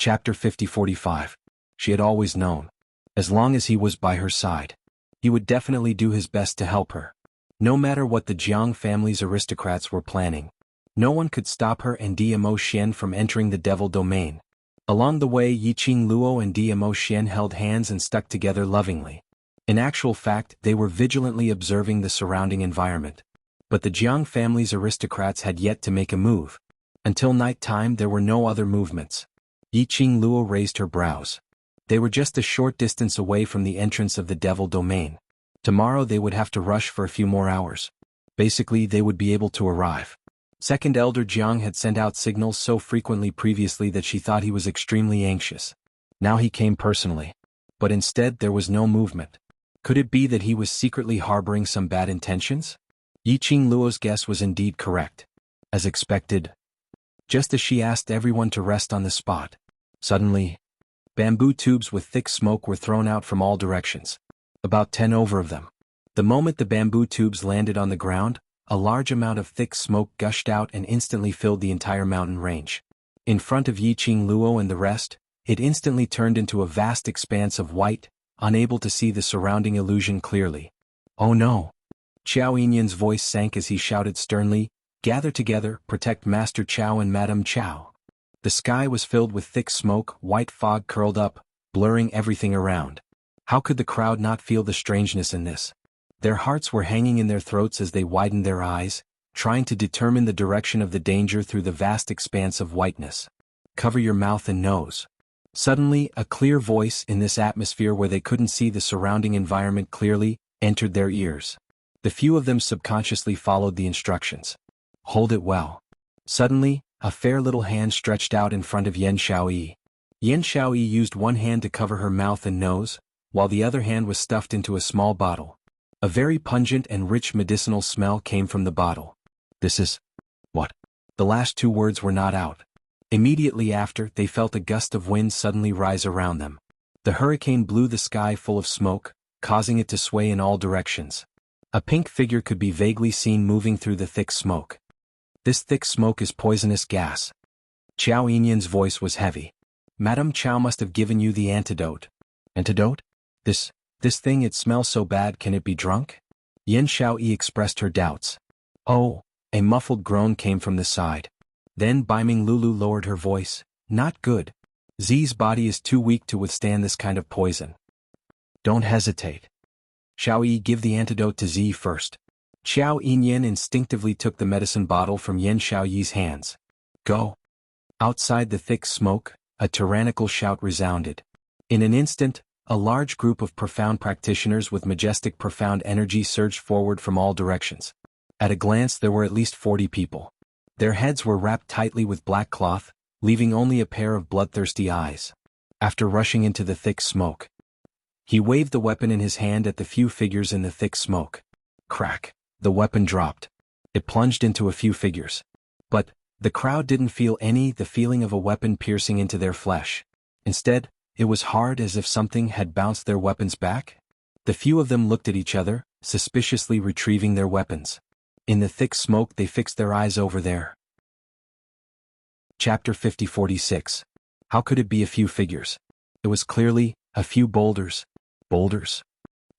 Chapter 50-45. She had always known. As long as he was by her side, he would definitely do his best to help her. No matter what the Jiang family's aristocrats were planning, no one could stop her and Dmo Xian from entering the devil domain. Along the way, Yiqing Luo and Dmo Xian held hands and stuck together lovingly. In actual fact, they were vigilantly observing the surrounding environment. But the Jiang family's aristocrats had yet to make a move. Until night time, there were no other movements. Yiqing Luo raised her brows. They were just a short distance away from the entrance of the devil domain. Tomorrow they would have to rush for a few more hours. Basically, they would be able to arrive. Second Elder Jiang had sent out signals so frequently previously that she thought he was extremely anxious. Now he came personally. But instead there was no movement. Could it be that he was secretly harboring some bad intentions? Yiqing Luo's guess was indeed correct. As expected, just as she asked everyone to rest on the spot, suddenly, bamboo tubes with thick smoke were thrown out from all directions. About 10 over of them. The moment the bamboo tubes landed on the ground, a large amount of thick smoke gushed out and instantly filled the entire mountain range. In front of Yiqing Luo and the rest, it instantly turned into a vast expanse of white, unable to see the surrounding illusion clearly. Oh no! Qiao Yinyan's voice sank as he shouted sternly, "Gather together, protect Master Qiao and Madame Qiao." The sky was filled with thick smoke, white fog curled up, blurring everything around. How could the crowd not feel the strangeness in this? Their hearts were hanging in their throats as they widened their eyes, trying to determine the direction of the danger through the vast expanse of whiteness. Cover your mouth and nose. Suddenly, a clear voice in this atmosphere where they couldn't see the surrounding environment clearly, entered their ears. The few of them subconsciously followed the instructions. Hold it well. Suddenly, a fair little hand stretched out in front of Yan Xiaoyi. Yan Xiaoyi used one hand to cover her mouth and nose, while the other hand was stuffed into a small bottle. A very pungent and rich medicinal smell came from the bottle. This is... what? The last two words were not out. Immediately after, they felt a gust of wind suddenly rise around them. The hurricane blew the sky full of smoke, causing it to sway in all directions. A pink figure could be vaguely seen moving through the thick smoke. This thick smoke is poisonous gas. Qiao Yinyan's voice was heavy. Madame Qiao must have given you the antidote. Antidote? This thing, it smells so bad, can it be drunk? Yan Xiaoyi expressed her doubts. Oh, a muffled groan came from the side. Then Baiming Lulu lowered her voice. Not good. Zi's body is too weak to withstand this kind of poison. Don't hesitate. Xiaoyi, give the antidote to Zi first. Qiao Yinyan instinctively took the medicine bottle from Yan Xiaoyi's hands. Go. Outside the thick smoke, a tyrannical shout resounded. In an instant, a large group of profound practitioners with majestic profound energy surged forward from all directions. At a glance there were at least 40 people. Their heads were wrapped tightly with black cloth, leaving only a pair of bloodthirsty eyes. After rushing into the thick smoke, he waved the weapon in his hand at the few figures in the thick smoke. Crack! The weapon dropped. It plunged into a few figures. But the crowd didn't feel the feeling of a weapon piercing into their flesh. Instead, it was hard, as if something had bounced their weapons back. The few of them looked at each other, suspiciously retrieving their weapons. In the thick smoke they fixed their eyes over there. Chapter 50-46. How could it be a few figures? It was clearly a few boulders. Boulders?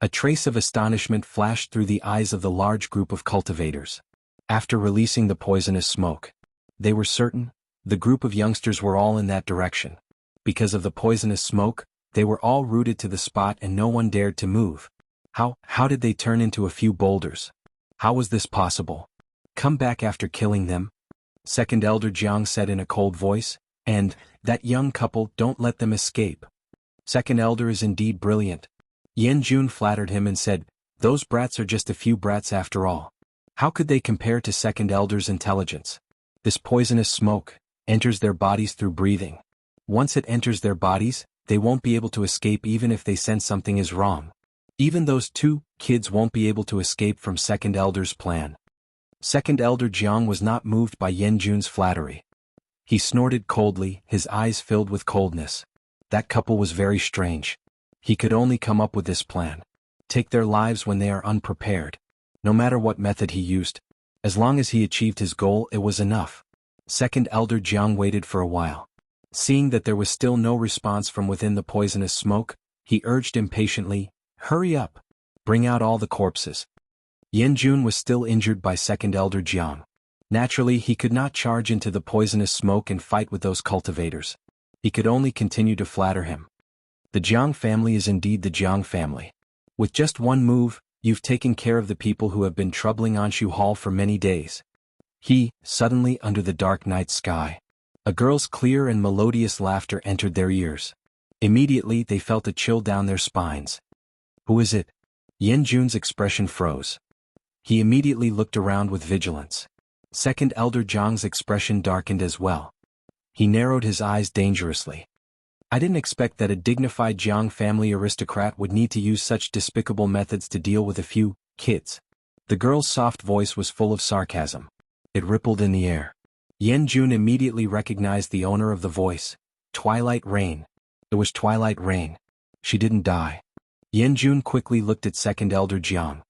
A trace of astonishment flashed through the eyes of the large group of cultivators. After releasing the poisonous smoke, they were certain the group of youngsters were all in that direction. Because of the poisonous smoke, they were all rooted to the spot and no one dared to move. How did they turn into a few boulders? How was this possible? Come back after killing them? Second Elder Jiang said in a cold voice, and, that young couple, don't let them escape. Second Elder is indeed brilliant. Yan Jun flattered him and said, those brats are just a few brats after all. How could they compare to Second Elder's intelligence? This poisonous smoke enters their bodies through breathing. Once it enters their bodies, they won't be able to escape even if they sense something is wrong. Even those two kids won't be able to escape from Second Elder's plan. Second Elder Jiang was not moved by Yan Jun's flattery. He snorted coldly, his eyes filled with coldness. That couple was very strange. He could only come up with this plan. Take their lives when they are unprepared. No matter what method he used, as long as he achieved his goal, it was enough. Second Elder Jiang waited for a while. Seeing that there was still no response from within the poisonous smoke, he urged impatiently, "Hurry up! Bring out all the corpses." Yanjun was still injured by Second Elder Jiang. Naturally, he could not charge into the poisonous smoke and fight with those cultivators. He could only continue to flatter him. The Jiang family is indeed the Jiang family. With just one move, you've taken care of the people who have been troubling Anshu Hall for many days. Suddenly under the dark night sky, a girl's clear and melodious laughter entered their ears. Immediately they felt a chill down their spines. "Who is it?" Yanjun's expression froze. He immediately looked around with vigilance. Second Elder Jiang's expression darkened as well. He narrowed his eyes dangerously. "I didn't expect that a dignified Jiang family aristocrat would need to use such despicable methods to deal with a few kids." The girl's soft voice was full of sarcasm. It rippled in the air. Yanjun immediately recognized the owner of the voice. Twilight Rain. It was Twilight Rain. She didn't die. Yanjun quickly looked at Second Elder Jiang.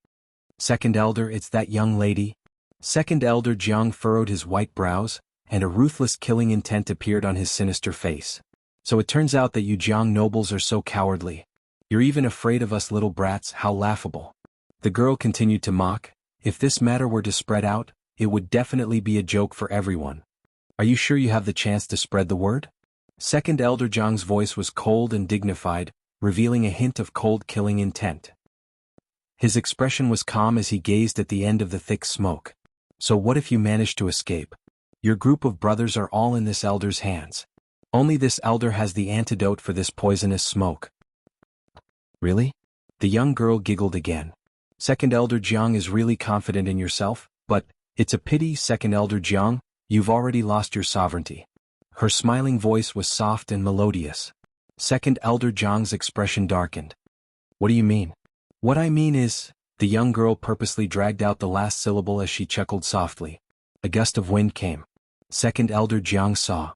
"Second Elder, it's that young lady?" Second Elder Jiang furrowed his white brows, and a ruthless killing intent appeared on his sinister face. "So it turns out that you Jiang nobles are so cowardly. You're even afraid of us little brats, how laughable." The girl continued to mock. "If this matter were to spread out, it would definitely be a joke for everyone. Are you sure you have the chance to spread the word?" Second Elder Jiang's voice was cold and dignified, revealing a hint of cold killing intent. His expression was calm as he gazed at the end of the thick smoke. "So what if you manage to escape? Your group of brothers are all in this elder's hands. Only this elder has the antidote for this poisonous smoke." "Really?" The young girl giggled again. "Second Elder Jiang is really confident in yourself, but it's a pity, Second Elder Jiang, you've already lost your sovereignty." Her smiling voice was soft and melodious. Second Elder Jiang's expression darkened. "What do you mean?" "What I mean is," the young girl purposely dragged out the last syllable as she chuckled softly. A gust of wind came. Second Elder Jiang saw.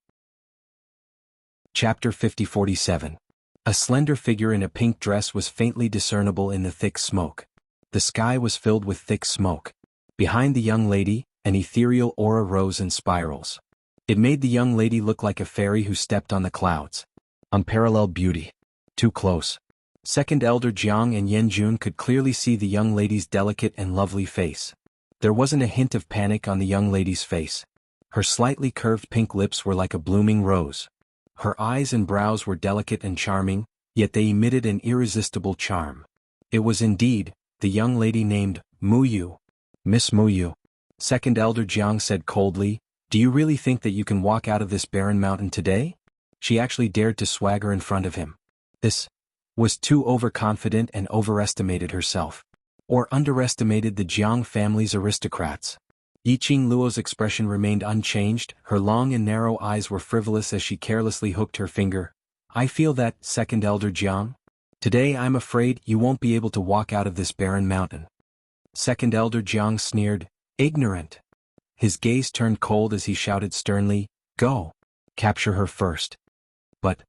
Chapter 5047. A slender figure in a pink dress was faintly discernible in the thick smoke. The sky was filled with thick smoke. Behind the young lady, an ethereal aura rose in spirals. It made the young lady look like a fairy who stepped on the clouds. Unparalleled beauty. Too close. Second Elder Jiang and Yanjun could clearly see the young lady's delicate and lovely face. There wasn't a hint of panic on the young lady's face. Her slightly curved pink lips were like a blooming rose. Her eyes and brows were delicate and charming, yet they emitted an irresistible charm. It was indeed the young lady named Muyu. "Miss Muyu," Second Elder Jiang said coldly, "do you really think that you can walk out of this barren mountain today?" She actually dared to swagger in front of him. This was too overconfident and overestimated herself. Or underestimated the Jiang family's aristocrats. Yiqing Luo's expression remained unchanged, her long and narrow eyes were frivolous as she carelessly hooked her finger. "I feel that, Second Elder Jiang. Today I'm afraid you won't be able to walk out of this barren mountain." Second Elder Jiang sneered, "Ignorant." His gaze turned cold as he shouted sternly, "Go! Capture her first." But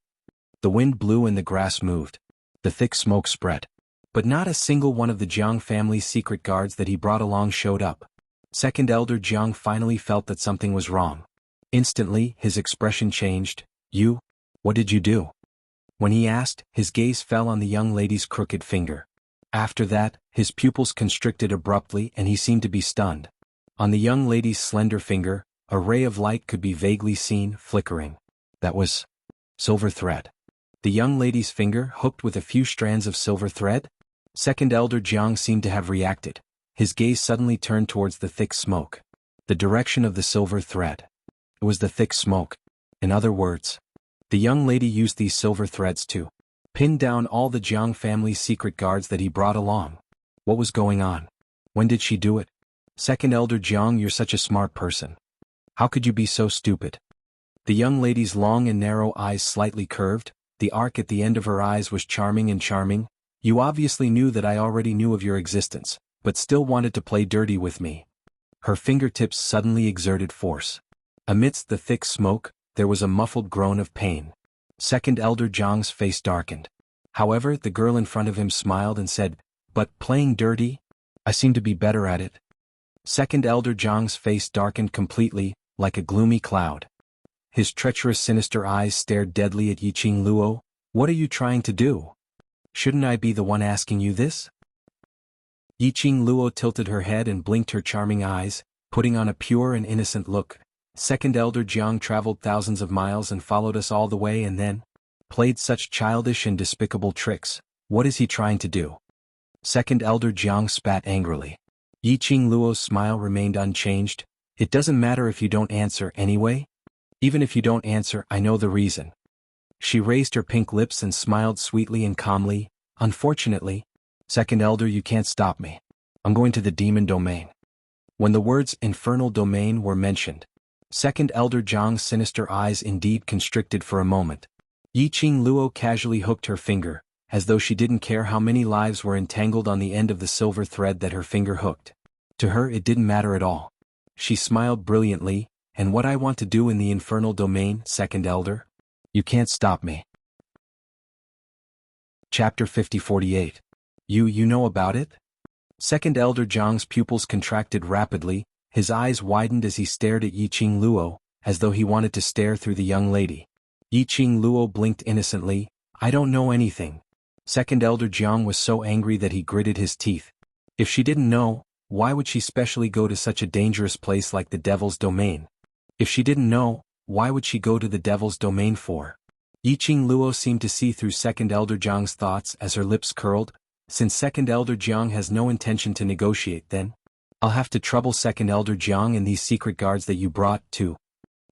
the wind blew and the grass moved. The thick smoke spread. But not a single one of the Jiang family's secret guards that he brought along showed up. Second Elder Jiang finally felt that something was wrong. Instantly, his expression changed. "You? What did you do?" When he asked, his gaze fell on the young lady's crooked finger. After that, his pupils constricted abruptly and he seemed to be stunned. On the young lady's slender finger, a ray of light could be vaguely seen, flickering. That was silver thread. The young lady's finger hooked with a few strands of silver thread? Second Elder Jiang seemed to have reacted. His gaze suddenly turned towards the thick smoke. The direction of the silver thread. It was the thick smoke. In other words, the young lady used these silver threads to pin down all the Jiang family's secret guards that he brought along. What was going on? When did she do it? Second Elder Jiang, you're such a smart person. How could you be so stupid? The young lady's long and narrow eyes slightly curved. The arc at the end of her eyes was charming and charming. "You obviously knew that I already knew of your existence, but still wanted to play dirty with me." Her fingertips suddenly exerted force. Amidst the thick smoke, there was a muffled groan of pain. Second Elder Jiang's face darkened. However, the girl in front of him smiled and said, "But playing dirty? I seem to be better at it." Second Elder Jiang's face darkened completely, like a gloomy cloud. His treacherous sinister eyes stared deadly at Yiqing Luo. "What are you trying to do? Shouldn't I be the one asking you this?" Yiqing Luo tilted her head and blinked her charming eyes, putting on a pure and innocent look. "Second Elder Jiang traveled thousands of miles and followed us all the way and then played such childish and despicable tricks. What is he trying to do?" Second Elder Jiang spat angrily. Yiqing Luo's smile remained unchanged. "It doesn't matter if you don't answer anyway. Even if you don't answer, I know the reason." She raised her pink lips and smiled sweetly and calmly. "Unfortunately, Second Elder, you can't stop me. I'm going to the demon domain." When the words infernal domain were mentioned, Second Elder Jiang's sinister eyes indeed constricted for a moment. Yiqing Luo casually hooked her finger, as though she didn't care how many lives were entangled on the end of the silver thread that her finger hooked. To her it didn't matter at all. She smiled brilliantly. "And what I want to do in the infernal domain, Second Elder? You can't stop me." Chapter 50-48. You know about it? Second Elder Jiang's pupils contracted rapidly, his eyes widened as he stared at Yiqing Luo, as though he wanted to stare through the young lady. Yiqing Luo blinked innocently. "I don't know anything." Second Elder Jiang was so angry that he gritted his teeth. If she didn't know, why would she specially go to such a dangerous place like the Devil's Domain? If she didn't know, why would she go to the Devil's Domain for? Yiqing Luo seemed to see through Second Elder Jiang's thoughts as her lips curled. "Since Second Elder Jiang has no intention to negotiate, then I'll have to trouble Second Elder Jiang and these secret guards that you brought, too."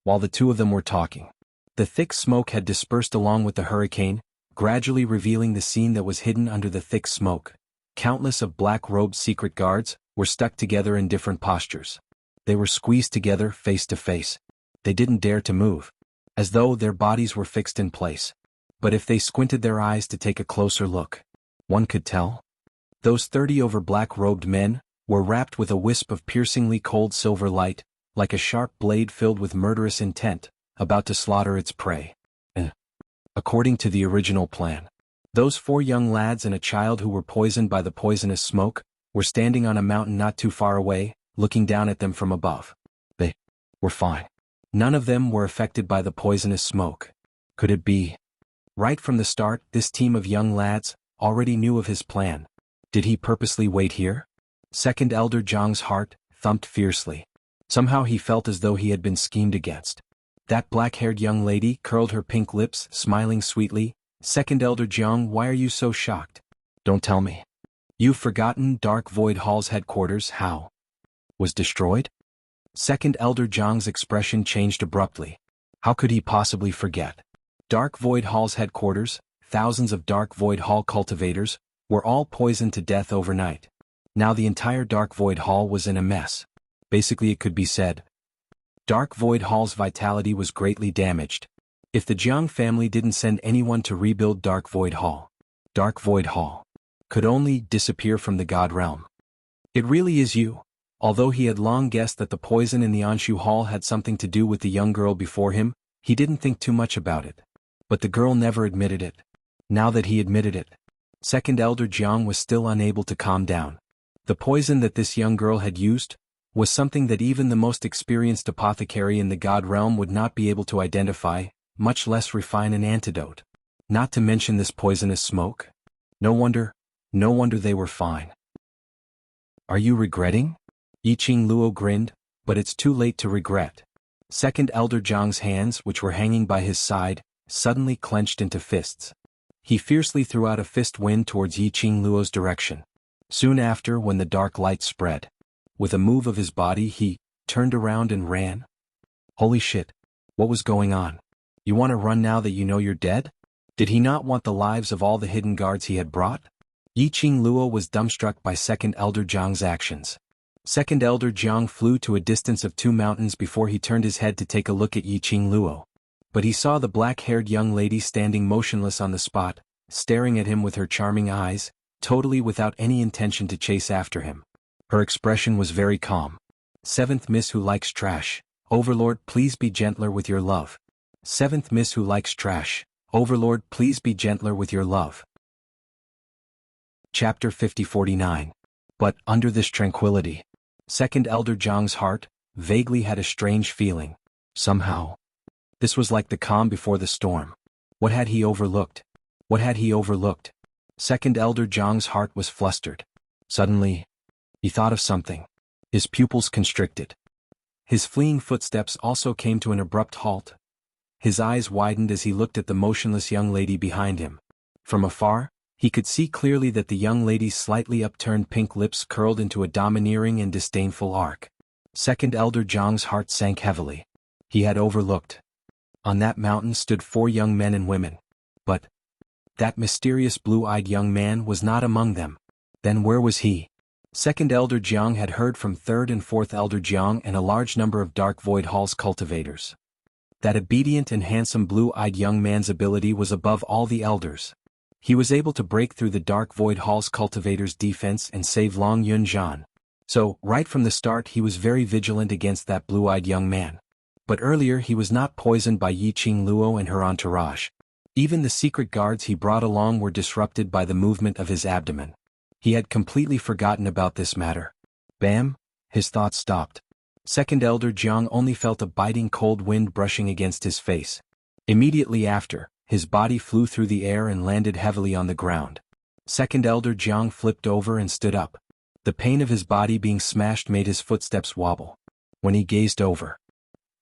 While the two of them were talking, the thick smoke had dispersed along with the hurricane, gradually revealing the scene that was hidden under the thick smoke. Countless of black-robed secret guards were stuck together in different postures. They were squeezed together face to face. They didn't dare to move, as though their bodies were fixed in place. But if they squinted their eyes to take a closer look, one could tell. Those 30 over black-robed men were wrapped with a wisp of piercingly cold silver light, like a sharp blade filled with murderous intent, about to slaughter its prey. According to the original plan, those 4 young lads and a child who were poisoned by the poisonous smoke were standing on a mountain not too far away, looking down at them from above. They were fine. None of them were affected by the poisonous smoke. Could it be? Right from the start, this team of young lads already knew of his plan. Did he purposely wait here? Second Elder Jiang's heart thumped fiercely. Somehow he felt as though he had been schemed against. That black-haired young lady curled her pink lips, smiling sweetly. "Second Elder Jiang, why are you so shocked? Don't tell me. You've forgotten Dark Void Hall's headquarters, how? Was destroyed?" Second Elder Jiang's expression changed abruptly. How could he possibly forget? Dark Void Hall's headquarters, thousands of Dark Void Hall cultivators, were all poisoned to death overnight. Now the entire Dark Void Hall was in a mess. Basically it could be said, Dark Void Hall's vitality was greatly damaged. If the Jiang family didn't send anyone to rebuild Dark Void Hall could only disappear from the God realm. "It really is you." Although he had long guessed that the poison in the Anshu Hall had something to do with the young girl before him, he didn't think too much about it. But the girl never admitted it. Now that he admitted it, Second Elder Jiang was still unable to calm down. The poison that this young girl had used was something that even the most experienced apothecary in the God realm would not be able to identify, much less refine an antidote. Not to mention this poisonous smoke. No wonder they were fine. "Are you regretting?" Yiqing Luo grinned, "But it's too late to regret." Second Elder Jiang's hands, which were hanging by his side, suddenly clenched into fists. He fiercely threw out a fist wind towards Yiqing Luo's direction. Soon after, when the dark light spread, with a move of his body he turned around and ran. Holy shit! What was going on? You want to run now that you know you're dead? Did he not want the lives of all the hidden guards he had brought? Yiqing Luo was dumbstruck by Second Elder Jiang's actions. Second Elder Jiang flew to a distance of 2 mountains before he turned his head to take a look at Yiqing Luo. But he saw the black-haired young lady standing motionless on the spot, staring at him with her charming eyes, totally without any intention to chase after him. Her expression was very calm. "Seventh Miss who likes trash. Overlord, please be gentler with your love. Seventh Miss who likes trash. Overlord, please be gentler with your love." Chapter 50-49. But under this tranquility, Second Elder Jiang's heart vaguely had a strange feeling. Somehow, This was like the calm before the storm. What had he overlooked? What had he overlooked? Second Elder Jiang's heart was flustered. Suddenly, he thought of something. His pupils constricted. His fleeing footsteps also came to an abrupt halt. His eyes widened as he looked at the motionless young lady behind him. From afar, he could see clearly that the young lady's slightly upturned pink lips curled into a domineering and disdainful arc. Second Elder Jiang's heart sank heavily. He had overlooked. On that mountain stood 4 young men and women. But that mysterious blue-eyed young man was not among them. Then where was he? Second Elder Jiang had heard from Third and Fourth Elder Jiang and a large number of Dark Void Hall's cultivators. That obedient and handsome blue-eyed young man's ability was above all the elders. He was able to break through the Dark Void Hall's cultivators' defense and save Long Yunzhan. So, right from the start he was very vigilant against that blue-eyed young man. But earlier he was not poisoned by Yiqing Luo and her entourage. Even the secret guards he brought along were disrupted by the movement of his abdomen. He had completely forgotten about this matter. Bam! His thoughts stopped. Second Elder Jiang only felt a biting cold wind brushing against his face. Immediately after, his body flew through the air and landed heavily on the ground. Second Elder Jiang flipped over and stood up. The pain of his body being smashed made his footsteps wobble. When he gazed over,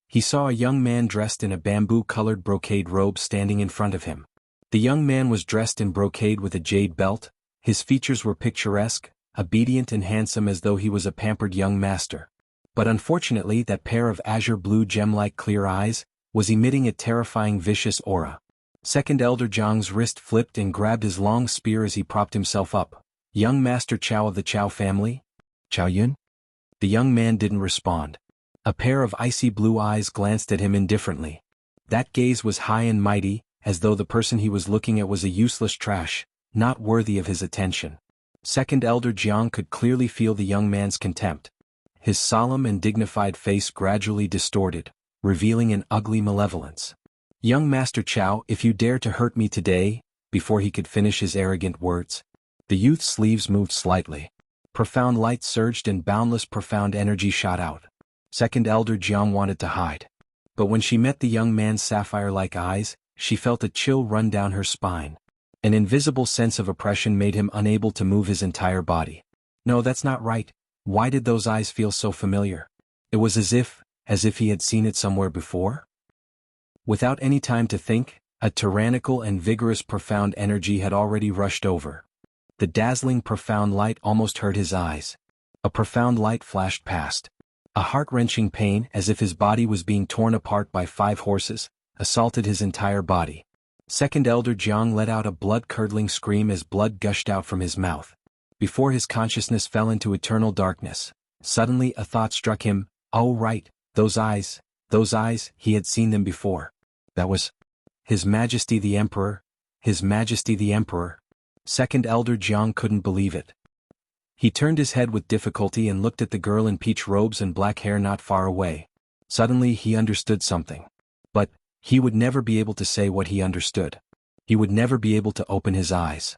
he saw a young man dressed in a bamboo-colored brocade robe standing in front of him. The young man was dressed in brocade with a jade belt. His features were picturesque, obedient and handsome as though he was a pampered young master. But unfortunately that pair of azure blue gem-like clear eyes was emitting a terrifying vicious aura. Second Elder Jiang's wrist flipped and grabbed his long spear as he propped himself up. Young Master Chao of the Chao family? Chao Yun? The young man didn't respond. A pair of icy blue eyes glanced at him indifferently. That gaze was high and mighty, as though the person he was looking at was a useless trash, not worthy of his attention. Second Elder Jiang could clearly feel the young man's contempt. His solemn and dignified face gradually distorted, revealing an ugly malevolence. Young Master Chao, if you dare to hurt me today, before he could finish his arrogant words. The youth's sleeves moved slightly. Profound light surged and boundless profound energy shot out. Second Elder Jiang wanted to hide. But when she met the young man's sapphire-like eyes, she felt a chill run down her spine. An invisible sense of oppression made him unable to move his entire body. No, that's not right. Why did those eyes feel so familiar? It was as if he had seen it somewhere before? Without any time to think, a tyrannical and vigorous profound energy had already rushed over. The dazzling profound light almost hurt his eyes. A profound light flashed past. A heart-wrenching pain, as if his body was being torn apart by 5 horses, assaulted his entire body. Second Elder Jiang let out a blood-curdling scream as blood gushed out from his mouth. Before his consciousness fell into eternal darkness, suddenly a thought struck him. Oh right, those eyes, he had seen them before. That was His Majesty the Emperor, His Majesty the Emperor. Second Elder Jiang couldn't believe it. He turned his head with difficulty and looked at the girl in peach robes and black hair not far away. Suddenly he understood something. But he would never be able to say what he understood. He would never be able to open his eyes.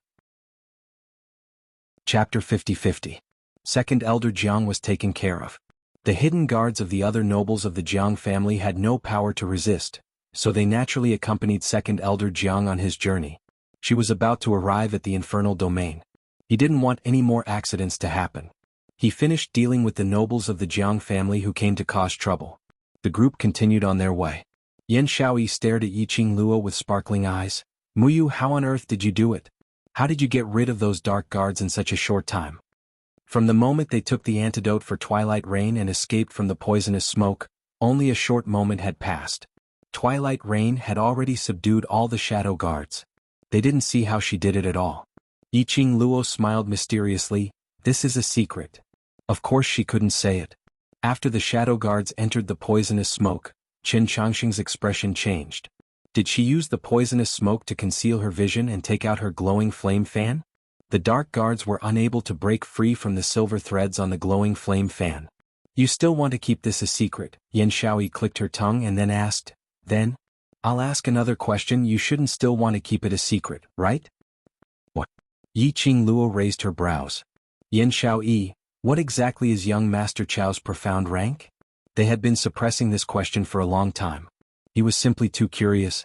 Chapter 50-50. Second Elder Jiang was taken care of. The hidden guards of the other nobles of the Jiang family had no power to resist, so they naturally accompanied Second Elder Jiang on his journey. She was about to arrive at the infernal domain. He didn't want any more accidents to happen. He finished dealing with the nobles of the Jiang family who came to cause trouble. The group continued on their way. Yan Shaoyi stared at Yiqing Luo with sparkling eyes. Muyu, how on earth did you do it? How did you get rid of those dark guards in such a short time? From the moment they took the antidote for Twilight Rain and escaped from the poisonous smoke, only a short moment had passed. Twilight Rain had already subdued all the shadow guards. They didn't see how she did it at all. Yiqing Luo smiled mysteriously. This is a secret. Of course she couldn't say it. After the shadow guards entered the poisonous smoke, Qin Changxing's expression changed. Did she use the poisonous smoke to conceal her vision and take out her glowing flame fan? The dark guards were unable to break free from the silver threads on the glowing flame fan. You still want to keep this a secret? Yan Shaoyi clicked her tongue and then asked. Then? I'll ask another question. You shouldn't still want to keep it a secret, right? What? Yiqing Luo raised her brows. Yan Shaoyi, what exactly is young Master Chao's profound rank? They had been suppressing this question for a long time. He was simply too curious.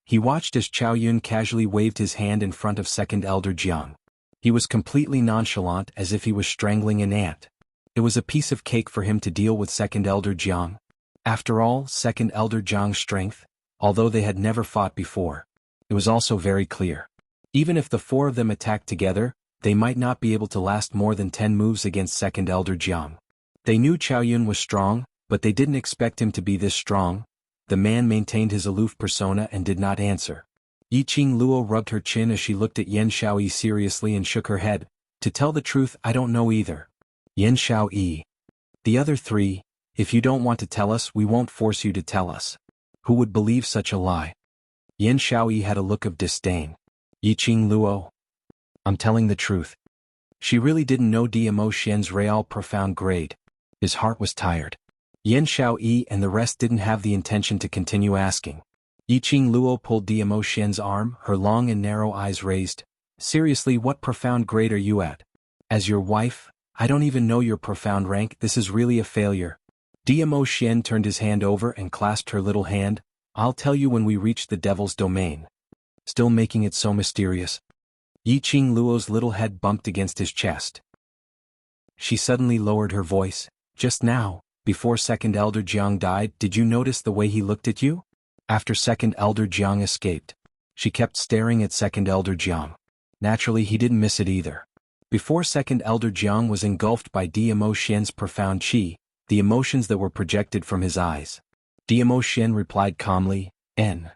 He watched as Chao Yun casually waved his hand in front of Second Elder Jiang. He was completely nonchalant, as if he was strangling an ant. It was a piece of cake for him to deal with Second Elder Jiang. After all, Second Elder Jiang's strength, although they had never fought before, it was also very clear. Even if the four of them attacked together, they might not be able to last more than 10 moves against Second Elder Jiang. They knew Chao Yun was strong, but they didn't expect him to be this strong. The man maintained his aloof persona and did not answer. Yiqing Luo rubbed her chin as she looked at Yan Xiaoyi seriously and shook her head. To tell the truth, I don't know either. Yan Xiaoyi. The other three, if you don't want to tell us, we won't force you to tell us. Who would believe such a lie? Yan Xiaoyi had a look of disdain. Yiqing Luo. I'm telling the truth. She really didn't know Dmo Xian's real profound grade. His heart was tired. Yan Xiaoyi and the rest didn't have the intention to continue asking. Yiqing Luo pulled Dmo Xian's arm, her long and narrow eyes raised. Seriously, what profound grade are you at? As your wife, I don't even know your profound rank. This is really a failure. Dmo Xian turned his hand over and clasped her little hand. I'll tell you when we reach the devil's domain. Still making it so mysterious. Yiqing Luo's little head bumped against his chest. She suddenly lowered her voice. Just now, before Second Elder Jiang died, did you notice the way he looked at you? After Second Elder Jiang escaped, she kept staring at Second Elder Jiang. Naturally, he didn't miss it either. Before Second Elder Jiang was engulfed by Dmo Xian's profound qi, the emotions that were projected from his eyes. Dmo Xian replied calmly, N.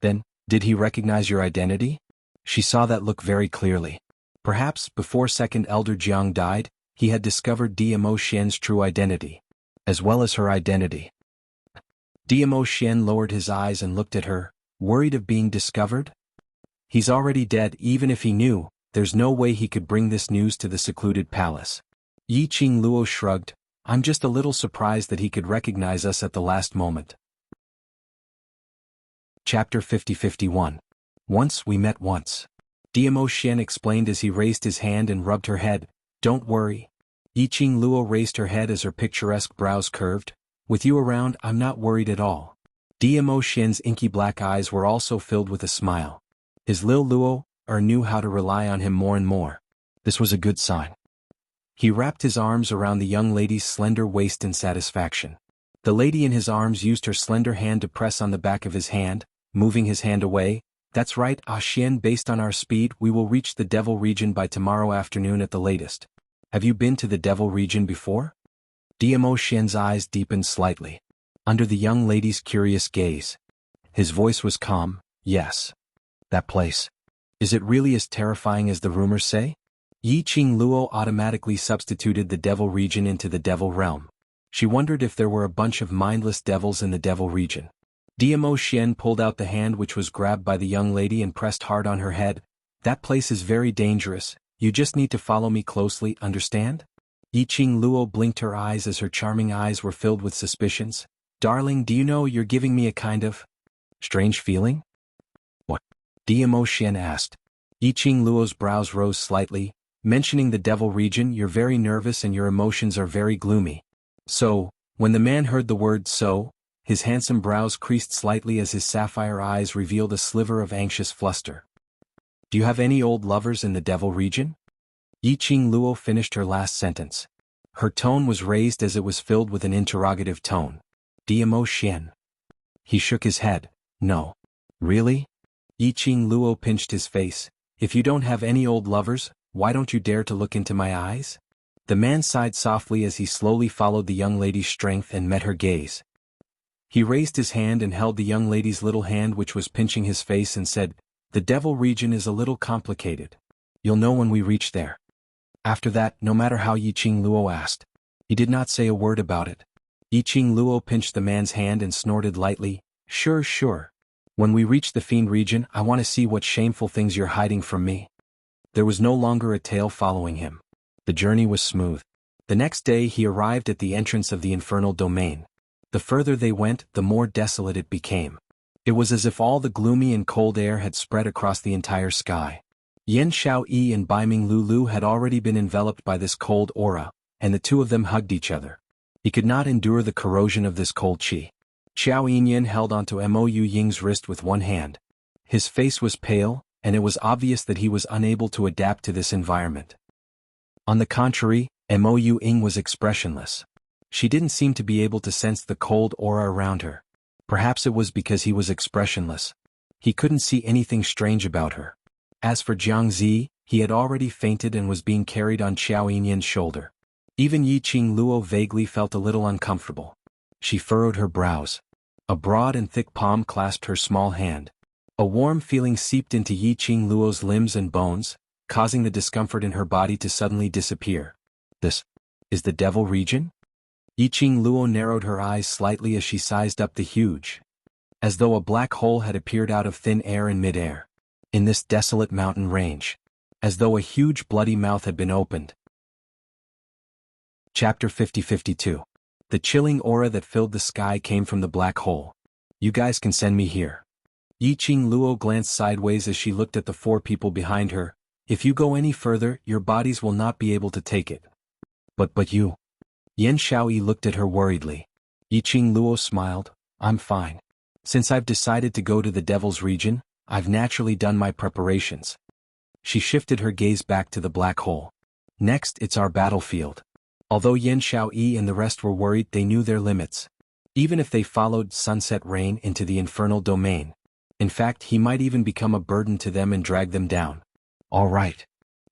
Then, did he recognize your identity? She saw that look very clearly. Perhaps, before Second Elder Jiang died, he had discovered Dmo Xian's true identity, as well as her identity. Dmo Xian lowered his eyes and looked at her, worried of being discovered. He's already dead. Even if he knew, there's no way he could bring this news to the secluded palace. Yiqing Luo shrugged. I'm just a little surprised that he could recognize us at the last moment. Chapter 50-51. Once we met once. Dmo Xian explained as he raised his hand and rubbed her head. Don't worry. Yiqing Luo raised her head as her picturesque brows curved. With you around, I'm not worried at all. Dmo Xian's inky black eyes were also filled with a smile. His Lil Luo knew how to rely on him more and more. This was a good sign. He wrapped his arms around the young lady's slender waist in satisfaction. The lady in his arms used her slender hand to press on the back of his hand, moving his hand away. That's right, Ah Xian, based on our speed, we will reach the Devil region by tomorrow afternoon at the latest. Have you been to the Devil region before? Dmo Xian's eyes deepened slightly, under the young lady's curious gaze. His voice was calm. Yes. That place. Is it really as terrifying as the rumors say? Yiqing Luo automatically substituted the Devil region into the Devil realm. She wondered if there were a bunch of mindless devils in the Devil region. Dmo Xian pulled out the hand which was grabbed by the young lady and pressed hard on her head. That place is very dangerous. You just need to follow me closely, understand? Yiqing Luo blinked her eyes as her charming eyes were filled with suspicions. Darling, do you know you're giving me a kind of strange feeling? What? Dmo Xian asked. Yiqing Luo's brows rose slightly. Mentioning the Devil region, you're very nervous and your emotions are very gloomy. So, when the man heard the word so, his handsome brows creased slightly as his sapphire eyes revealed a sliver of anxious fluster. Do you have any old lovers in the Devil region? Yiqing Luo finished her last sentence. Her tone was raised as it was filled with an interrogative tone. Dmo Xian. He shook his head. No. Really? Yiqing Luo pinched his face. If you don't have any old lovers, why don't you dare to look into my eyes? The man sighed softly as he slowly followed the young lady's strength and met her gaze. He raised his hand and held the young lady's little hand which was pinching his face and said, The Devil region is a little complicated. You'll know when we reach there. After that, no matter how Yiqing Luo asked, he did not say a word about it. Yiqing Luo pinched the man's hand and snorted lightly. Sure, sure. When we reach the Fiend region, I want to see what shameful things you're hiding from me. There was no longer a tail following him. The journey was smooth. The next day he arrived at the entrance of the infernal domain. The further they went, the more desolate it became. It was as if all the gloomy and cold air had spread across the entire sky. Yan Xiaoyi and Baiming Lulu had already been enveloped by this cold aura, and the two of them hugged each other. He could not endure the corrosion of this cold qi. Xiao Yinyan held onto Mo Ying's wrist with one hand. His face was pale, and it was obvious that he was unable to adapt to this environment. On the contrary, Mo Ying was expressionless. She didn't seem to be able to sense the cold aura around her. Perhaps it was because he was expressionless. He couldn't see anything strange about her. As for Jiang Zi, he had already fainted and was being carried on Xiao Yinyan's shoulder. Even Yiqing Luo vaguely felt a little uncomfortable. She furrowed her brows. A broad and thick palm clasped her small hand. A warm feeling seeped into Yiqing Luo's limbs and bones, causing the discomfort in her body to suddenly disappear. This is the devil region? Yiqing Luo narrowed her eyes slightly as she sized up the huge. As though a black hole had appeared out of thin air in midair. In this desolate mountain range. As though a huge bloody mouth had been opened. Chapter 50-52. The chilling aura that filled the sky came from the black hole. You guys can send me here. Yiqing Luo glanced sideways as she looked at the four people behind her. If you go any further, your bodies will not be able to take it. But you. Yan Shaoyi looked at her worriedly. Yiqing Luo smiled. I'm fine. Since I've decided to go to the devil's region, I've naturally done my preparations. She shifted her gaze back to the black hole. Next, it's our battlefield. Although Yan Shaoyi and the rest were worried, they knew their limits. Even if they followed Sunset Rain into the infernal domain. In fact, he might even become a burden to them and drag them down. All right.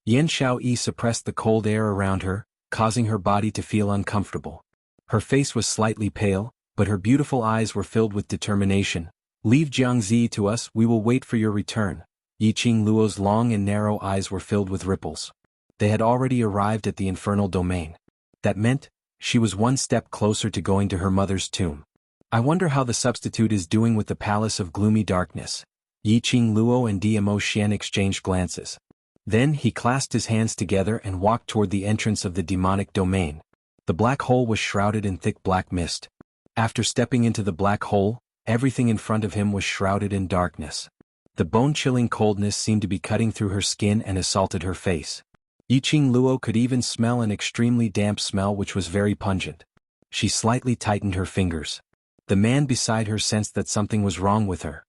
Yan Shaoyi suppressed the cold air around her, causing her body to feel uncomfortable. Her face was slightly pale, but her beautiful eyes were filled with determination. Leave Jiangzi to us, we will wait for your return. Yiqing Luo's long and narrow eyes were filled with ripples. They had already arrived at the infernal domain. That meant, she was one step closer to going to her mother's tomb. I wonder how the substitute is doing with the palace of gloomy darkness. Yiqing Luo and Dmo Xian exchanged glances. Then he clasped his hands together and walked toward the entrance of the demonic domain. The black hole was shrouded in thick black mist. After stepping into the black hole, everything in front of him was shrouded in darkness. The bone-chilling coldness seemed to be cutting through her skin and assaulted her face. Yiqing Luo could even smell an extremely damp smell which was very pungent. She slightly tightened her fingers. The man beside her sensed that something was wrong with her.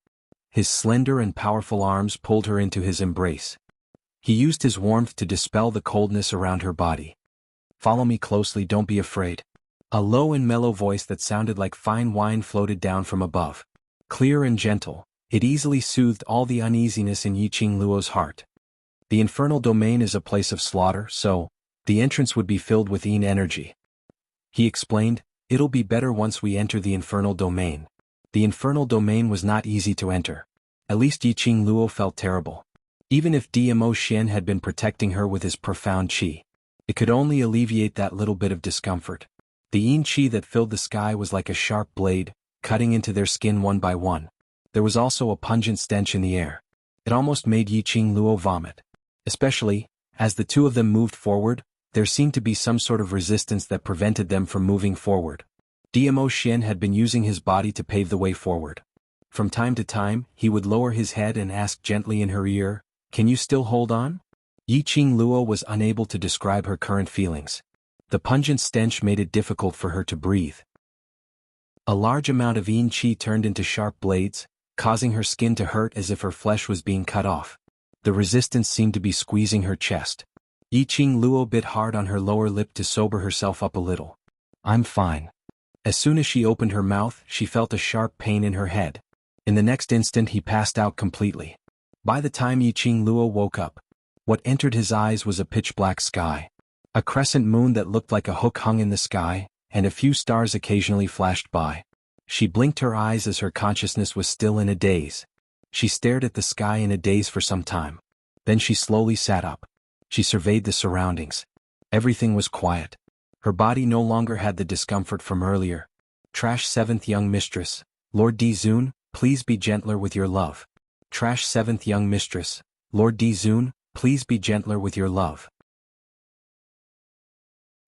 His slender and powerful arms pulled her into his embrace. He used his warmth to dispel the coldness around her body. Follow me closely, don't be afraid. A low and mellow voice that sounded like fine wine floated down from above. Clear and gentle, it easily soothed all the uneasiness in Yiqing Luo's heart. The infernal domain is a place of slaughter, so, the entrance would be filled with Yin energy. He explained, it'll be better once we enter the infernal domain. The infernal domain was not easy to enter. At least Yiqing Luo felt terrible. Even if Dmo Xian had been protecting her with his profound qi, it could only alleviate that little bit of discomfort. The Yin qi that filled the sky was like a sharp blade, cutting into their skin one by one. There was also a pungent stench in the air. It almost made Yiqing Luo vomit. Especially, as the two of them moved forward, there seemed to be some sort of resistance that prevented them from moving forward. Dmo Xian had been using his body to pave the way forward. From time to time, he would lower his head and ask gently in her ear, "Can you still hold on?" Yiqing Luo was unable to describe her current feelings. The pungent stench made it difficult for her to breathe. A large amount of Yin qi turned into sharp blades, causing her skin to hurt as if her flesh was being cut off. The resistance seemed to be squeezing her chest. Yiqing Luo bit hard on her lower lip to sober herself up a little. I'm fine. As soon as she opened her mouth, she felt a sharp pain in her head. In the next instant he passed out completely. By the time Yiqing Luo woke up, what entered his eyes was a pitch-black sky. A crescent moon that looked like a hook hung in the sky, and a few stars occasionally flashed by. She blinked her eyes as her consciousness was still in a daze. She stared at the sky in a daze for some time. Then she slowly sat up. She surveyed the surroundings. Everything was quiet. Her body no longer had the discomfort from earlier. Trash 7th young mistress, Lord Dizun, please be gentler with your love. Trash 7th young mistress, Lord Dizun, please be gentler with your love.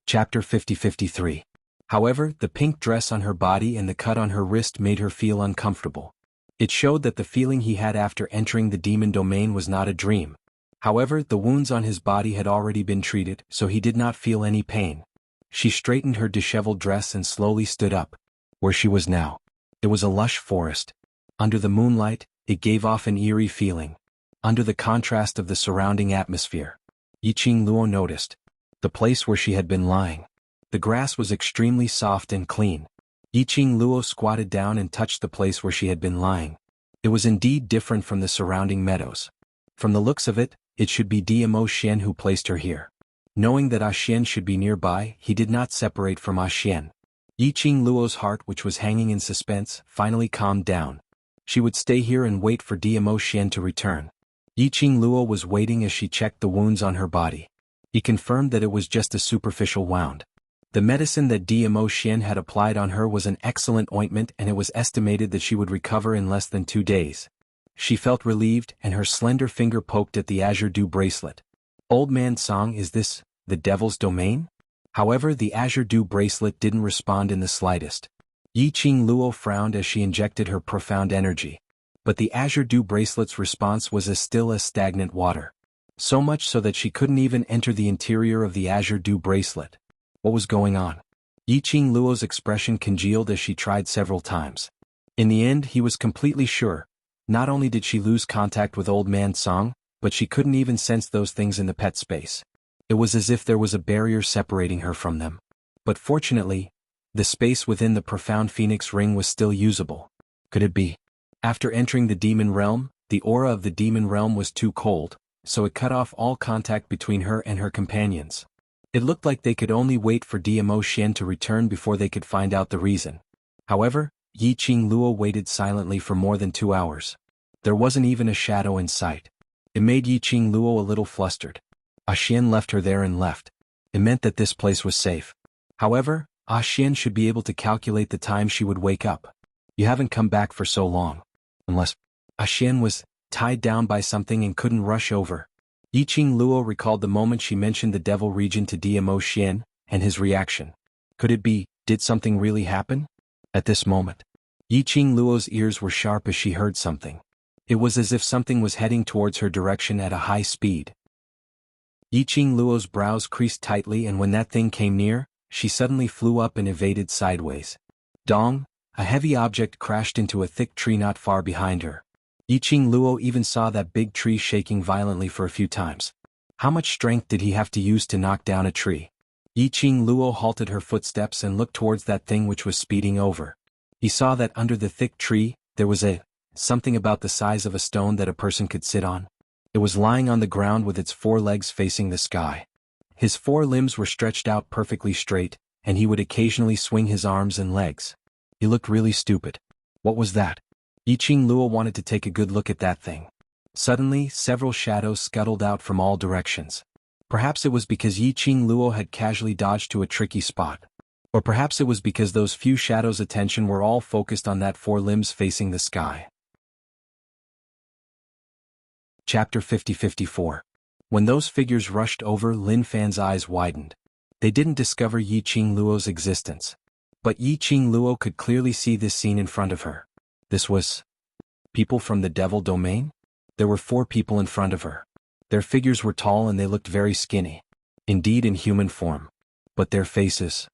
Chapter 50-53. However, the pink dress on her body and the cut on her wrist made her feel uncomfortable. It showed that the feeling he had after entering the demon domain was not a dream. However, the wounds on his body had already been treated, so he did not feel any pain. She straightened her disheveled dress and slowly stood up. Where she was now. It was a lush forest. Under the moonlight, it gave off an eerie feeling. Under the contrast of the surrounding atmosphere, Yiqing Luo noticed the place where she had been lying. The grass was extremely soft and clean. Yiqing Luo squatted down and touched the place where she had been lying. It was indeed different from the surrounding meadows. From the looks of it, it should be Dmo Xian who placed her here. Knowing that Xian should be nearby, he did not separate from Xian. Yiqing Luo's heart, which was hanging in suspense, finally calmed down. She would stay here and wait for Dmo Xian to return. Yiqing Luo was waiting as she checked the wounds on her body. He confirmed that it was just a superficial wound. The medicine that Dmo Xian had applied on her was an excellent ointment, and it was estimated that she would recover in less than 2 days. She felt relieved, and her slender finger poked at the azure dew bracelet. Old man Song, is this the devil's domain? However, the azure dew bracelet didn't respond in the slightest. Yiqing Luo frowned as she injected her profound energy. But the azure dew bracelet's response was as still as stagnant water. So much so that she couldn't even enter the interior of the azure dew bracelet. What was going on? Yiqing Luo's expression congealed as she tried several times. In the end, he was completely sure. Not only did she lose contact with old man Song, but she couldn't even sense those things in the pet space. It was as if there was a barrier separating her from them. But fortunately, the space within the profound phoenix ring was still usable. Could it be? After entering the demon realm, the aura of the demon realm was too cold, so it cut off all contact between her and her companions. It looked like they could only wait for Dmo Xian to return before they could find out the reason. However, Yiqing Luo waited silently for more than 2 hours. There wasn't even a shadow in sight. It made Yiqing Luo a little flustered. Xian left her there and left. It meant that this place was safe. However, Xian should be able to calculate the time she would wake up. You haven't come back for so long. Unless Xian was tied down by something and couldn't rush over. Yiqing Luo recalled the moment she mentioned the devil region to Dmo Xian, and his reaction. Could it be, did something really happen? At this moment, Yiqing Luo's ears were sharp as she heard something. It was as if something was heading towards her direction at a high speed. Yiqing Luo's brows creased tightly, and when that thing came near, she suddenly flew up and evaded sideways. Dong! A heavy object crashed into a thick tree not far behind her. Yiqing Luo even saw that big tree shaking violently for a few times. How much strength did he have to use to knock down a tree? Yiqing Luo halted her footsteps and looked towards that thing which was speeding over. He saw that under the thick tree, there was something about the size of a stone that a person could sit on. It was lying on the ground with its 4 legs facing the sky. His 4 limbs were stretched out perfectly straight, and he would occasionally swing his arms and legs. He looked really stupid. What was that? Yiqing Luo wanted to take a good look at that thing. Suddenly, several shadows scuttled out from all directions. Perhaps it was because Yiqing Luo had casually dodged to a tricky spot. Or perhaps it was because those few shadows' attention were all focused on that 4 limbs facing the sky. Chapter 50-54. When those figures rushed over, Lin Fan's eyes widened. They didn't discover Yiqing Luo's existence. But Yiqing Luo could clearly see this scene in front of her. This was people from the devil domain? There were 4 people in front of her. Their figures were tall and they looked very skinny. Indeed, in human form. But their faces.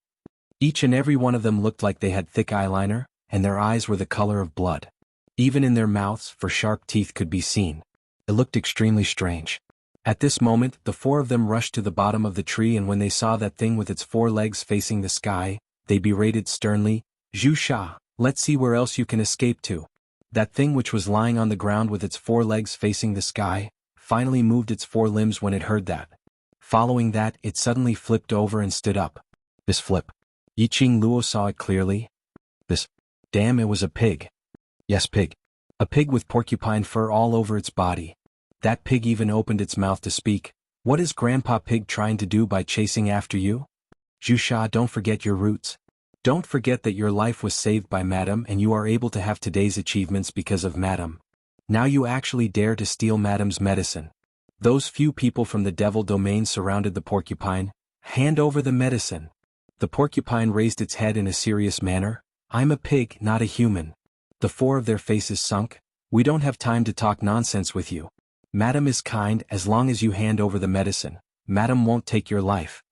Each and every one of them looked like they had thick eyeliner, and their eyes were the color of blood. Even in their mouths, for sharp teeth could be seen. It looked extremely strange. At this moment, the 4 of them rushed to the bottom of the tree, and when they saw that thing with its 4 legs facing the sky, they berated sternly, "Zhu Sha, let's see where else you can escape to." That thing which was lying on the ground with its 4 legs facing the sky, finally moved its 4 limbs when it heard that. Following that, it suddenly flipped over and stood up. This flip. Yiqing Luo saw it clearly. Damn, it was a pig. Yes, pig. A pig with porcupine fur all over its body. That pig even opened its mouth to speak. What is Grandpa Pig trying to do by chasing after you? Zhu Sha, don't forget your roots. Don't forget that your life was saved by Madam and you are able to have today's achievements because of Madam. Now you actually dare to steal Madam's medicine. Those few people from the devil domain surrounded the porcupine. Hand over the medicine. The porcupine raised its head in a serious manner. I'm a pig, not a human. The 4 of their faces sunk. We don't have time to talk nonsense with you. Madam is kind. As long as you hand over the medicine, Madam won't take your life.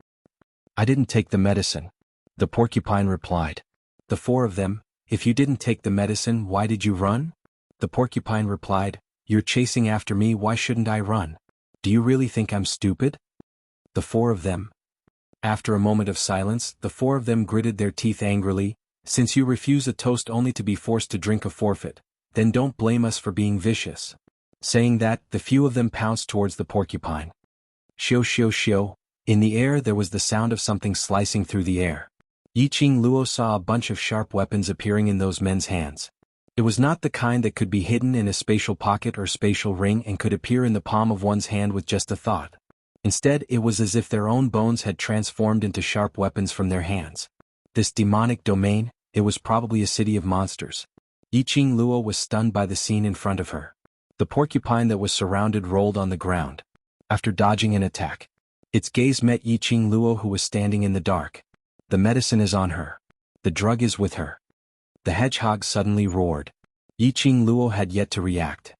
I didn't take the medicine. The porcupine replied. The 4 of them, If you didn't take the medicine, why did you run? The porcupine replied, You're chasing after me, why shouldn't I run? Do you really think I'm stupid? The four of them. After a moment of silence, the four of them gritted their teeth angrily. Since you refuse a toast only to be forced to drink a forfeit, then don't blame us for being vicious. Saying that, the few of them pounced towards the porcupine. Shio shio shio. In the air there was the sound of something slicing through the air. Yiqing Luo saw a bunch of sharp weapons appearing in those men's hands. It was not the kind that could be hidden in a spatial pocket or spatial ring and could appear in the palm of one's hand with just a thought. Instead, it was as if their own bones had transformed into sharp weapons from their hands. This demonic domain, it was probably a city of monsters. Yiqing Luo was stunned by the scene in front of her. The porcupine that was surrounded rolled on the ground. After dodging an attack, its gaze met Yiqing Luo, who was standing in the dark. The medicine is on her. The drug is with her. The hedgehog suddenly roared. Yiqing Luo had yet to react.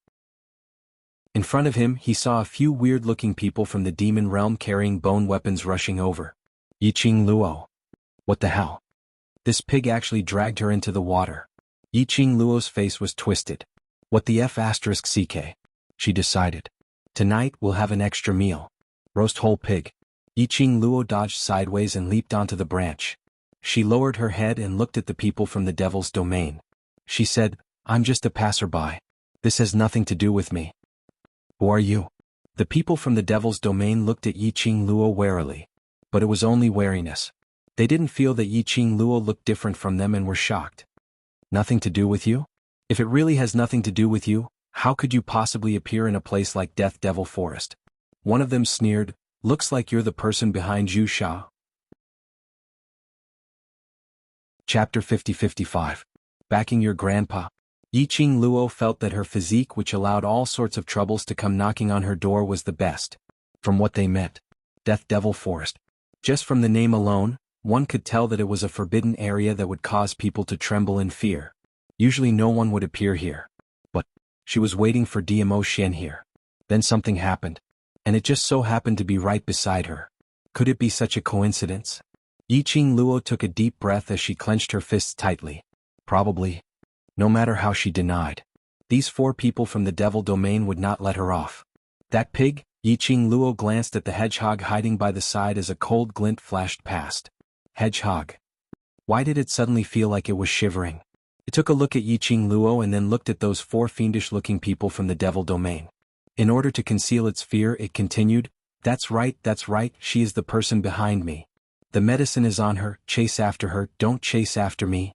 In front of him, he saw a few weird-looking people from the demon realm carrying bone weapons rushing over. Yiqing Luo. What the hell? This pig actually dragged her into the water. Yiqing Luo's face was twisted. What the F***ck? She decided. Tonight we'll have an extra meal. Roast whole pig. Yiqing Luo dodged sideways and leaped onto the branch. She lowered her head and looked at the people from the devil's domain. She said, I'm just a passerby. This has nothing to do with me. Who are you? The people from the devil's domain looked at Yiqing Luo warily. But it was only wariness. They didn't feel that Yiqing Luo looked different from them and were shocked. Nothing to do with you? If it really has nothing to do with you, how could you possibly appear in a place like Death Devil Forest? One of them sneered, Looks like you're the person behind Zhu Sha. Chapter 50-55. Backing your grandpa. Yiqing Luo felt that her physique, which allowed all sorts of troubles to come knocking on her door, was the best. From what they met. Death Devil Forest. Just from the name alone, one could tell that it was a forbidden area that would cause people to tremble in fear. Usually no one would appear here. But she was waiting for DMO Shen here. Then something happened. And it just so happened to be right beside her. Could it be such a coincidence? Yiqing Luo took a deep breath as she clenched her fists tightly. Probably. No matter how she denied. These four people from the devil domain would not let her off. That pig? Yiqing Luo glanced at the hedgehog hiding by the side as a cold glint flashed past. Hedgehog. Why did it suddenly feel like it was shivering? It took a look at Yiqing Luo and then looked at those four fiendish-looking people from the devil domain. In order to conceal its fear, it continued, that's right, she is the person behind me. The medicine is on her, chase after her, don't chase after me.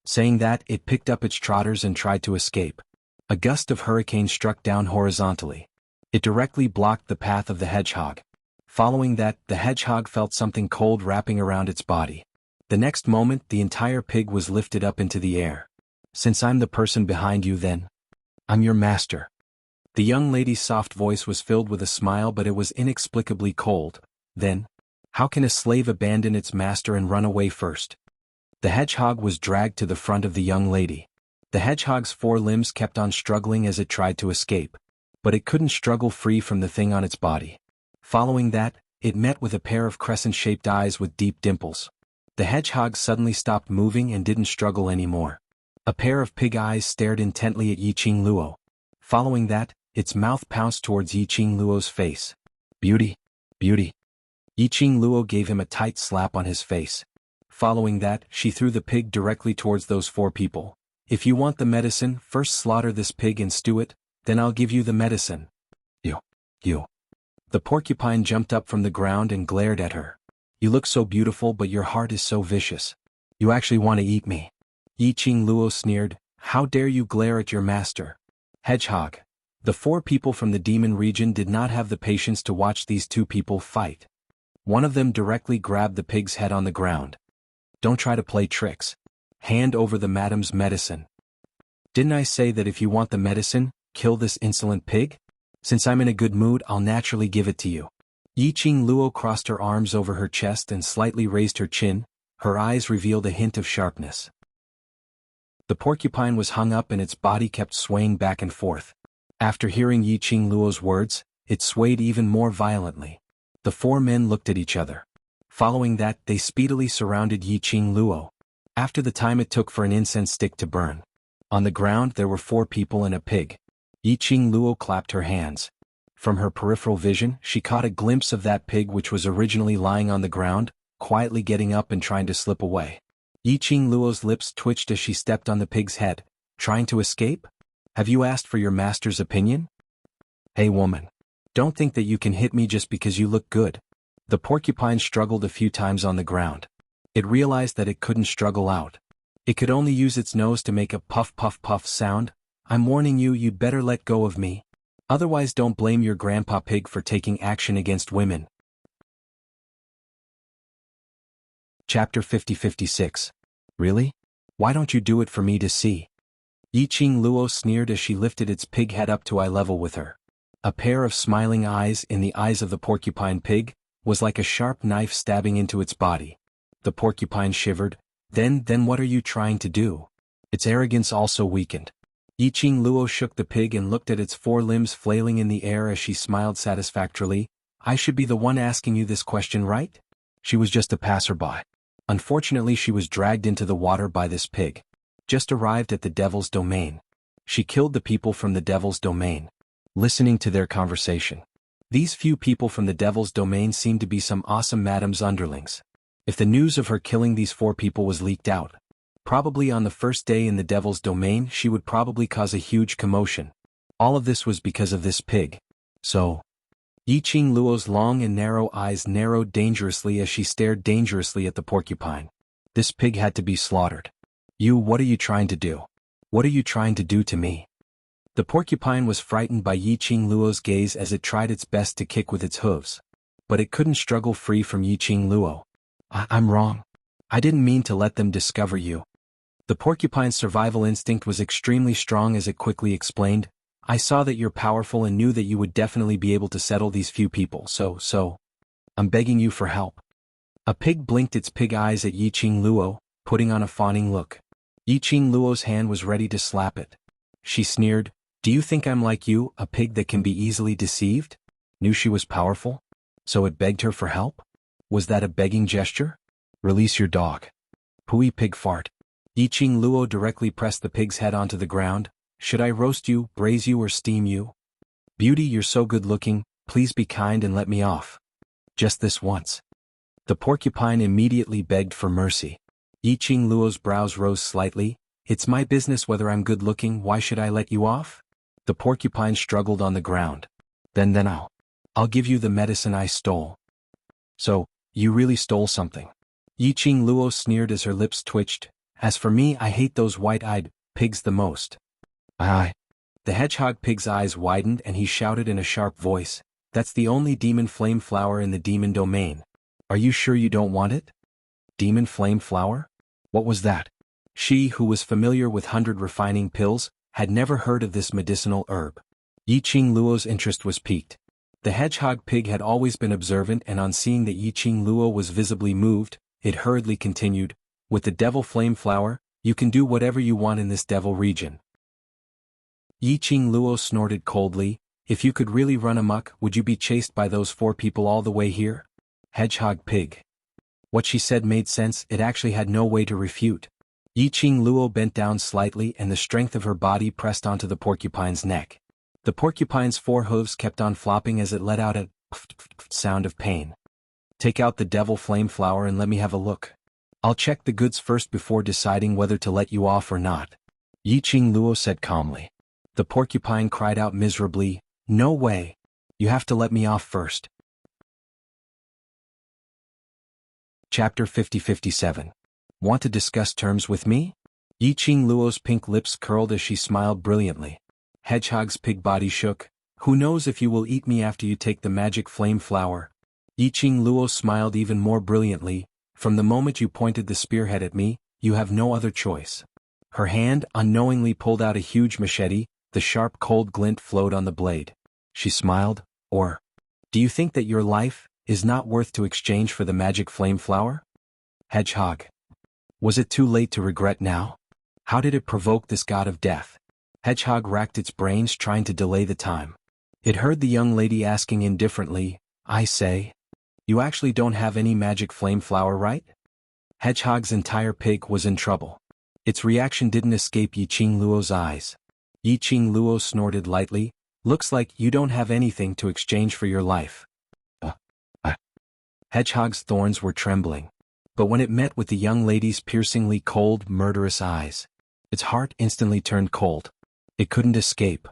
Saying that, it picked up its trotters and tried to escape. A gust of hurricane struck down horizontally. It directly blocked the path of the hedgehog. Following that, the hedgehog felt something cold wrapping around its body. The next moment, the entire pig was lifted up into the air. Since I'm the person behind you, then I'm your master. The young lady's soft voice was filled with a smile, but it was inexplicably cold. Then, how can a slave abandon its master and run away first? The hedgehog was dragged to the front of the young lady. The hedgehog's four limbs kept on struggling as it tried to escape. But it couldn't struggle free from the thing on its body. Following that, it met with a pair of crescent-shaped eyes with deep dimples. The hedgehog suddenly stopped moving and didn't struggle anymore. A pair of pig eyes stared intently at Yiqing Luo. Following that, its mouth pounced towards Yiqing Luo's face. Beauty. Beauty. Yiqing Luo gave him a tight slap on his face. Following that, she threw the pig directly towards those four people. If you want the medicine, first slaughter this pig and stew it, then I'll give you the medicine. You. The porcupine jumped up from the ground and glared at her. You look so beautiful, but your heart is so vicious. You actually want to eat me. Yiqing Luo sneered, how dare you glare at your master? Hedgehog. The four people from the demon region did not have the patience to watch these two people fight. One of them directly grabbed the pig's head on the ground. Don't try to play tricks. Hand over the madam's medicine. Didn't I say that if you want the medicine, kill this insolent pig? Since I'm in a good mood, I'll naturally give it to you. Yiqing Luo crossed her arms over her chest and slightly raised her chin. Her eyes revealed a hint of sharpness. The porcupine was hung up and its body kept swaying back and forth. After hearing Yiqing Luo's words, it swayed even more violently. The four men looked at each other. Following that, they speedily surrounded Yiqing Luo. After the time it took for an incense stick to burn. On the ground there were 4 people and a pig. Yiqing Luo clapped her hands. From her peripheral vision, she caught a glimpse of that pig which was originally lying on the ground, quietly getting up and trying to slip away. Yiqing Luo's lips twitched as she stepped on the pig's head. Trying to escape? Have you asked for your master's opinion? Hey woman. Don't think that you can hit me just because you look good. The porcupine struggled a few times on the ground. It realized that it couldn't struggle out. It could only use its nose to make a puff puff puff sound. I'm warning you, you'd better let go of me. Otherwise don't blame your grandpa pig for taking action against women. Chapter 50-56. Really? Why don't you do it for me to see? Yiqing Luo sneered as she lifted its pig head up to eye level with her. A pair of smiling eyes in the eyes of the porcupine pig was like a sharp knife stabbing into its body. The porcupine shivered. Then what are you trying to do? Its arrogance also weakened. Yiqing Luo shook the pig and looked at its 4 limbs flailing in the air as she smiled satisfactorily. I should be the one asking you this question, right? She was just a passerby. Unfortunately, she was dragged into the water by this pig. Just arrived at the devil's domain. She killed the people from the devil's domain. Listening to their conversation. These few people from the devil's domain seemed to be some awesome madam's underlings. If the news of her killing these 4 people was leaked out, probably on the first day in the devil's domain, she would probably cause a huge commotion. All of this was because of this pig. So, Yiqing Luo's long and narrow eyes narrowed dangerously as she stared dangerously at the porcupine. This pig had to be slaughtered. What are you trying to do? What are you trying to do to me? The porcupine was frightened by Yiqing Luo's gaze as it tried its best to kick with its hooves. But it couldn't struggle free from Yiqing Luo. I'm wrong. I didn't mean to let them discover you. The porcupine's survival instinct was extremely strong as it quickly explained. I saw that you're powerful and knew that you would definitely be able to settle these few people, so. I'm begging you for help. A pig blinked its pig eyes at Yiqing Luo, putting on a fawning look. Yiqing Luo's hand was ready to slap it. She sneered, do you think I'm like you, a pig that can be easily deceived? Knew she was powerful? So it begged her for help? Was that a begging gesture? Release your dog. Pooey pig fart. Yiqing Luo directly pressed the pig's head onto the ground. Should I roast you, braise you or steam you? Beauty, you're so good looking, please be kind and let me off. Just this once. The porcupine immediately begged for mercy. Yiqing Luo's brows rose slightly. It's my business whether I'm good looking, why should I let you off? The porcupine struggled on the ground. Then I'll give you the medicine I stole. So, you really stole something. Yiqing Luo sneered as her lips twitched. As for me, I hate those white-eyed pigs the most. The hedgehog pig's eyes widened and he shouted in a sharp voice, that's the only demon flame flower in the demon domain. Are you sure you don't want it? Demon flame flower? What was that? She, who was familiar with 100 refining pills, had never heard of this medicinal herb. Yiqing Luo's interest was piqued. The hedgehog pig had always been observant, and on seeing that Yiqing Luo was visibly moved, it hurriedly continued, with the devil flame flower, you can do whatever you want in this devil region. Yiqing Luo snorted coldly, if you could really run amok, would you be chased by those 4 people all the way here? Hedgehog pig. What she said made sense, it actually had no way to refute. Yiqing Luo bent down slightly and the strength of her body pressed onto the porcupine's neck. The porcupine's 4 hooves kept on flopping as it let out a sound of pain. Take out the devil flame flower and let me have a look. I'll check the goods first before deciding whether to let you off or not. Yiqing Luo said calmly. The porcupine cried out miserably, no way. You have to let me off first. Chapter 50-57. Want to discuss terms with me? Yiqing Luo's pink lips curled as she smiled brilliantly. Hedgehog's pig body shook. Who knows if you will eat me after you take the magic flame flower? Yiqing Luo smiled even more brilliantly. From the moment you pointed the spearhead at me, you have no other choice. Her hand unknowingly pulled out a huge machete, the sharp cold glint flowed on the blade. She smiled, or, do you think that your life is not worth to exchange for the magic flame flower? Hedgehog. Was it too late to regret now? How did it provoke this god of death? Hedgehog racked its brains trying to delay the time. It heard the young lady asking indifferently, I say, you actually don't have any magic flame flower, right? Hedgehog's entire pig was in trouble. Its reaction didn't escape Yi Qing Luo's eyes. Yi Qing Luo snorted lightly. Looks like you don't have anything to exchange for your life. Hedgehog's thorns were trembling. But when it met with the young lady's piercingly cold, murderous eyes, its heart instantly turned cold. It couldn't escape.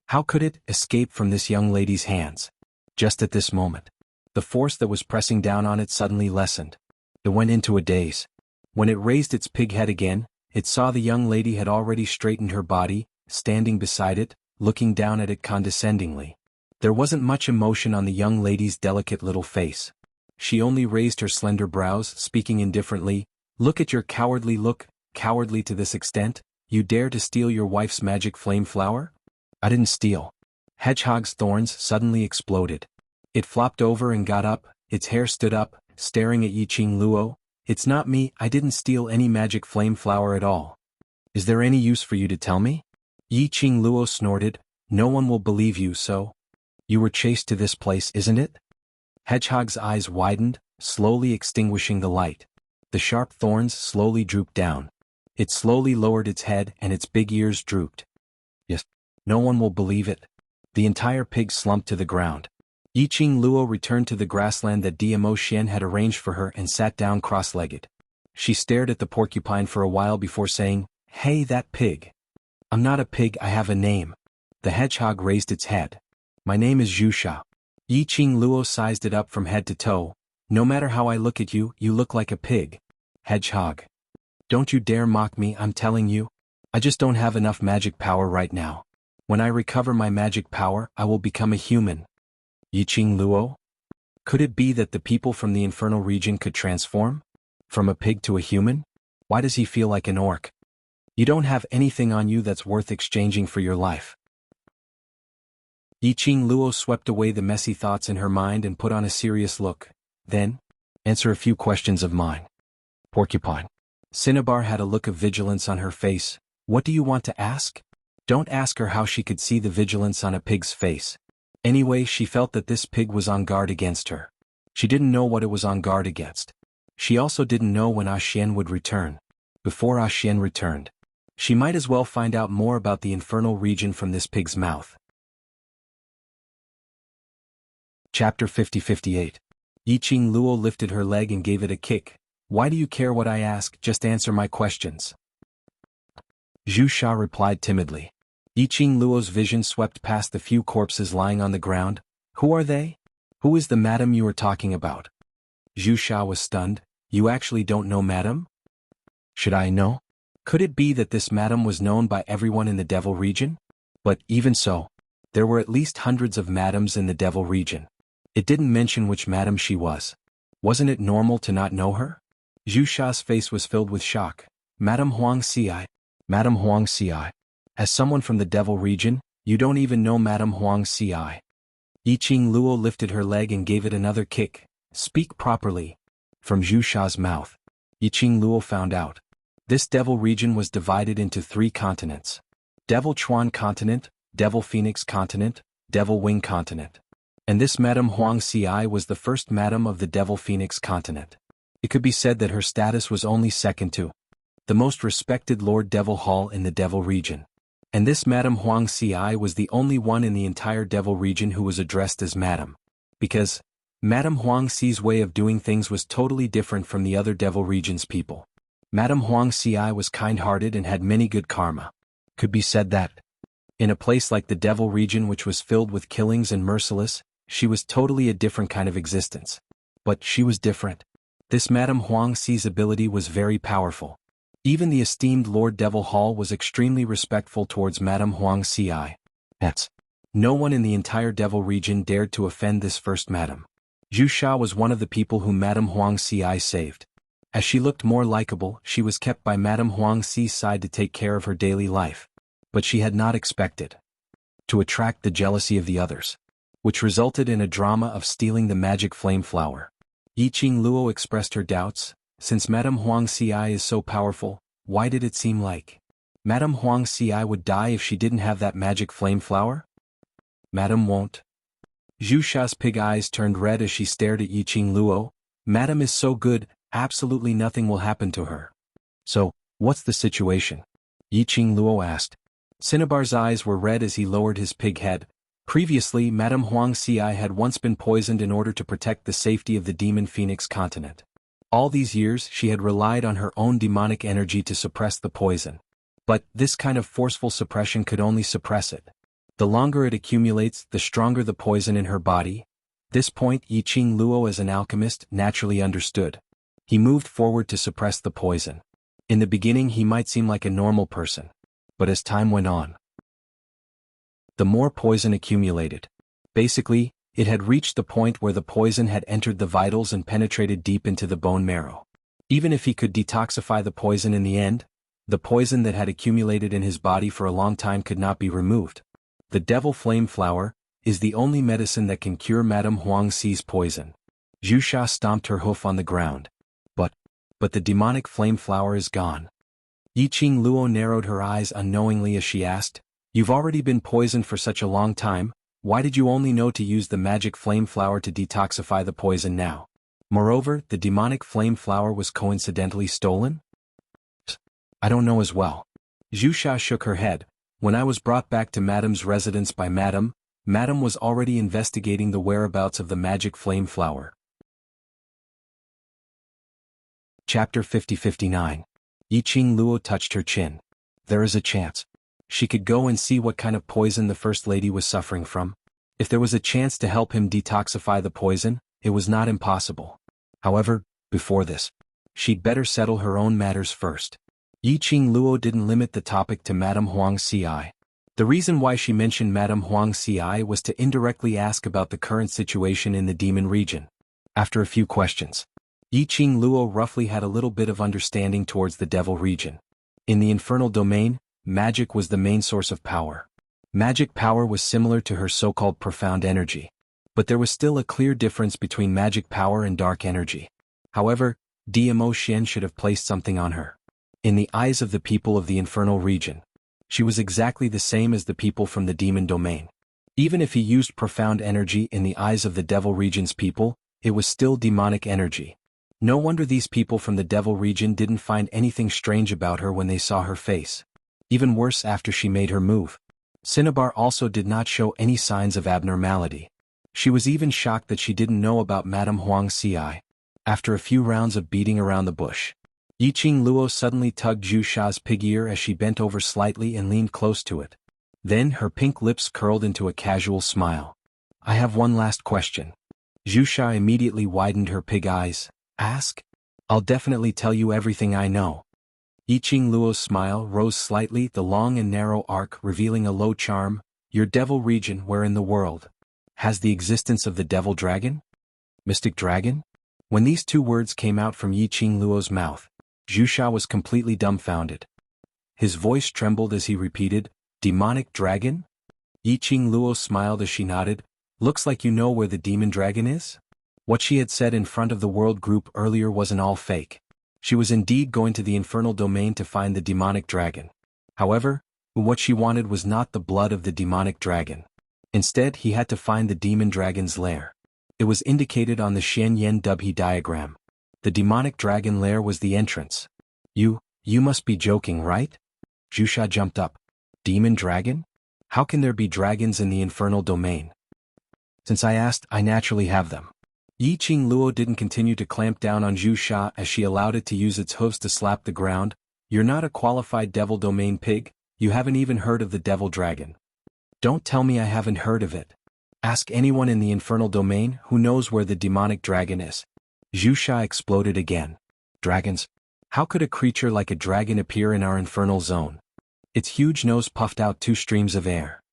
How could it escape from this young lady's hands? Just at this moment, the force that was pressing down on it suddenly lessened. It went into a daze. When it raised its pig head again, it saw the young lady had already straightened her body, standing beside it, looking down at it condescendingly. There wasn't much emotion on the young lady's delicate little face. She only raised her slender brows, speaking indifferently. Look at your cowardly look, cowardly to this extent? You dare to steal your wife's magic flame flower? I didn't steal. Hedgehog's thorns suddenly exploded. It flopped over and got up, its hair stood up, staring at Yi Qing Luo. It's not me, I didn't steal any magic flame flower at all. Is there any use for you to tell me? Yi Qing Luo snorted. No one will believe you, so. You were chased to this place, isn't it? Hedgehog's eyes widened, slowly extinguishing the light. The sharp thorns slowly drooped down. It slowly lowered its head and its big ears drooped. Yes. No one will believe it. The entire pig slumped to the ground. Yi Qing Luo returned to the grassland that Dmo Xian had arranged for her and sat down cross-legged. She stared at the porcupine for a while before saying, Hey, that pig. I'm not a pig, I have a name. The hedgehog raised its head. My name is Wuxia. Yi Qing Luo sized it up from head to toe. No matter how I look at you, you look like a pig. Hedgehog. Don't you dare mock me, I'm telling you. I just don't have enough magic power right now. When I recover my magic power, I will become a human. Yi Qing Luo? Could it be that the people from the infernal region could transform? From a pig to a human? Why does he feel like an orc? You don't have anything on you that's worth exchanging for your life. Yi Qing Luo swept away the messy thoughts in her mind and put on a serious look. Then, answer a few questions of mine. Porcupine. Cinnabar had a look of vigilance on her face. What do you want to ask? Don't ask her how she could see the vigilance on a pig's face. Anyway, she felt that this pig was on guard against her. She didn't know what it was on guard against. She also didn't know when Ah Xian would return. Before Ah Xian returned, she might as well find out more about the infernal region from this pig's mouth. Chapter 50-58. Yi Qing Luo lifted her leg and gave it a kick. Why do you care what I ask, just answer my questions. Zhu Sha replied timidly. Yi Qing Luo's vision swept past the few corpses lying on the ground. Who are they? Who is the madam you are talking about? Zhu Sha was stunned. You actually don't know madam? Should I know? Could it be that this madam was known by everyone in the Devil region? But even so, there were at least hundreds of madams in the Devil region. It didn't mention which madam she was. Wasn't it normal to not know her? Zhu Sha's face was filled with shock. Madam Huang Xi. Madam Huang Xi. As someone from the Devil region, you don't even know Madam Huang Xi. Yi Qing Luo lifted her leg and gave it another kick. Speak properly. From Zhu Sha's mouth, Yi Qing Luo found out. This Devil region was divided into 3 continents. Devil Chuan Continent, Devil Phoenix Continent, Devil Wing Continent. And this Madam Huang Xi was the first madam of the Devil Phoenix Continent. It could be said that her status was only second to the most respected Lord Devil Hall in the Devil region. And this Madam Huang Xi was the only one in the entire Devil region who was addressed as Madam. Because Madam Huang Xi's way of doing things was totally different from the other Devil region's people. Madam Huang Xi was kind-hearted and had many good karma. Could be said that, in a place like the Devil region which was filled with killings and merciless, she was totally a different kind of existence. But she was different. This Madam Huang Xi's ability was very powerful. Even the esteemed Lord Devil Hall was extremely respectful towards Madam Huang Xi. Hence, no one in the entire Devil region dared to offend this first madam. Zhu Sha was one of the people whom Madam Huang Xi saved. As she looked more likable, she was kept by Madam Huang Xi's side to take care of her daily life. But she had not expected to attract the jealousy of the others, which resulted in a drama of stealing the magic flame flower. Yi Qing Luo expressed her doubts. Since Madam Huang Xi is so powerful, why did it seem like Madam Huang Xi would die if she didn't have that magic flame flower? Madam won't. Zhu Sha's pig eyes turned red as she stared at Yi Qing Luo. Madam is so good, Absolutely nothing will happen to her. So, what's the situation? Yiqing Luo asked. Cinnabar's eyes were red as he lowered his pig head. Previously, Madame Huang Xi had once been poisoned in order to protect the safety of the demon phoenix continent. All these years she had relied on her own demonic energy to suppress the poison. But this kind of forceful suppression could only suppress it. The longer it accumulates, the stronger the poison in her body. This point Yiqing Luo as an alchemist naturally understood. He moved forward to suppress the poison. In the beginning he might seem like a normal person. But as time went on, the more poison accumulated. Basically, it had reached the point where the poison had entered the vitals and penetrated deep into the bone marrow. Even if he could detoxify the poison in the end, the poison that had accumulated in his body for a long time could not be removed. The devil flame flower is the only medicine that can cure Madame Huang Xi's poison. Zhu Sha stomped her hoof on the ground. But the demonic flame flower is gone. Yiqing Luo narrowed her eyes unknowingly as she asked, "You've already been poisoned for such a long time, why did you only know to use the magic flame flower to detoxify the poison now? Moreover, the demonic flame flower was coincidentally stolen?" "I don't know as well." Zhu Sha shook her head. "When I was brought back to Madame's residence by Madame was already investigating the whereabouts of the magic flame flower." Chapter 50-59. Yiqing Luo touched her chin. There is a chance. She could go and see what kind of poison the First Lady was suffering from. If there was a chance to help him detoxify the poison, it was not impossible. However, before this, she'd better settle her own matters first. Yiqing Luo didn't limit the topic to Madame Huang Xi. The reason why she mentioned Madame Huang Xi was to indirectly ask about the current situation in the demon region. After a few questions, Yiqing Luo roughly had a little bit of understanding towards the devil region. In the infernal domain, magic was the main source of power. Magic power was similar to her so-called profound energy. But there was still a clear difference between magic power and dark energy. However, Dmo Shen should have placed something on her. In the eyes of the people of the infernal region, she was exactly the same as the people from the demon domain. Even if he used profound energy in the eyes of the devil region's people, it was still demonic energy. No wonder these people from the devil region didn't find anything strange about her when they saw her face. Even worse after she made her move. Cinnabar also did not show any signs of abnormality. She was even shocked that she didn't know about Madame Huang Xi. After a few rounds of beating around the bush, Yiqing Luo suddenly tugged Zhu Sha's pig ear as she bent over slightly and leaned close to it. Then her pink lips curled into a casual smile. "I have one last question." Zhu Sha immediately widened her pig eyes. "Ask? I'll definitely tell you everything I know." Yiqing Luo's smile rose slightly, the long and narrow arc revealing a low charm. "Your devil region, where in the world has the existence of the devil dragon?" "Mystic dragon?" When these two words came out from Yiqing Luo's mouth, Zhu Sha was completely dumbfounded. His voice trembled as he repeated, "Demonic dragon?" Yiqing Luo smiled as she nodded. "Looks like you know where the demon dragon is?" What she had said in front of the world group earlier wasn't all fake. She was indeed going to the infernal domain to find the demonic dragon. However, what she wanted was not the blood of the demonic dragon. Instead, he had to find the demon dragon's lair. It was indicated on the Shen Yen Dubhe diagram. The demonic dragon lair was the entrance. You must be joking, right?" Zhu Sha jumped up. "Demon dragon? How can there be dragons in the infernal domain?" "Since I asked, I naturally have them." Yiqing Luo didn't continue to clamp down on Zhu Sha as she allowed it to use its hooves to slap the ground. "You're not a qualified devil domain pig, you haven't even heard of the devil dragon." "Don't tell me I haven't heard of it. Ask anyone in the infernal domain who knows where the demonic dragon is." Zhu Sha exploded again. "Dragons? How could a creature like a dragon appear in our infernal zone?" Its huge nose puffed out two streams of air.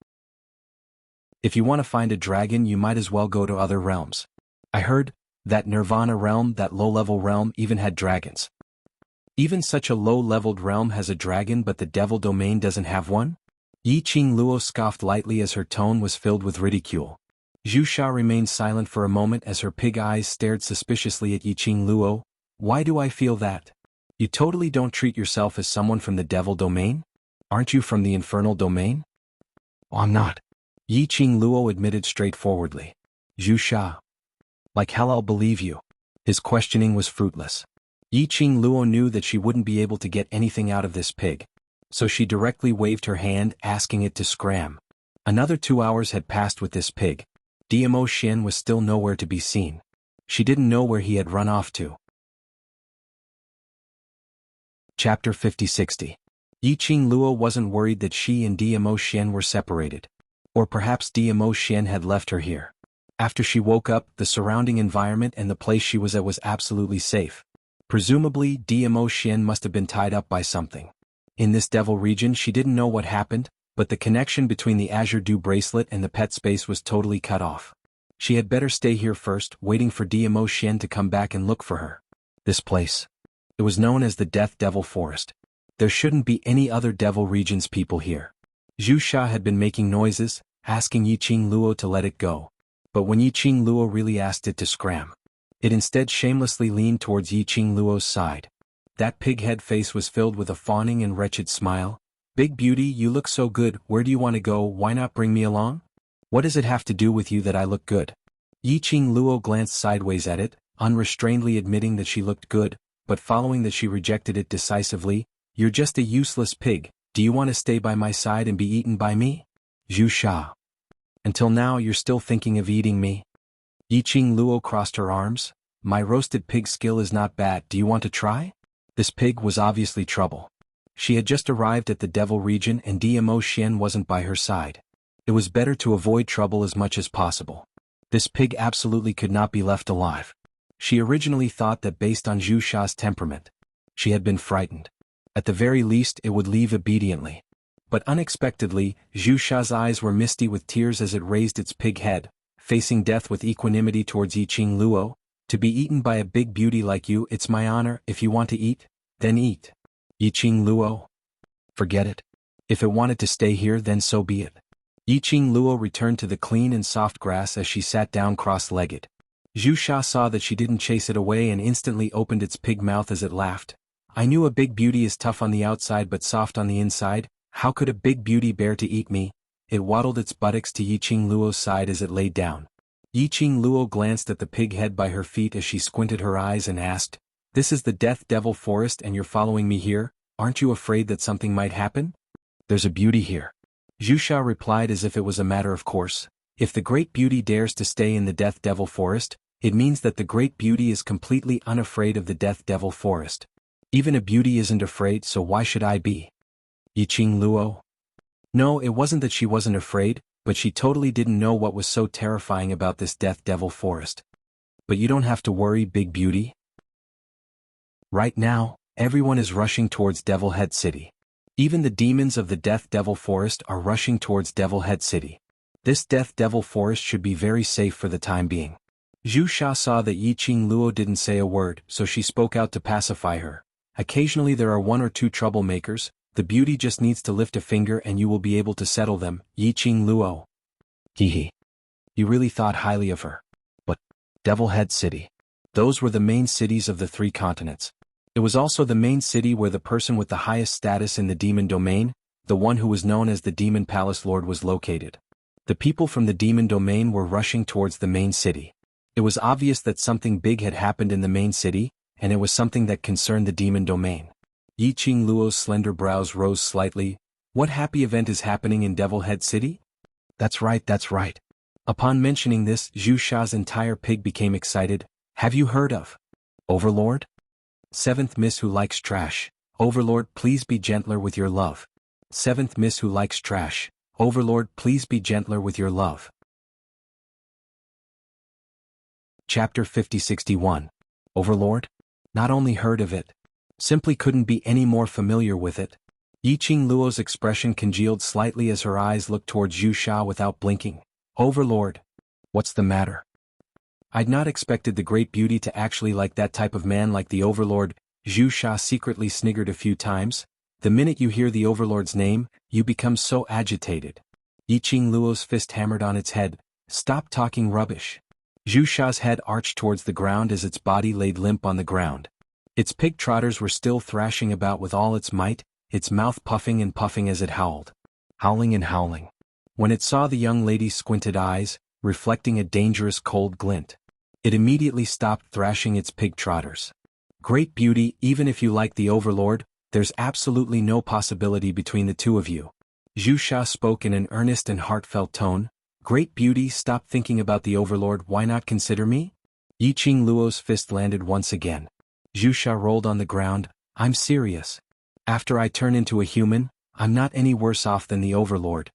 "If you want to find a dragon, you might as well go to other realms. I heard that Nirvana realm, that low-level realm, even had dragons." "Even such a low-leveled realm has a dragon, but the devil domain doesn't have one?" Yiqing Luo scoffed lightly as her tone was filled with ridicule. Zhu Sha remained silent for a moment as her pig eyes stared suspiciously at Yiqing Luo. "Why do I feel that? You totally don't treat yourself as someone from the devil domain? Aren't you from the infernal domain?" "Oh, I'm not," Yiqing Luo admitted straightforwardly. "Zhu Sha, like hell I'll believe you." His questioning was fruitless. Yi Qing Luo knew that she wouldn't be able to get anything out of this pig. So she directly waved her hand, asking it to scram. Another 2 hours had passed with this pig. Dmo Shen was still nowhere to be seen. She didn't know where he had run off to. Chapter 50-60. Yi Qing Luo wasn't worried that she and Dmo Shen were separated. Or perhaps Dmo Shen had left her here. After she woke up, the surrounding environment and the place she was at was absolutely safe. Presumably, Dmo Shen must have been tied up by something. In this devil region she didn't know what happened, but the connection between the Azure Dew bracelet and the pet space was totally cut off. She had better stay here first, waiting for Dmo Shen to come back and look for her. This place. It was known as the Death Devil Forest. There shouldn't be any other devil region's people here. Zhu Sha had been making noises, asking Yi Qing Luo to let it go. But when Yi Qing Luo really asked it to scram, it instead shamelessly leaned towards Yi Qing Luo's side. That pig-head face was filled with a fawning and wretched smile. "Big beauty, you look so good, where do you want to go? Why not bring me along? What does it have to do with you that I look good?" Yi Qing Luo glanced sideways at it, unrestrainedly admitting that she looked good, but following that she rejected it decisively. "You're just a useless pig. Do you want to stay by my side and be eaten by me?" Zhu Sha. "Until now you're still thinking of eating me?" Yi Qing Luo crossed her arms. "My roasted pig skill is not bad, do you want to try?" This pig was obviously trouble. She had just arrived at the devil region and Dmo Shen wasn't by her side. It was better to avoid trouble as much as possible. This pig absolutely could not be left alive. She originally thought that based on Zhu Sha's temperament, she had been frightened. At the very least it would leave obediently. But unexpectedly, Zhu Sha's eyes were misty with tears as it raised its pig head, facing death with equanimity towards Yi Qing Luo. "To be eaten by a big beauty like you, it's my honor. If you want to eat, then eat." Yi Qing Luo. "Forget it. If it wanted to stay here, then so be it." Yi Qing Luo returned to the clean and soft grass as she sat down cross-legged. Zhu Sha saw that she didn't chase it away and instantly opened its pig mouth as it laughed. "I knew a big beauty is tough on the outside but soft on the inside. How could a big beauty bear to eat me?" It waddled its buttocks to Yi Qing Luo's side as it lay down. Yi Qing Luo glanced at the pig head by her feet as she squinted her eyes and asked, "This is the Death Devil Forest and you're following me here? Aren't you afraid that something might happen?" "There's a beauty here." Zhu Sha replied as if it was a matter of course. "If the great beauty dares to stay in the Death Devil Forest, it means that the great beauty is completely unafraid of the Death Devil Forest. Even a beauty isn't afraid, so why should I be?" Yi Qing Luo. No, it wasn't that she wasn't afraid, but she totally didn't know what was so terrifying about this Death Devil Forest. "But you don't have to worry, big beauty. Right now, everyone is rushing towards Devil Head City. Even the demons of the Death Devil Forest are rushing towards Devil Head City. This Death Devil Forest should be very safe for the time being." Zhu Sha saw that Yi Qing Luo didn't say a word, so she spoke out to pacify her. "Occasionally there are 1 or 2 troublemakers. The beauty just needs to lift a finger and you will be able to settle them." Yi Qing Luo. Hehe. You really thought highly of her. But Devil Head City. Those were the main cities of the 3 continents. It was also the main city where the person with the highest status in the demon domain, the one who was known as the Demon Palace Lord, was located. The people from the demon domain were rushing towards the main city. It was obvious that something big had happened in the main city, and it was something that concerned the demon domain. Yi Qing Luo's slender brows rose slightly. "What happy event is happening in Devil Head City?" That's right, that's right. Upon mentioning this, Zhu Sha's entire pig became excited. "Have you heard of Overlord? 7th Miss who likes trash. Overlord, please be gentler with your love. 7th Miss who likes trash. Overlord, please be gentler with your love." Chapter 50-61. Overlord? Not only heard of it. Simply couldn't be any more familiar with it. Yi Qing Luo's expression congealed slightly as her eyes looked towards Zhu Sha without blinking. "Overlord? What's the matter?" "I'd not expected the great beauty to actually like that type of man like the Overlord." Zhu Sha secretly sniggered a few times. "The minute you hear the Overlord's name, you become so agitated." Yi Qing Luo's fist hammered on its head. "Stop talking rubbish." Zhu Sha's head arched towards the ground as its body laid limp on the ground. Its pig trotters were still thrashing about with all its might, its mouth puffing and puffing as it howled. Howling and howling. When it saw the young lady's squinted eyes, reflecting a dangerous cold glint, it immediately stopped thrashing its pig trotters. Great beauty, even if you like the overlord, there's absolutely no possibility between the two of you. Zhu Sha spoke in an earnest and heartfelt tone. Great beauty, stop thinking about the overlord, why not consider me? Yi Qing Luo's fist landed once again. Zhu Sha rolled on the ground. I'm serious. After I turn into a human, I'm not any worse off than the overlord.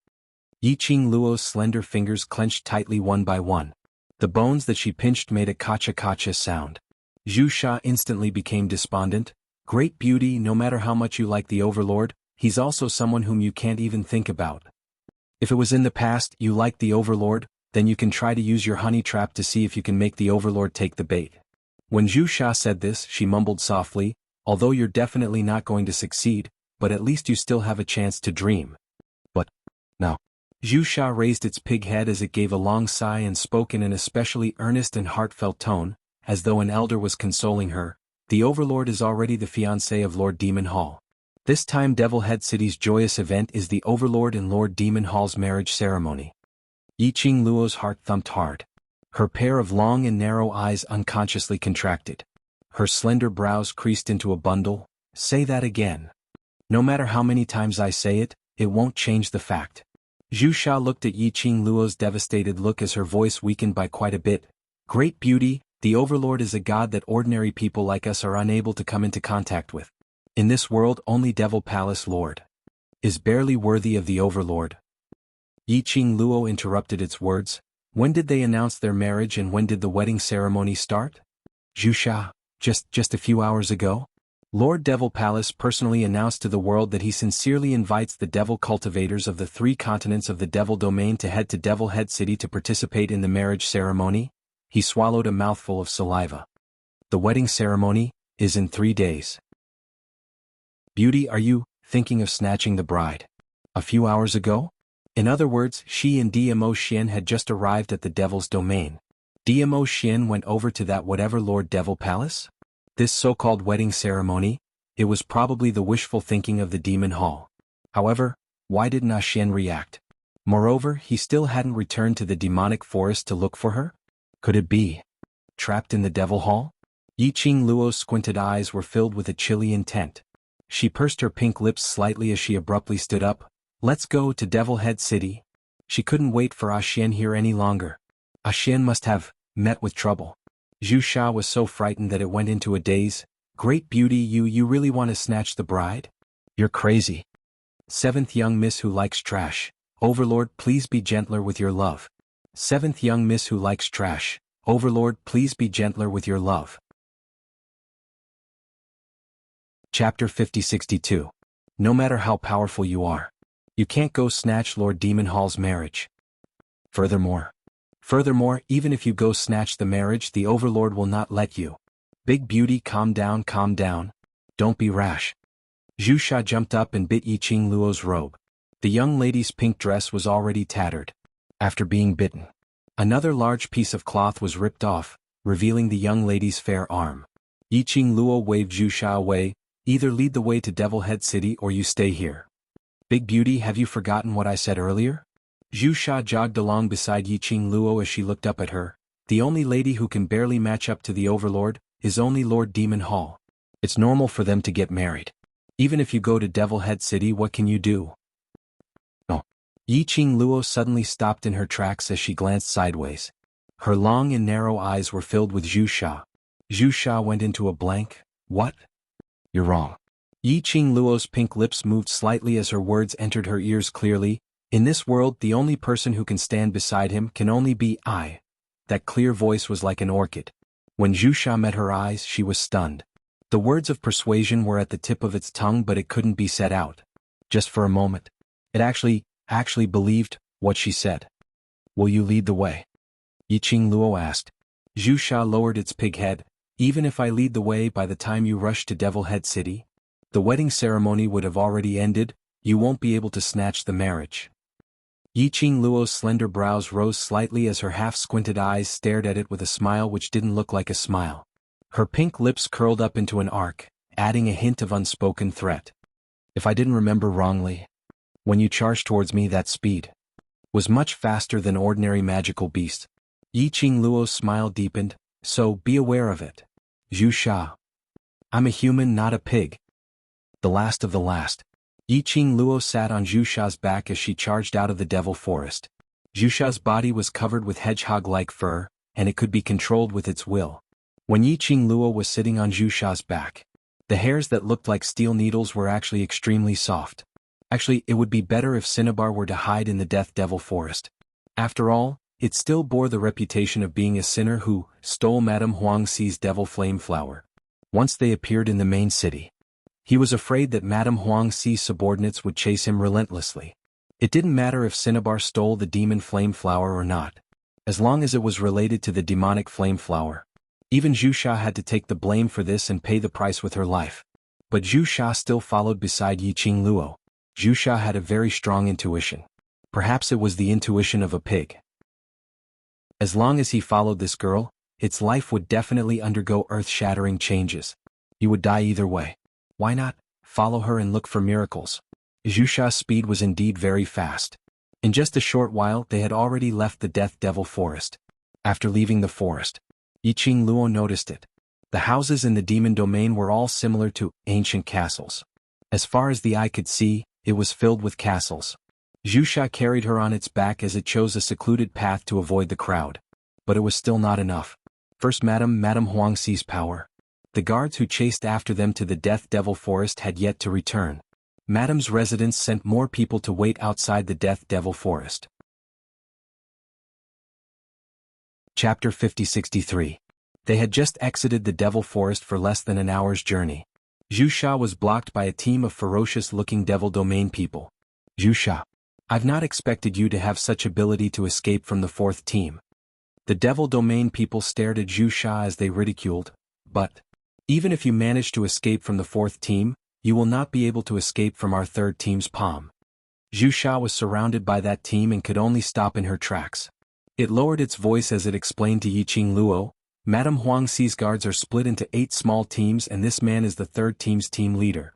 Yi Qing Luo's slender fingers clenched tightly one by one. The bones that she pinched made a kacha-kacha sound. Zhu Sha instantly became despondent. Great beauty, no matter how much you like the overlord, he's also someone whom you can't even think about. If it was in the past you liked the overlord, then you can try to use your honey trap to see if you can make the overlord take the bait. When Zhu Sha said this, she mumbled softly, although you're definitely not going to succeed, but at least you still have a chance to dream. But, no. Zhu Sha raised its pig head as it gave a long sigh and spoke in an especially earnest and heartfelt tone, as though an elder was consoling her. The overlord is already the fiancé of Lord Demon Hall. This time Devil Head City's joyous event is the overlord and Lord Demon Hall's marriage ceremony. Yi Qing Luo's heart thumped hard. Her pair of long and narrow eyes unconsciously contracted. Her slender brows creased into a bundle. Say that again. No matter how many times I say it, it won't change the fact. Zhu Sha looked at Yi Qing Luo's devastated look as her voice weakened by quite a bit. Great beauty, the overlord is a god that ordinary people like us are unable to come into contact with. In this world only Devil Palace Lord is barely worthy of the overlord. Yi Qing Luo interrupted its words. When did they announce their marriage and when did the wedding ceremony start? Zhu Sha, just a few hours ago? Lord Devil Palace personally announced to the world that he sincerely invites the devil cultivators of the 3 continents of the Devil Domain to head to Devil Head City to participate in the marriage ceremony. He swallowed a mouthful of saliva. The wedding ceremony is in 3 days. Beauty, are you thinking of snatching the bride? A few hours ago? In other words, she and DMO Xian had just arrived at the Devil's Domain. DMO Xian went over to that whatever Lord Devil Palace? This so-called wedding ceremony, it was probably the wishful thinking of the Demon Hall. However, why didn't Xian react? Moreover, he still hadn't returned to the demonic forest to look for her? Could it be trapped in the Devil Hall? Yi Qing Luo's squinted eyes were filled with a chilly intent. She pursed her pink lips slightly as she abruptly stood up. Let's go to Devil Head City. She couldn't wait for Xian here any longer. Xian must have met with trouble. Zhu Sha was so frightened that it went into a daze. Great beauty, you really want to snatch the bride? You're crazy. 7th young miss who likes trash. Overlord, please be gentler with your love. 7th young miss who likes trash. Overlord, please be gentler with your love. Chapter 5062. No matter how powerful you are, you can't go snatch Lord Demon Hall's marriage. Furthermore, even if you go snatch the marriage, the overlord will not let you. Big beauty, calm down. Don't be rash. Zhu Sha jumped up and bit Yi Qing Luo's robe. The young lady's pink dress was already tattered. After being bitten, another large piece of cloth was ripped off, revealing the young lady's fair arm. Yi Qing Luo waved Zhu Sha away. Either lead the way to Devil Head City or you stay here. Big beauty, have you forgotten what I said earlier? Zhu Sha jogged along beside Yi Qing Luo as she looked up at her. The only lady who can barely match up to the overlord is only Lord Demon Hall. It's normal for them to get married. Even if you go to Devil Head City, what can you do? No. Yi Qing Luo suddenly stopped in her tracks as she glanced sideways. Her long and narrow eyes were filled with Zhu Sha. Zhu Sha went into a blank. What? You're wrong. Yi Qing Luo's pink lips moved slightly as her words entered her ears clearly. In this world, the only person who can stand beside him can only be I. That clear voice was like an orchid. When Zhu Sha met her eyes, she was stunned. The words of persuasion were at the tip of its tongue, but it couldn't be said out. Just for a moment, it actually believed what she said. Will you lead the way? Yi Qing Luo asked. Zhu Sha lowered its pig head. Even if I lead the way, by the time you rush to Devil Head City, the wedding ceremony would have already ended. You won't be able to snatch the marriage. Yi Qing Luo's slender brows rose slightly as her half-squinted eyes stared at it with a smile which didn't look like a smile. Her pink lips curled up into an arc, adding a hint of unspoken threat. If I didn't remember wrongly, when you charged towards me, that speed was much faster than ordinary magical beast. Yi Qing Luo's smile deepened. So be aware of it. Zhu Sha. I'm a human, not a pig. The last of the last. Yiqing Luo sat on Zhu Sha's back as she charged out of the devil forest. Zhu Sha's body was covered with hedgehog-like fur, and it could be controlled with its will. When Yiqing Luo was sitting on Zhu Sha's back, the hairs that looked like steel needles were actually extremely soft. Actually, it would be better if Cinnabar were to hide in the Death Devil Forest. After all, it still bore the reputation of being a sinner who stole Madame Huangxi's devil flame flower. Once they appeared in the main city, he was afraid that Madame Huangxi's subordinates would chase him relentlessly. It didn't matter if Cinnabar stole the demon flame flower or not, as long as it was related to the demonic flame flower. Even Zhu Sha had to take the blame for this and pay the price with her life. But Zhu Sha still followed beside Yiqing Luo. Zhu Sha had a very strong intuition. Perhaps it was the intuition of a pig. As long as he followed this girl, its life would definitely undergo earth-shattering changes. He would die either way. Why not follow her and look for miracles? Zhu Sha's speed was indeed very fast. In just a short while they had already left the Death Devil Forest. After leaving the forest, Yiqing Luo noticed it. The houses in the demon domain were all similar to ancient castles. As far as the eye could see, it was filled with castles. Zhu Sha carried her on its back as it chose a secluded path to avoid the crowd. But it was still not enough. First Madame Huangxi's power. The guards who chased after them to the Death Devil Forest had yet to return. Madame's residence sent more people to wait outside the Death Devil Forest. Chapter 5063. They had just exited the Devil Forest for less than an hour's journey. Zhu Sha was blocked by a team of ferocious-looking Devil Domain people. Zhu Sha, I've not expected you to have such ability to escape from the fourth team. The Devil Domain people stared at Zhu Sha as they ridiculed, but even if you manage to escape from the fourth team, you will not be able to escape from our third team's palm. Zhu Sha was surrounded by that team and could only stop in her tracks. It lowered its voice as it explained to Yiqing Luo, Madame Huangxi's guards are split into 8 small teams and this man is the third team's team leader.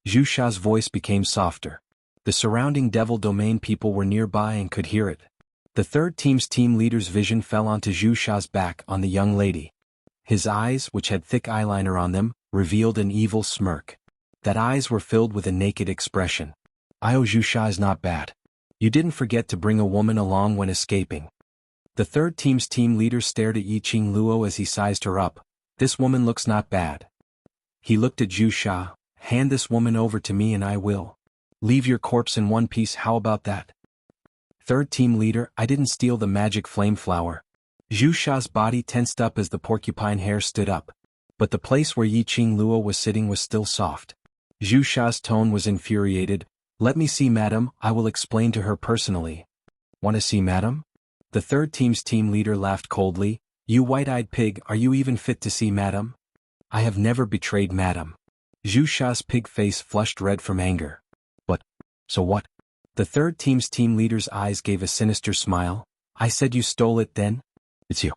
Zhu Sha's voice became softer. The surrounding Devil Domain people were nearby and could hear it. The third team's team leader's vision fell onto Zhu Sha's back on the young lady. His eyes, which had thick eyeliner on them, revealed an evil smirk. That eyes were filled with a naked expression. Zhu Sha is not bad. You didn't forget to bring a woman along when escaping. The third team's team leader stared at Yiqing Luo as he sized her up. This woman looks not bad. He looked at Zhu Sha. Hand this woman over to me and I will leave your corpse in one piece, how about that? Third team leader, I didn't steal the magic flame flower. Zhu Sha's body tensed up as the porcupine hair stood up. But the place where Yiqing Luo was sitting was still soft. Zhu Sha's tone was infuriated. Let me see madam, I will explain to her personally. Want to see madam? The third team's team leader laughed coldly. You white-eyed pig, are you even fit to see madam? I have never betrayed madam. Zhu Sha's pig face flushed red from anger. But, so what? The third team's team leader's eyes gave a sinister smile. I said you stole it then? It's you.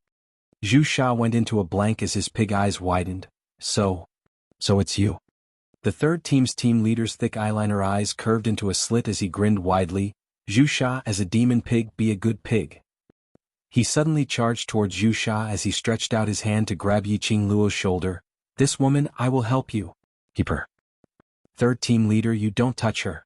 Zhu Sha went into a blank as his pig eyes widened. So it's you. The third team's team leader's thick eyeliner eyes curved into a slit as he grinned widely. Zhu Sha, as a demon pig, be a good pig. He suddenly charged towards Zhu Sha as he stretched out his hand to grab Yiqing Luo's shoulder. This woman, I will help you. Keep her. Third team leader, you don't touch her.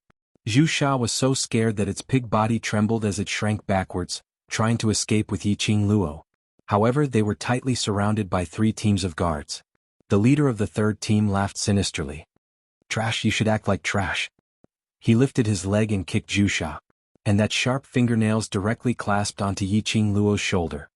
Zhu Sha was so scared that its pig body trembled as it shrank backwards, trying to escape with Yiqing Luo. However, they were tightly surrounded by 3 teams of guards. The leader of the third team laughed sinisterly. Trash, you should act like trash. He lifted his leg and kicked Zhu Sha. And that sharp fingernails directly clasped onto Yiqing Luo's shoulder.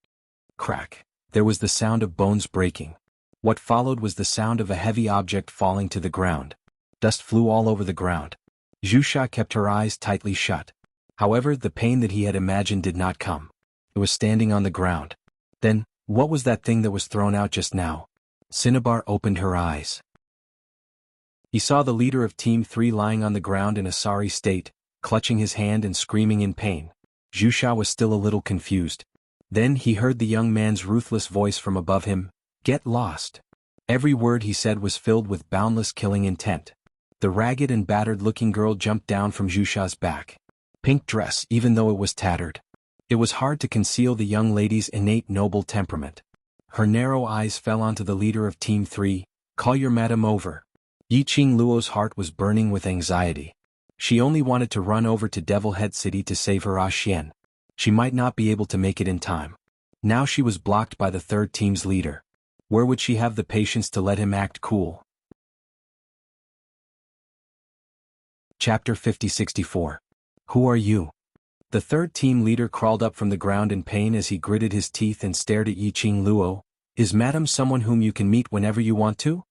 Crack. There was the sound of bones breaking. What followed was the sound of a heavy object falling to the ground. Dust flew all over the ground. Zhu Sha kept her eyes tightly shut. However, the pain that he had imagined did not come. It was standing on the ground. Then, what was that thing that was thrown out just now? Cinnabar opened her eyes. He saw the leader of Team 3 lying on the ground in a sorry state, clutching his hand and screaming in pain. Zhu Sha was still a little confused. Then he heard the young man's ruthless voice from above him. Get lost. Every word he said was filled with boundless killing intent. The ragged and battered-looking girl jumped down from Zhu Sha's back. Pink dress, even though it was tattered. It was hard to conceal the young lady's innate noble temperament. Her narrow eyes fell onto the leader of Team 3. Call your madam over. Yiqing Luo's heart was burning with anxiety. She only wanted to run over to Devil Head City to save her Xian. She might not be able to make it in time. Now she was blocked by the third team's leader. Where would she have the patience to let him act cool? Chapter 50-64. Who are you? The third team leader crawled up from the ground in pain as he gritted his teeth and stared at Yiqing Luo. Is madam someone whom you can meet whenever you want to?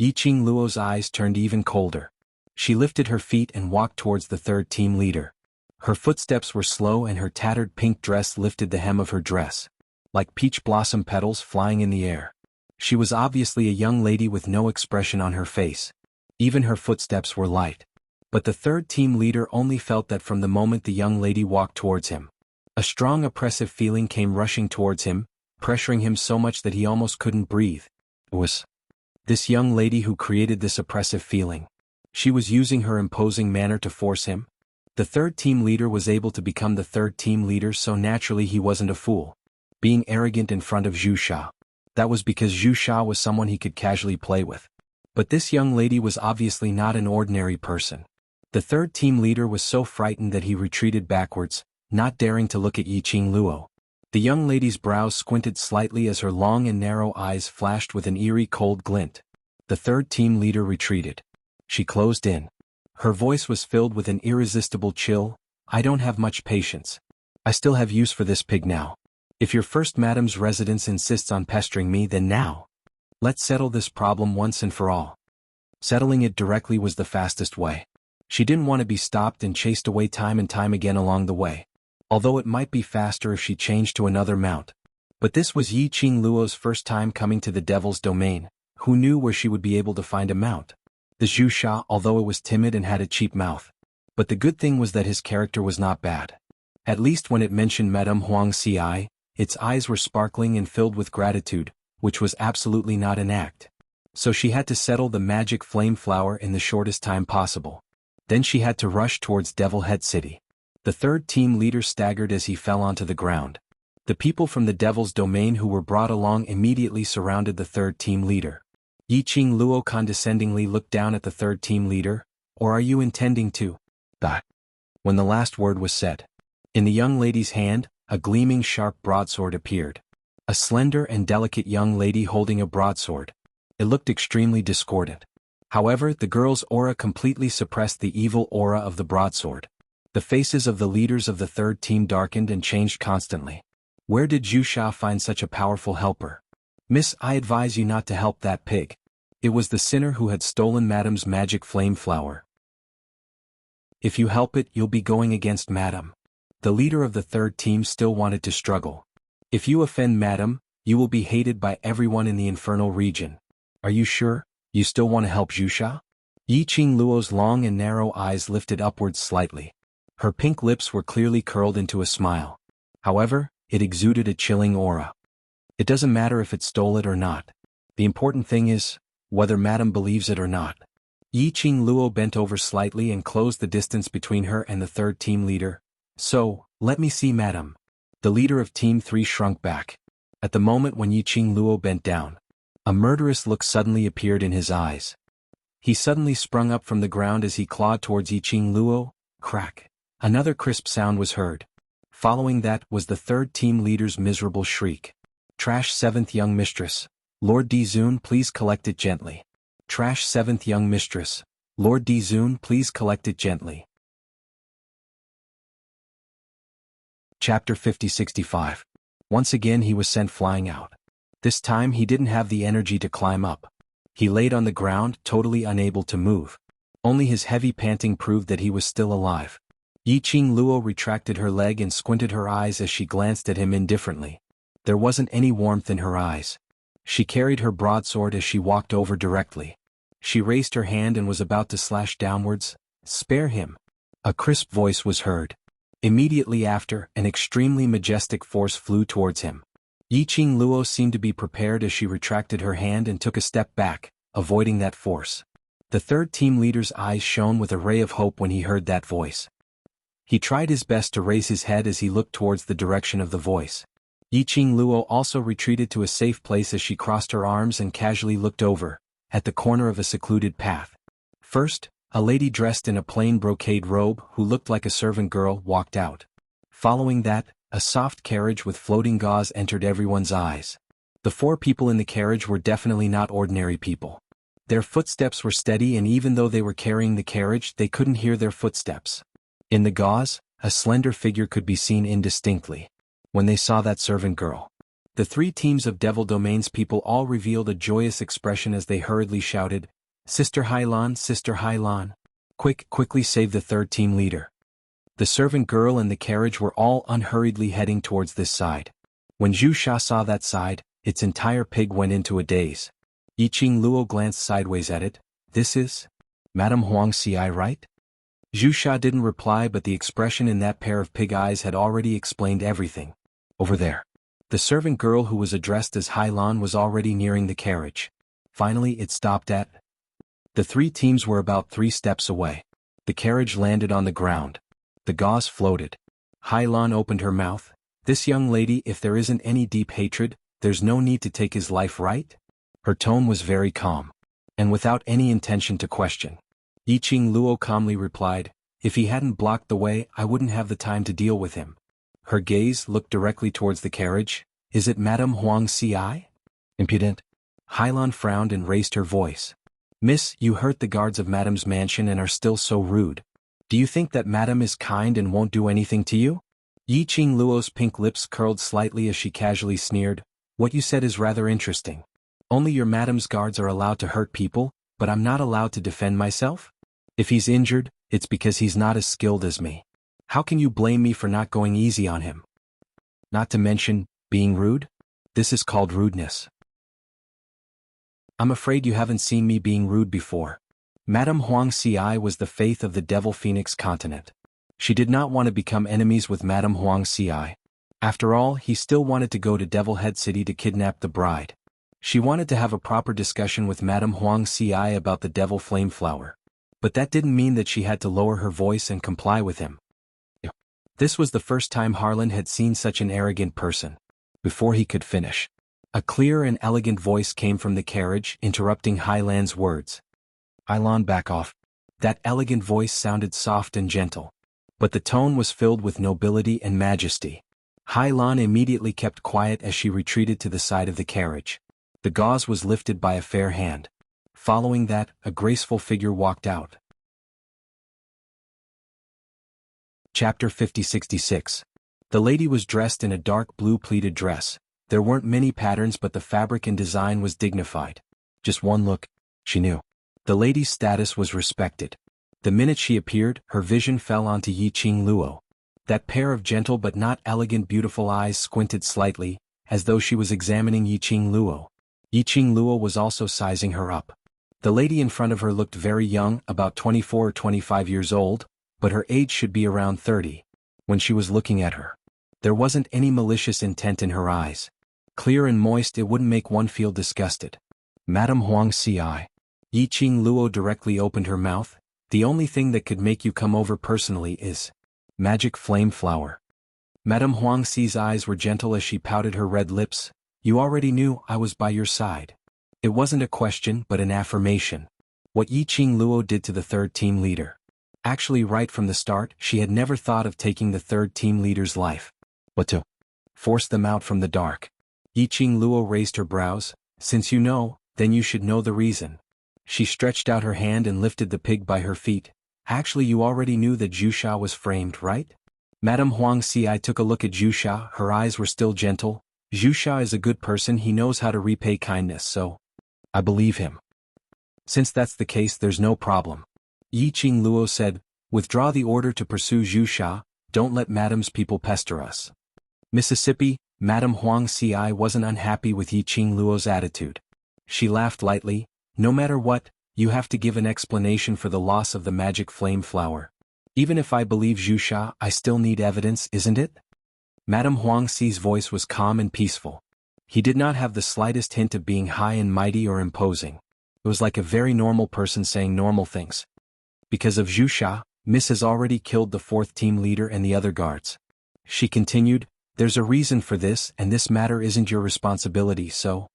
Yiqing Luo's eyes turned even colder. She lifted her feet and walked towards the third team leader. Her footsteps were slow and her tattered pink dress lifted the hem of her dress, like peach blossom petals flying in the air. She was obviously a young lady with no expression on her face. Even her footsteps were light. But the third team leader only felt that from the moment the young lady walked towards him. A strong oppressive feeling came rushing towards him, pressuring him so much that he almost couldn't breathe. It was this young lady who created this oppressive feeling. She was using her imposing manner to force him. The third team leader was able to become the third team leader, so naturally he wasn't a fool. Being arrogant in front of Zhu Sha. That was because Zhu Sha was someone he could casually play with. But this young lady was obviously not an ordinary person. The third team leader was so frightened that he retreated backwards, not daring to look at Yiqing Luo. The young lady's brows squinted slightly as her long and narrow eyes flashed with an eerie cold glint. The third team leader retreated. She closed in. Her voice was filled with an irresistible chill. I don't have much patience. I still have use for this pig now. If your first madam's residence insists on pestering me, then now. Let's settle this problem once and for all. Settling it directly was the fastest way. She didn't want to be stopped and chased away time and time again along the way. Although it might be faster if she changed to another mount. But this was Yiqing Luo's first time coming to the Devil's Domain. Who knew where she would be able to find a mount? The Zhu Sha, although it was timid and had a cheap mouth. But the good thing was that his character was not bad. At least when it mentioned Madame Huang Ci, its eyes were sparkling and filled with gratitude, which was absolutely not an act. So she had to settle the magic flame flower in the shortest time possible. Then she had to rush towards Devil Head City. The third team leader staggered as he fell onto the ground. The people from the Devil's Domain who were brought along immediately surrounded the third team leader. Yiqing Luo condescendingly looked down at the third team leader. Or are you intending to? Die. When the last word was said. In the young lady's hand, a gleaming sharp broadsword appeared. A slender and delicate young lady holding a broadsword. It looked extremely discordant. However, the girl's aura completely suppressed the evil aura of the broadsword. The faces of the leaders of the third team darkened and changed constantly. Where did Zhu Sha find such a powerful helper? Miss, I advise you not to help that pig. It was the sinner who had stolen Madam's magic flame flower. If you help it, you'll be going against Madam. The leader of the third team still wanted to struggle. If you offend Madam, you will be hated by everyone in the infernal region. Are you sure? You still want to help Zhu Sha? Yiqing Luo's long and narrow eyes lifted upwards slightly. Her pink lips were clearly curled into a smile. However, it exuded a chilling aura. It doesn't matter if it stole it or not. The important thing is, whether Madam believes it or not. Yiqing Luo bent over slightly and closed the distance between her and the third team leader. So, let me see Madam. The leader of Team 3 shrunk back. At the moment when Yiqing Luo bent down, a murderous look suddenly appeared in his eyes. He suddenly sprung up from the ground as he clawed towards Yiqing Luo. Crack. Another crisp sound was heard. Following that was the third team leader's miserable shriek. Trash 7th young mistress. Lord Dizun, please collect it gently. Trash 7th young mistress. Lord Dizun, please collect it gently. Chapter 50-65. Once again he was sent flying out. This time he didn't have the energy to climb up. He laid on the ground, totally unable to move. Only his heavy panting proved that he was still alive. Yiqing Luo retracted her leg and squinted her eyes as she glanced at him indifferently. There wasn't any warmth in her eyes. She carried her broadsword as she walked over directly. She raised her hand and was about to slash downwards. Spare him. A crisp voice was heard. Immediately after, an extremely majestic force flew towards him. Yiqing Luo seemed to be prepared as she retracted her hand and took a step back, avoiding that force. The third team leader's eyes shone with a ray of hope when he heard that voice. He tried his best to raise his head as he looked towards the direction of the voice. Yiqing Luo also retreated to a safe place as she crossed her arms and casually looked over. at the corner of a secluded path. First, a lady dressed in a plain brocade robe who looked like a servant girl walked out. Following that, a soft carriage with floating gauze entered everyone's eyes. The 4 people in the carriage were definitely not ordinary people. Their footsteps were steady, and even though they were carrying the carriage, they couldn't hear their footsteps. In the gauze, a slender figure could be seen indistinctly. When they saw that servant girl, the 3 teams of Devil Domain's people all revealed a joyous expression as they hurriedly shouted, "Sister Hailan, Sister Hailan! Quickly save the 3rd team leader." The servant girl and the carriage were all unhurriedly heading towards this side. When Zhu Sha saw that side, its entire pig went into a daze. Yiqing Luo glanced sideways at it. "This is Madame Huang Xi, right?" Zhu Sha didn't reply, but the expression in that pair of pig eyes had already explained everything. Over there. The servant girl who was addressed as Hailan was already nearing the carriage. Finally it stopped at. The 3 teams were about 3 steps away. The carriage landed on the ground. The gauze floated. Hailan opened her mouth. "This young lady, if there isn't any deep hatred, there's no need to take his life, right?" Her tone was very calm. And without any intention to question. Yiqing Luo calmly replied, "If he hadn't blocked the way, I wouldn't have the time to deal with him." Her gaze looked directly towards the carriage. "Is it Madame Huang Xi? Impudent." Hailan frowned and raised her voice. "Miss, you hurt the guards of Madame's mansion and are still so rude. Do you think that Madame is kind and won't do anything to you?" Yiqing Luo's pink lips curled slightly as she casually sneered. "What you said is rather interesting. Only your Madame's guards are allowed to hurt people, but I'm not allowed to defend myself? If he's injured, it's because he's not as skilled as me. How can you blame me for not going easy on him? Not to mention, being rude? This is called rudeness. I'm afraid you haven't seen me being rude before." Madame Huang Xi was the faith of the Devil Phoenix continent. She did not want to become enemies with Madame Huang Xi. After all, he still wanted to go to Devil Head City to kidnap the bride. She wanted to have a proper discussion with Madame Huang Xi about the Devil Flame Flower. But that didn't mean that she had to lower her voice and comply with him. This was the first time Harlan had seen such an arrogant person. Before he could finish, a clear and elegant voice came from the carriage, interrupting Hailan's words. "Hailan, back off." That elegant voice sounded soft and gentle, but the tone was filled with nobility and majesty. Hailan immediately kept quiet as she retreated to the side of the carriage. The gauze was lifted by a fair hand. Following that, a graceful figure walked out. Chapter 5066. The lady was dressed in a dark blue pleated dress. There weren't many patterns, but the fabric and design was dignified. Just one look, she knew. The lady's status was respected. The minute she appeared, her vision fell onto Yiqing Luo. That pair of gentle but not elegant beautiful eyes squinted slightly, as though she was examining Yiqing Luo. Yiqing Luo was also sizing her up. The lady in front of her looked very young, about 24 or 25 years old, but her age should be around 30. When she was looking at her, there wasn't any malicious intent in her eyes. Clear and moist, it wouldn't make one feel disgusted. Madame Huang Xi. Yiqing Luo directly opened her mouth. "The only thing that could make you come over personally is Magic Flame Flower." Madame Huang Xi's eyes were gentle as she pouted her red lips. "You already knew I was by your side." It wasn't a question but an affirmation. What Yiqing Luo did to the 3rd team leader. Actually, right from the start, she had never thought of taking the 3rd team leader's life, but to force them out from the dark. Yiqing Luo raised her brows. "Since you know, then you should know the reason." She stretched out her hand and lifted the pig by her feet. "Actually, you already knew that Zhu Sha was framed, right?" Madame Huang Xi took a look at Zhu Sha. Her eyes were still gentle. "Zhu Sha is a good person, he knows how to repay kindness, so I believe him. Since that's the case, there's no problem." Yiqing Luo said, "Withdraw the order to pursue Zhu Sha, don't let Madame's people pester us." Mississippi, Madame Huang Xi wasn't unhappy with Yiqing Luo's attitude. She laughed lightly. "No matter what, you have to give an explanation for the loss of the Magic Flame Flower. Even if I believe Zhu Sha, I still need evidence, isn't it?" Madame Huang Xi's voice was calm and peaceful. He did not have the slightest hint of being high and mighty or imposing. It was like a very normal person saying normal things. "Because of Zhu Sha, Miss has already killed the 4th team leader and the other guards." She continued, "There's a reason for this, and this matter isn't your responsibility, so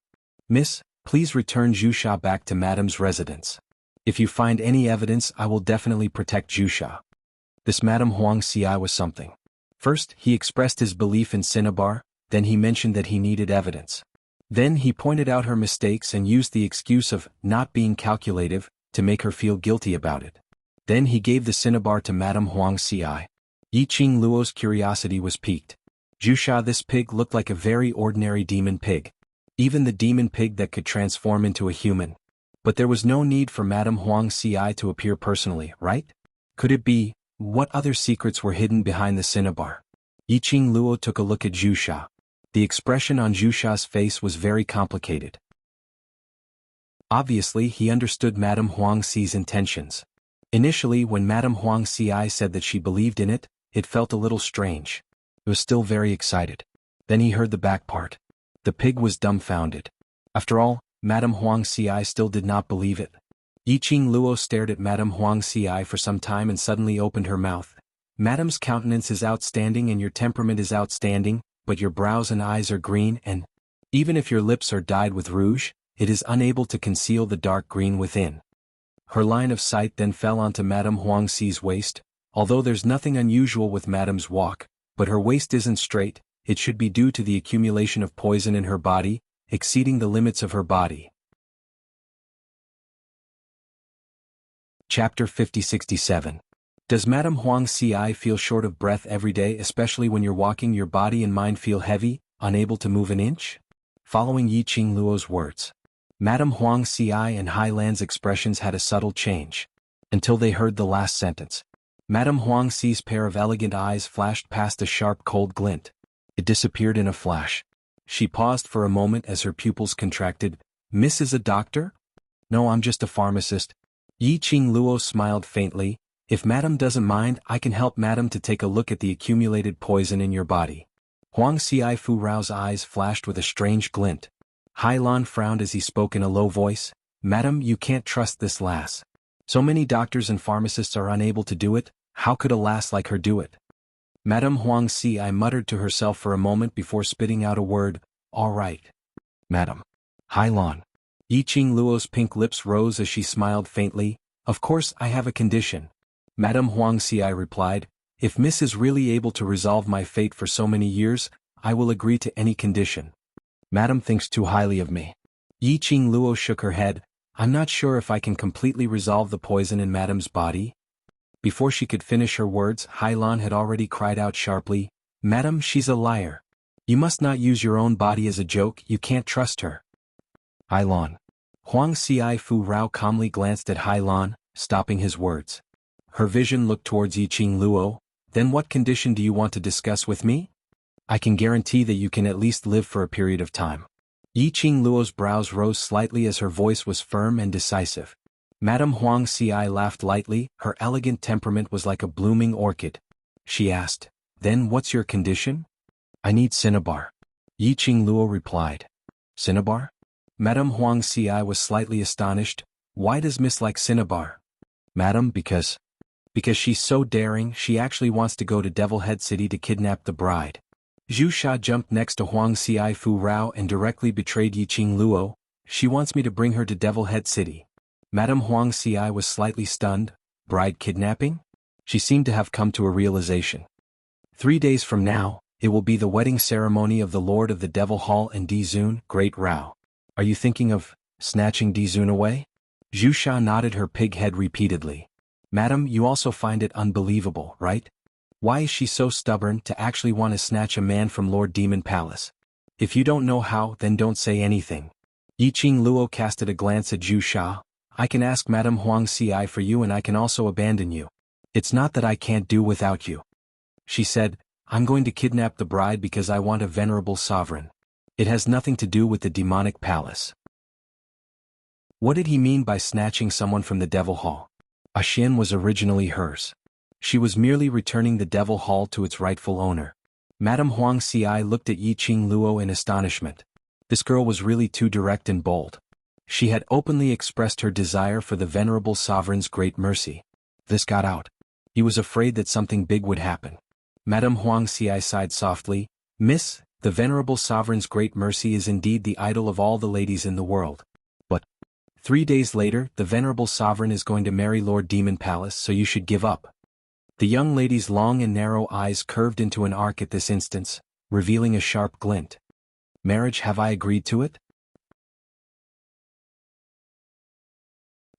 Miss, Please return Zhu back to Madame's residence. If you find any evidence, I will definitely protect Zhu. This Madame Huang Xi was something. First, he expressed his belief in Cinnabar, then he mentioned that he needed evidence. Then he pointed out her mistakes and used the excuse of not being calculative to make her feel guilty about it. Then he gave the Cinnabar to Madame Huang Xi. Yi Qing Luo's curiosity was piqued. Zhu, this pig looked like a very ordinary demon pig. Even the demon pig that could transform into a human. But there was no need for Madame Huang Xi to appear personally, right? Could it be, what other secrets were hidden behind the Cinnabar? Yi Qing Luo took a look at Zhu. The expression on Zhu's face was very complicated. Obviously, he understood Madame Huang Xi's intentions. Initially, when Madame Huang Xi said that she believed in it, it felt a little strange. He was still very excited. Then he heard the back part. The pig was dumbfounded. After all, Madame Huang Xi still did not believe it. Yi Qing Luo stared at Madame Huang Xi for some time and suddenly opened her mouth. Madame's countenance is outstanding and your temperament is outstanding, but your brows and eyes are green and, even if your lips are dyed with rouge, it is unable to conceal the dark green within. Her line of sight then fell onto Madame Huang Xi's waist, although there's nothing unusual with Madame's walk, but her waist isn't straight, it should be due to the accumulation of poison in her body, exceeding the limits of her body. Chapter 50-67. Does Madame Huang Xi feel short of breath every day, especially when you're walking? Your body and mind feel heavy, unable to move an inch? Following Yi Qing Luo's words, Madame Huang Xi and Hai Lan's expressions had a subtle change. Until they heard the last sentence. Madame Huang Xi's pair of elegant eyes flashed past a sharp cold glint. It disappeared in a flash. She paused for a moment as her pupils contracted. Miss is a doctor? No, I'm just a pharmacist. Yi Qing Luo smiled faintly. If Madame doesn't mind, I can help Madame to take a look at the accumulated poison in your body. Huang Xi Fu Rao's eyes flashed with a strange glint. Hai Lan frowned as he spoke in a low voice. Madame, you can't trust this lass. So many doctors and pharmacists are unable to do it, how could a lass like her do it? Madame Huang Xi muttered to herself for a moment before spitting out a word, all right. Madame. Hai Lan. Yi Qing Luo's pink lips rose as she smiled faintly. Of course I have a condition. Madame Huang Xi replied, if Miss is really able to resolve my fate for so many years, I will agree to any condition. Madame thinks too highly of me. Yi Qing Luo shook her head. I'm not sure if I can completely resolve the poison in Madame's body. Before she could finish her words, Hai Lan had already cried out sharply, Madame, she's a liar. You must not use your own body as a joke, you can't trust her. Hai Lan. Huang Xi Fu Rao calmly glanced at Hai Lan, stopping his words. Her vision looked towards Yi Qing Luo. Then what condition do you want to discuss with me? I can guarantee that you can at least live for a period of time. Yi Qing Luo's brows rose slightly as her voice was firm and decisive. Madame Huang Xi laughed lightly, her elegant temperament was like a blooming orchid. She asked, then what's your condition? I need Cinnabar. Yi Qing Luo replied. Cinnabar? Madame Huang Xi was slightly astonished. Why does Miss like Cinnabar? Madame, because she's so daring, she actually wants to go to Devil Head City to kidnap the bride. Zhu jumped next to Huang Xi Fu Rao and directly betrayed Yi Qing Luo. She wants me to bring her to Devil Head City. Madame Huang Xi was slightly stunned. Bride kidnapping? She seemed to have come to a realization. 3 days from now, it will be the wedding ceremony of the Lord of the Devil Hall and Dizun, Great Rao. Are you thinking of snatching Dizun away? Zhu nodded her pig head repeatedly. Madam, you also find it unbelievable, right? Why is she so stubborn to actually want to snatch a man from Lord Demon Palace? If you don't know how, then don't say anything. Yi Qing Luo casted a glance at Zhu. I can ask Madame Huang Xi for you and I can also abandon you. It's not that I can't do without you. She said, I'm going to kidnap the bride because I want a venerable sovereign. It has nothing to do with the demonic palace. What did he mean by snatching someone from the Devil Hall? Xian was originally hers. She was merely returning the Devil Hall to its rightful owner. Madame Huang Xi looked at Yi Qing Luo in astonishment. This girl was really too direct and bold. She had openly expressed her desire for the venerable sovereign's great mercy. This got out. He was afraid that something big would happen. Madame Huang Xi sighed softly. Miss, the venerable sovereign's great mercy is indeed the idol of all the ladies in the world. 3 days later, the venerable sovereign is going to marry Lord Demon Palace, so you should give up. The young lady's long and narrow eyes curved into an arc at this instance, revealing a sharp glint. Marriage, have I agreed to it?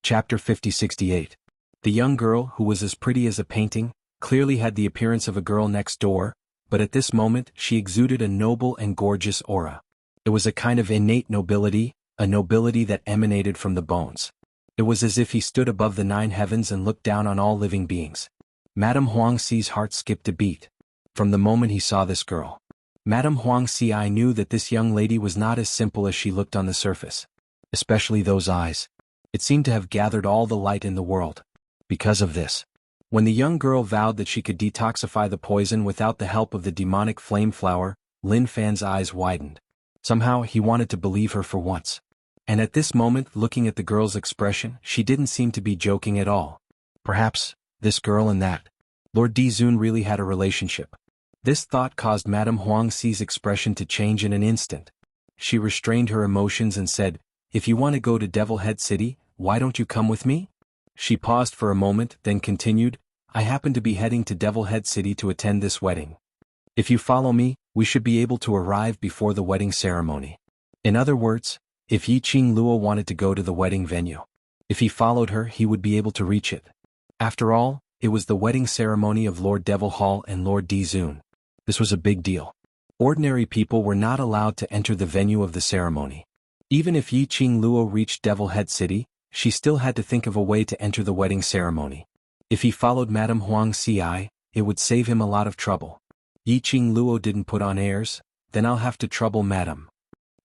Chapter 50-68. The young girl, who was as pretty as a painting, clearly had the appearance of a girl next door, but at this moment she exuded a noble and gorgeous aura. It was a kind of innate nobility, a nobility that emanated from the bones. It was as if he stood above the 9 heavens and looked down on all living beings. Madame Huangxi's heart skipped a beat. From the moment he saw this girl, Madame Huangxi knew that this young lady was not as simple as she looked on the surface. Especially those eyes. It seemed to have gathered all the light in the world. Because of this, when the young girl vowed that she could detoxify the poison without the help of the demonic flame flower, Lin Fan's eyes widened. Somehow he wanted to believe her for once. And at this moment, looking at the girl's expression, she didn't seem to be joking at all. Perhaps, this girl and that Lord Dizun really had a relationship. This thought caused Madame Huangxi's expression to change in an instant. She restrained her emotions and said, "If you want to go to Devil Head City, why don't you come with me?" She paused for a moment, then continued, "I happen to be heading to Devil Head City to attend this wedding. If you follow me, we should be able to arrive before the wedding ceremony." In other words, if Yi Qing Luo wanted to go to the wedding venue, if he followed her, he would be able to reach it. After all, it was the wedding ceremony of Lord Devil Hall and Lord Dizun. This was a big deal. Ordinary people were not allowed to enter the venue of the ceremony. Even if Yi Qing Luo reached Devil Head City, she still had to think of a way to enter the wedding ceremony. If he followed Madame Huangxi, it would save him a lot of trouble. Yi Qing Luo didn't put on airs, then I'll have to trouble Madame.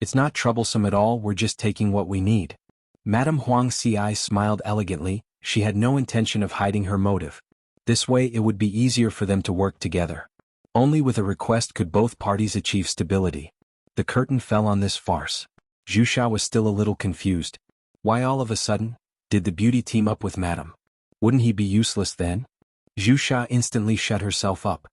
It's not troublesome at all, we're just taking what we need. Madame Huangxi smiled elegantly, she had no intention of hiding her motive. This way it would be easier for them to work together. Only with a request could both parties achieve stability. The curtain fell on this farce. Zhu Sha was still a little confused. Why all of a sudden, did the beauty team up with Madame? Wouldn't he be useless then? Zhu Sha instantly shut herself up.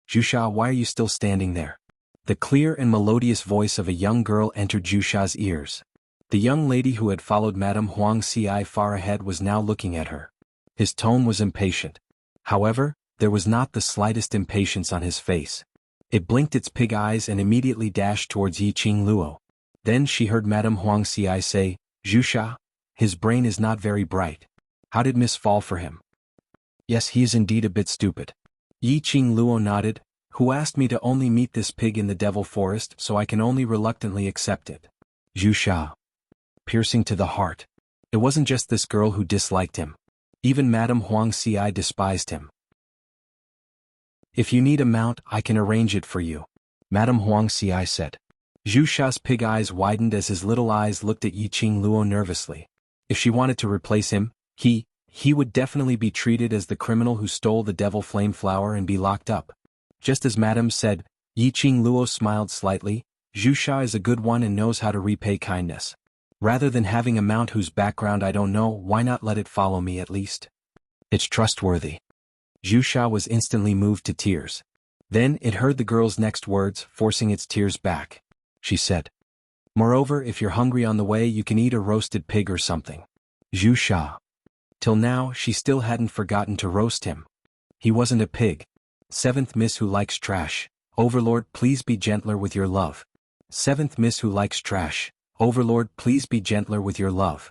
"Zhu Sha, why are you still standing there?" The clear and melodious voice of a young girl entered Zhu Sha's ears. The young lady who had followed Madame Huangxi far ahead was now looking at her. His tone was impatient. However, there was not the slightest impatience on his face. It blinked its pig eyes and immediately dashed towards Yi Qing Luo. Then she heard Madame Huangxi say, "Zhu Sha, his brain is not very bright. How did Miss fall for him?" "Yes, he is indeed a bit stupid." Yi Qing Luo nodded, "Who asked me to only meet this pig in the devil forest, so I can only reluctantly accept it." Zhu Sha. Piercing to the heart. It wasn't just this girl who disliked him. Even Madame Huangxi despised him. "If you need a mount, I can arrange it for you," Madame Huangxi said. Zhu Sha's pig eyes widened as his little eyes looked at Yi Qing Luo nervously. If she wanted to replace him, he would definitely be treated as the criminal who stole the devil flame flower and be locked up. Just as Madame said, Yi Qing Luo smiled slightly, "Zhu Sha is a good one and knows how to repay kindness. Rather than having a mount whose background I don't know, why not let it follow me at least? It's trustworthy." Zhu Sha was instantly moved to tears. Then it heard the girl's next words, forcing its tears back. She said, "Moreover, if you're hungry on the way, you can eat a roasted pig or something." Zhu Sha. Till now, she still hadn't forgotten to roast him. He wasn't a pig. 7th Miss Who Likes Trash. Overlord, please be gentler with your love. 7th Miss Who Likes Trash. Overlord, please be gentler with your love.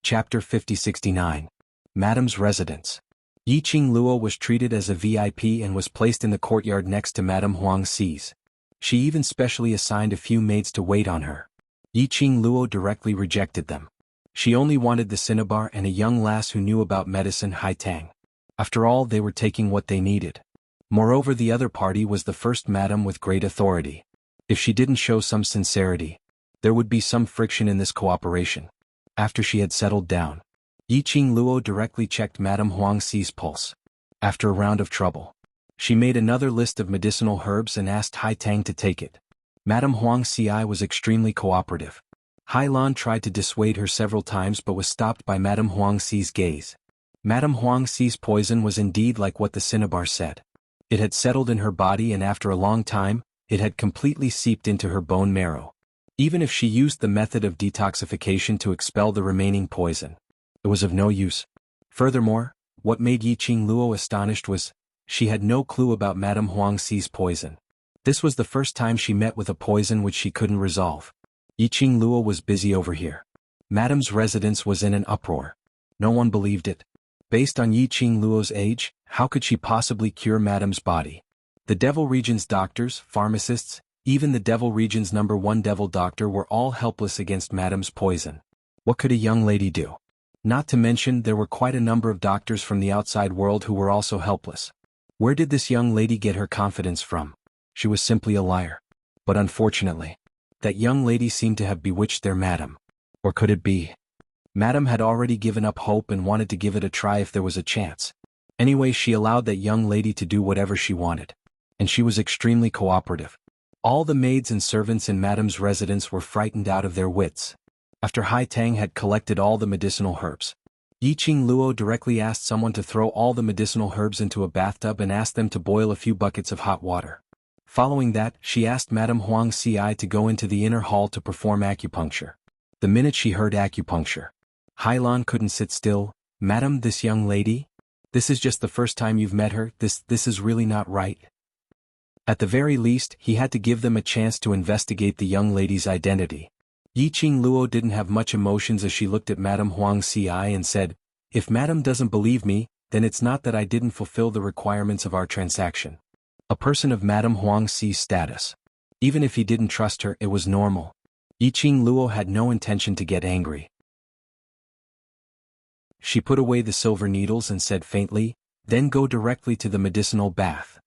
Chapter 50-69. Madame's Residence. Yi Qing Luo was treated as a VIP and was placed in the courtyard next to Madame Huangxi's. She even specially assigned a few maids to wait on her. Yi Qing Luo directly rejected them. She only wanted the cinnabar and a young lass who knew about medicine, Hai Tang. After all, they were taking what they needed. Moreover, the other party was the first madam with great authority. If she didn't show some sincerity, there would be some friction in this cooperation. After she had settled down, Yi Qing Luo directly checked Madame Huangxi's pulse. After a round of trouble, she made another list of medicinal herbs and asked Hai Tang to take it. Madame Huangxi was extremely cooperative. Hai Lan tried to dissuade her several times but was stopped by Madame Huangxi's gaze. Madame Huangxi's poison was indeed like what the cinnabar said. It had settled in her body and after a long time, it had completely seeped into her bone marrow. Even if she used the method of detoxification to expel the remaining poison, it was of no use. Furthermore, what made Yiqing Luo astonished was, she had no clue about Madame Huangxi's poison. This was the first time she met with a poison which she couldn't resolve. Yiqing Luo was busy over here. Madame's residence was in an uproar. No one believed it. Based on Yiqing Luo's age, how could she possibly cure Madame's body? The Devil Region's doctors, pharmacists, even the Devil Region's #1 devil doctor were all helpless against Madame's poison. What could a young lady do? Not to mention there were quite a number of doctors from the outside world who were also helpless. Where did this young lady get her confidence from? She was simply a liar. But unfortunately, that young lady seemed to have bewitched their Madame. Or could it be? Madame had already given up hope and wanted to give it a try if there was a chance. Anyway, she allowed that young lady to do whatever she wanted. And she was extremely cooperative. All the maids and servants in Madame's residence were frightened out of their wits. After Hai Tang had collected all the medicinal herbs, Yiqing Luo directly asked someone to throw all the medicinal herbs into a bathtub and asked them to boil a few buckets of hot water. Following that, she asked Madame Huangxi to go into the inner hall to perform acupuncture. The minute she heard acupuncture, Hailan couldn't sit still. Madam, this young lady? This is just the first time you've met her, this is really not right. At the very least, he had to give them a chance to investigate the young lady's identity. Yiqing Luo didn't have much emotions as she looked at Madame Huangxi and said, "If Madame doesn't believe me, then it's not that I didn't fulfill the requirements of our transaction." A person of Madame Huangxi's status. Even if he didn't trust her, it was normal. Yiqing Luo had no intention to get angry. She put away the silver needles and said faintly, "Then go directly to the medicinal bath."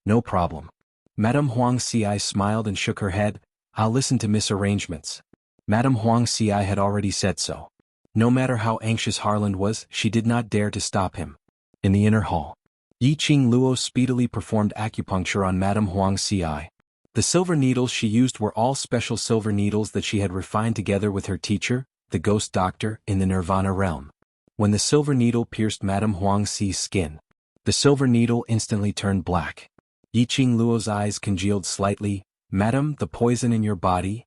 "No problem." Madame Huangxi smiled and shook her head. "I'll listen to misarrangements." Madame Huangxi had already said so. No matter how anxious Harland was, she did not dare to stop him. In the inner hall, Yiqing Luo speedily performed acupuncture on Madame Huangxi. The silver needles she used were all special silver needles that she had refined together with her teacher, the ghost doctor, in the Nirvana realm. When the silver needle pierced Madame Huangxi's skin, the silver needle instantly turned black. Yiqing Luo's eyes congealed slightly. "Madam, the poison in your body?"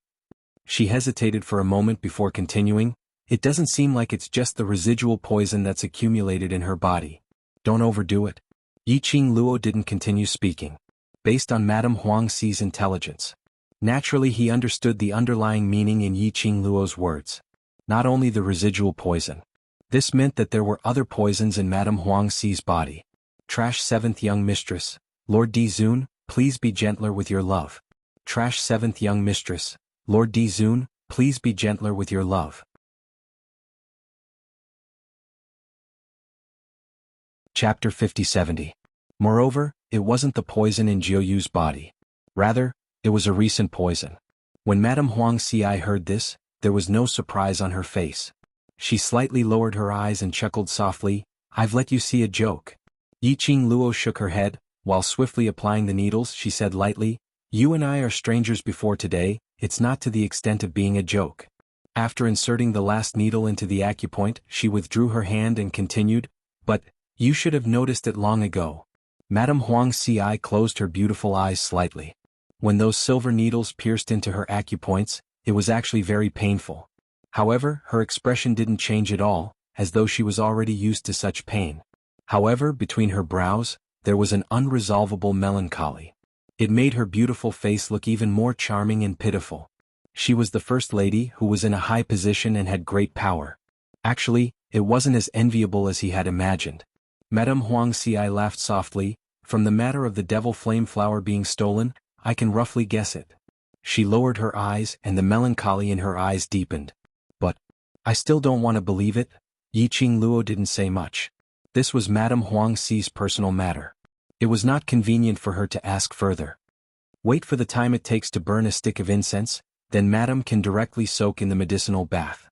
She hesitated for a moment before continuing. "It doesn't seem like it's just the residual poison that's accumulated in her body. Don't overdo it." Yiqing Luo didn't continue speaking. Based on Madame Huangxi's intelligence, naturally he understood the underlying meaning in Yiqing Luo's words. Not only the residual poison. This meant that there were other poisons in Madame Huangxi's body. Trash 7th young mistress. "Lord Dizun, please be gentler with your love." Trash 7th young mistress. "Lord Dizun, please be gentler with your love." Chapter 50-70. Moreover, it wasn't the poison in Jiuyu's body. Rather, it was a recent poison. When Madame Huangxi heard this, there was no surprise on her face. She slightly lowered her eyes and chuckled softly. "I've let you see a joke." Yiqing Luo shook her head. While swiftly applying the needles, she said lightly, "You and I are strangers before today, it's not to the extent of being a joke." After inserting the last needle into the acupoint, she withdrew her hand and continued, "But, you should have noticed it long ago." Madame Huangxi closed her beautiful eyes slightly. When those silver needles pierced into her acupoints, it was actually very painful. However, her expression didn't change at all, as though she was already used to such pain. However, between her brows, there was an unresolvable melancholy. It made her beautiful face look even more charming and pitiful. She was the first lady who was in a high position and had great power. Actually, it wasn't as enviable as he had imagined. Madame Huangxi laughed softly. "From the matter of the devil flame flower being stolen, I can roughly guess it." She lowered her eyes and the melancholy in her eyes deepened. "But, I still don't want to believe it." Yiqing Luo didn't say much. This was Madame Huangxi's personal matter. It was not convenient for her to ask further. Wait for the time it takes to burn a stick of incense, then Madame can directly soak in the medicinal bath.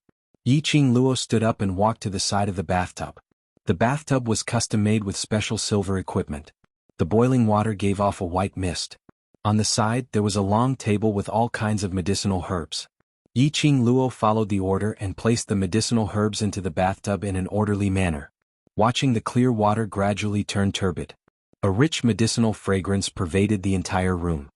Yiqing Luo stood up and walked to the side of the bathtub. The bathtub was custom-made with special silver equipment. The boiling water gave off a white mist. On the side, there was a long table with all kinds of medicinal herbs. Yiqing Luo followed the order and placed the medicinal herbs into the bathtub in an orderly manner. Watching the clear water gradually turn turbid. A rich medicinal fragrance pervaded the entire room.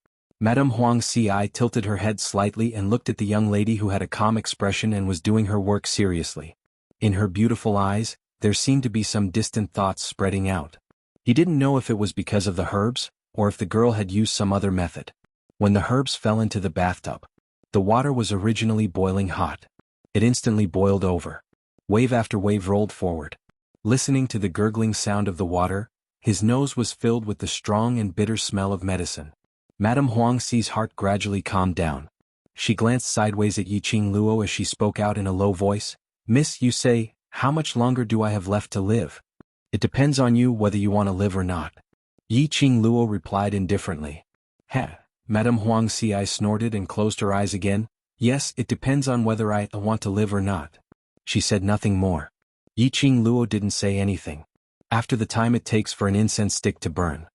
Madame Huang Ci tilted her head slightly and looked at the young lady who had a calm expression and was doing her work seriously. In her beautiful eyes, there seemed to be some distant thoughts spreading out. He didn't know if it was because of the herbs, or if the girl had used some other method. When the herbs fell into the bathtub, the water was originally boiling hot. It instantly boiled over. Wave after wave rolled forward. Listening to the gurgling sound of the water, his nose was filled with the strong and bitter smell of medicine. Madame Huang Ci's heart gradually calmed down. She glanced sideways at Yiqing Luo as she spoke out in a low voice. "Miss, you say, how much longer do I have left to live? It depends on you whether you want to live or not." Yiqing Luo replied indifferently. "Heh." Madame Huang Ci snorted and closed her eyes again. "Yes, it depends on whether I want to live or not." She said nothing more. Yiqing Luo didn't say anything. After the time it takes for an incense stick to burn.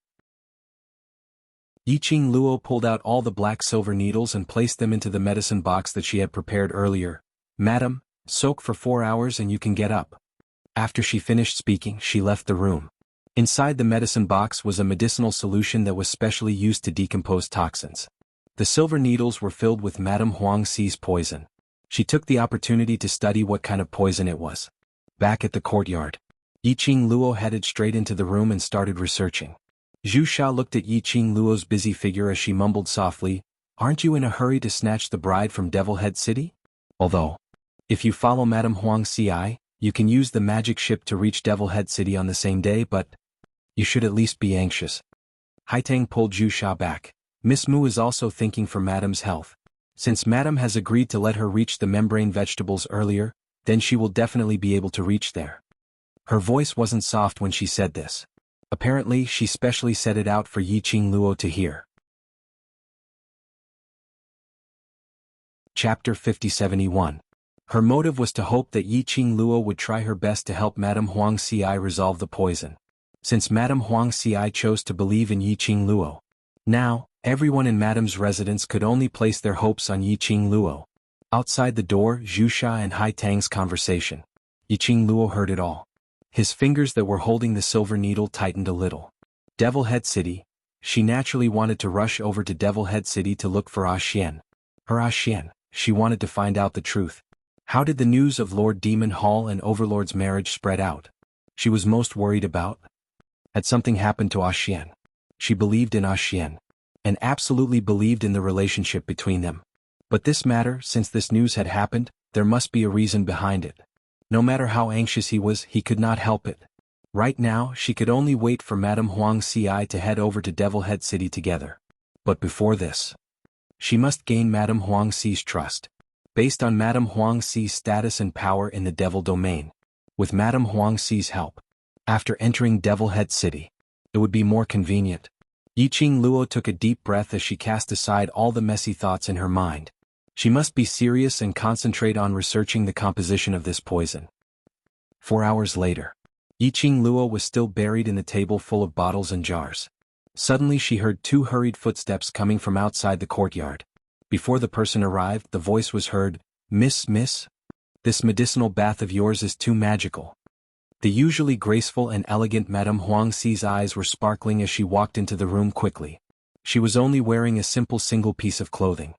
Yiqing Luo pulled out all the black silver needles and placed them into the medicine box that she had prepared earlier. "Madam, soak for 4 hours and you can get up." After she finished speaking, she left the room. Inside the medicine box was a medicinal solution that was specially used to decompose toxins. The silver needles were filled with Madame Huang Ci's poison. She took the opportunity to study what kind of poison it was. Back at the courtyard, Yiqing Luo headed straight into the room and started researching. Zhu Xiao looked at Yiqing Luo's busy figure as she mumbled softly, "Aren't you in a hurry to snatch the bride from Devil Head City? Although, if you follow Madame Huang Ci, you can use the magic ship to reach Devil Head City on the same day, but you should at least be anxious." Haitang pulled Zhu Xiao back. "Miss Mu is also thinking for Madame's health. Since Madame has agreed to let her reach the membrane vegetables earlier, then she will definitely be able to reach there." Her voice wasn't soft when she said this. Apparently, she specially said it out for Yiqing Luo to hear. Chapter 5071. Her motive was to hope that Yiqing Luo would try her best to help Madame Huang Ci resolve the poison. Since Madame Huang Ci chose to believe in Yiqing Luo, now, everyone in Madame's residence could only place their hopes on Yiqing Luo. Outside the door, Zhu Xiao and Haitang's conversation. Yiqing Luo heard it all. His fingers that were holding the silver needle tightened a little. Devil Head City. She naturally wanted to rush over to Devil Head City to look for Ah Xian. Her Ah Xian. She wanted to find out the truth. How did the news of Lord Demon Hall and Overlord's marriage spread out? She was most worried about. Had something happened to Ah Xian? She believed in Ah Xian, and absolutely believed in the relationship between them. But this matter, since this news had happened, there must be a reason behind it. No matter how anxious he was, he could not help it. Right now, she could only wait for Madame Huang Ci to head over to Devil Head City together. But before this, she must gain Madame Huang Ci's trust. Based on Madame Huang Ci's status and power in the Devil Domain, with Madame Huang Ci's help, after entering Devil Head City, it would be more convenient. Yiqing Luo took a deep breath as she cast aside all the messy thoughts in her mind. She must be serious and concentrate on researching the composition of this poison. 4 hours later, Yiqing Luo was still buried in the table full of bottles and jars. Suddenly she heard 2 hurried footsteps coming from outside the courtyard. Before the person arrived, the voice was heard, Miss, this medicinal bath of yours is too magical." The usually graceful and elegant Madame Huang Ci's eyes were sparkling as she walked into the room quickly. She was only wearing a simple single piece of clothing.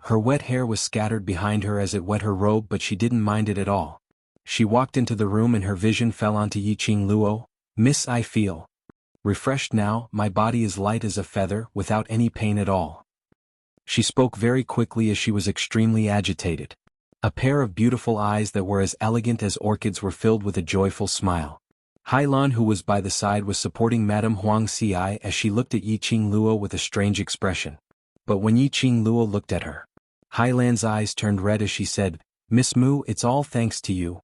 Her wet hair was scattered behind her as it wet her robe, but she didn't mind it at all. She walked into the room and her vision fell onto Yiqing Luo. "Miss, I feel refreshed now, my body is light as a feather, without any pain at all." She spoke very quickly as she was extremely agitated. A pair of beautiful eyes that were as elegant as orchids were filled with a joyful smile. Hailan, who was by the side, was supporting Madame Huang Ci as she looked at Yiqing Luo with a strange expression. But when Yiqing Luo looked at her, Hailan's eyes turned red as she said, "Miss Mu, it's all thanks to you."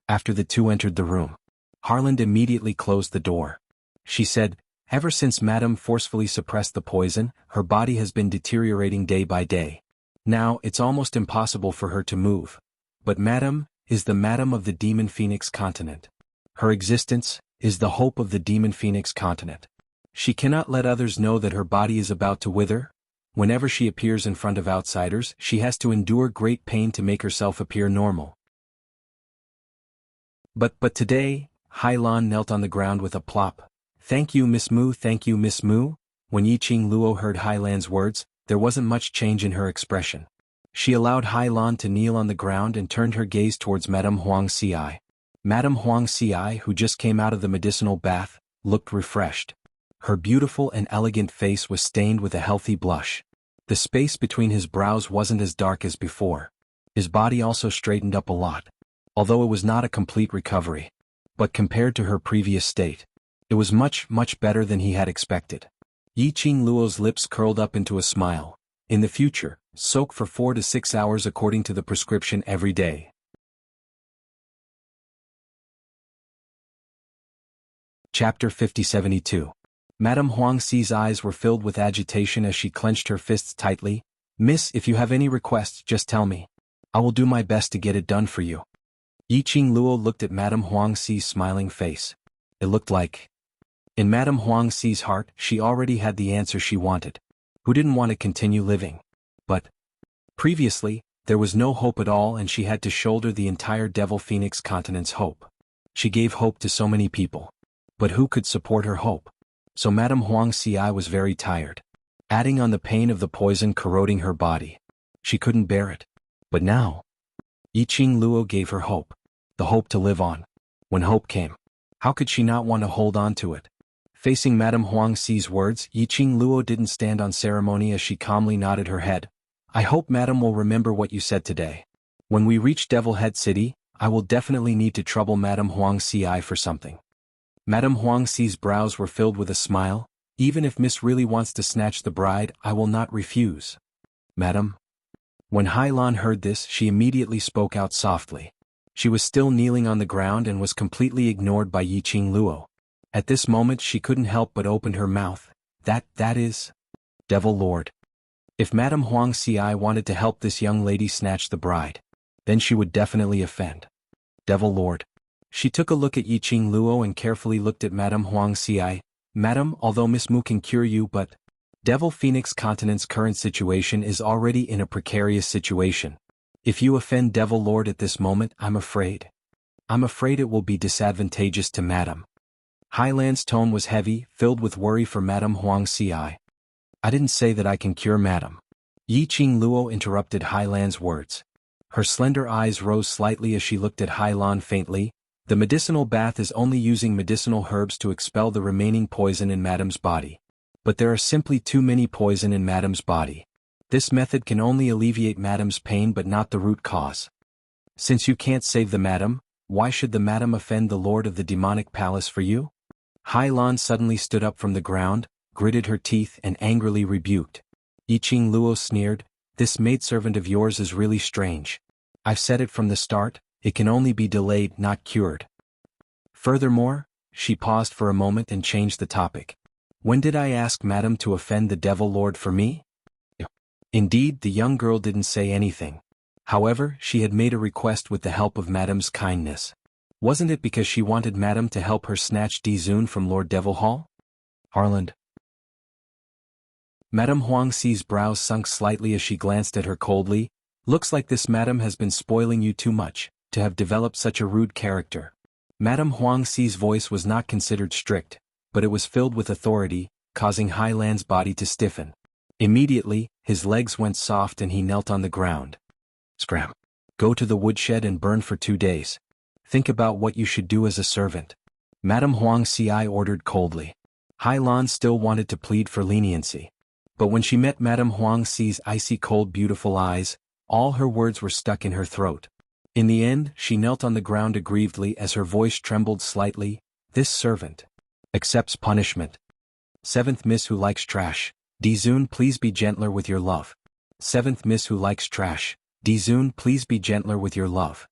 After the two entered the room, Harland immediately closed the door. She said, "Ever since Madame forcefully suppressed the poison, her body has been deteriorating day by day. Now, it's almost impossible for her to move. But Madame is the Madame of the Demon Phoenix continent. Her existence is the hope of the Demon Phoenix continent. She cannot let others know that her body is about to wither. Whenever she appears in front of outsiders, she has to endure great pain to make herself appear normal." But today, Hailan knelt on the ground with a plop. "Thank you, Miss Mu, thank you, Miss Mu." When Yiqing Luo heard Hailan's words, there wasn't much change in her expression. She allowed Hai Lan to kneel on the ground and turned her gaze towards Madame Huang Xi. Madame Huang Xi, who just came out of the medicinal bath, looked refreshed. Her beautiful and elegant face was stained with a healthy blush. The space between his brows wasn't as dark as before. His body also straightened up a lot, although it was not a complete recovery. But compared to her previous state, it was much, much better than he had expected. Yiqing Luo's lips curled up into a smile. In the future, soak for 4 to 6 hours according to the prescription every day. Chapter 50-72. Madame Huang Xi's eyes were filled with agitation as she clenched her fists tightly. "Miss, if you have any requests, just tell me. I will do my best to get it done for you." Yiqing Luo looked at Madame Huang Xi's smiling face. It looked like, in Madame Huang Xi's heart, she already had the answer she wanted. Who didn't want to continue living? But previously, there was no hope at all, and she had to shoulder the entire Devil Phoenix continent's hope. She gave hope to so many people. But who could support her hope? So Madame Huang Xi was very tired. Adding on the pain of the poison corroding her body. She couldn't bear it. But now, Yiqing Luo gave her hope. The hope to live on. When hope came, how could she not want to hold on to it? Facing Madame Huang Xi's words, Yiqing Luo didn't stand on ceremony as she calmly nodded her head. "I hope Madame will remember what you said today. When we reach Devil Head City, I will definitely need to trouble Madame Huang Xi for something." Madame Huang Xi's brows were filled with a smile. "Even if Miss really wants to snatch the bride, I will not refuse." "Madame?" When Hai Lan heard this, she immediately spoke out softly. She was still kneeling on the ground and was completely ignored by Yiqing Luo. At this moment she couldn't help but open her mouth. That is... Devil Lord. If Madame Huang Xi wanted to help this young lady snatch the bride, then she would definitely offend. Devil Lord. She took a look at Yiqing Luo and carefully looked at Madame Huang Xi. "Madam, although Miss Mu can cure you, but Devil Phoenix Continent's current situation is already in a precarious situation. If you offend Devil Lord at this moment, I'm afraid it will be disadvantageous to Madame." Hai Lan's tone was heavy, filled with worry for Madame Huang Xi. "I didn't say that I can cure Madame." Yiqing Luo interrupted Hai Lan's words. Her slender eyes rose slightly as she looked at Hai Lan faintly. "The medicinal bath is only using medicinal herbs to expel the remaining poison in Madame's body. But there are simply too many poison in Madame's body. This method can only alleviate Madame's pain but not the root cause. Since you can't save the Madame, why should the Madame offend the Lord of the Demonic Palace for you?" Hai Lan suddenly stood up from the ground, gritted her teeth and angrily rebuked. Yiqing Luo sneered, "This maidservant of yours is really strange. I've said it from the start, it can only be delayed, not cured. Furthermore," she paused for a moment and changed the topic. "When did I ask Madame to offend the Devil Lord for me?" Indeed, the young girl didn't say anything. However, she had made a request with the help of Madame's kindness. Wasn't it because she wanted Madame to help her snatch Dizun from Lord Devil Hall? Harland. Madame Huang Xi's brows sunk slightly as she glanced at her coldly. "Looks like this Madame has been spoiling you too much, to have developed such a rude character." Madame Huang Xi's voice was not considered strict, but it was filled with authority, causing Hai Lan's body to stiffen. Immediately, his legs went soft and he knelt on the ground. "Scram. Go to the woodshed and burn for 2 days. Think about what you should do as a servant," Madame Huang Xi ordered coldly. Hai Lan still wanted to plead for leniency. But when she met Madame Huang Xi's icy cold beautiful eyes, all her words were stuck in her throat. In the end, she knelt on the ground aggrievedly as her voice trembled slightly. "This servant accepts punishment. 7th Miss who likes trash. Dizun, please be gentler with your love. 7th Miss who likes trash. Dizun, please be gentler with your love."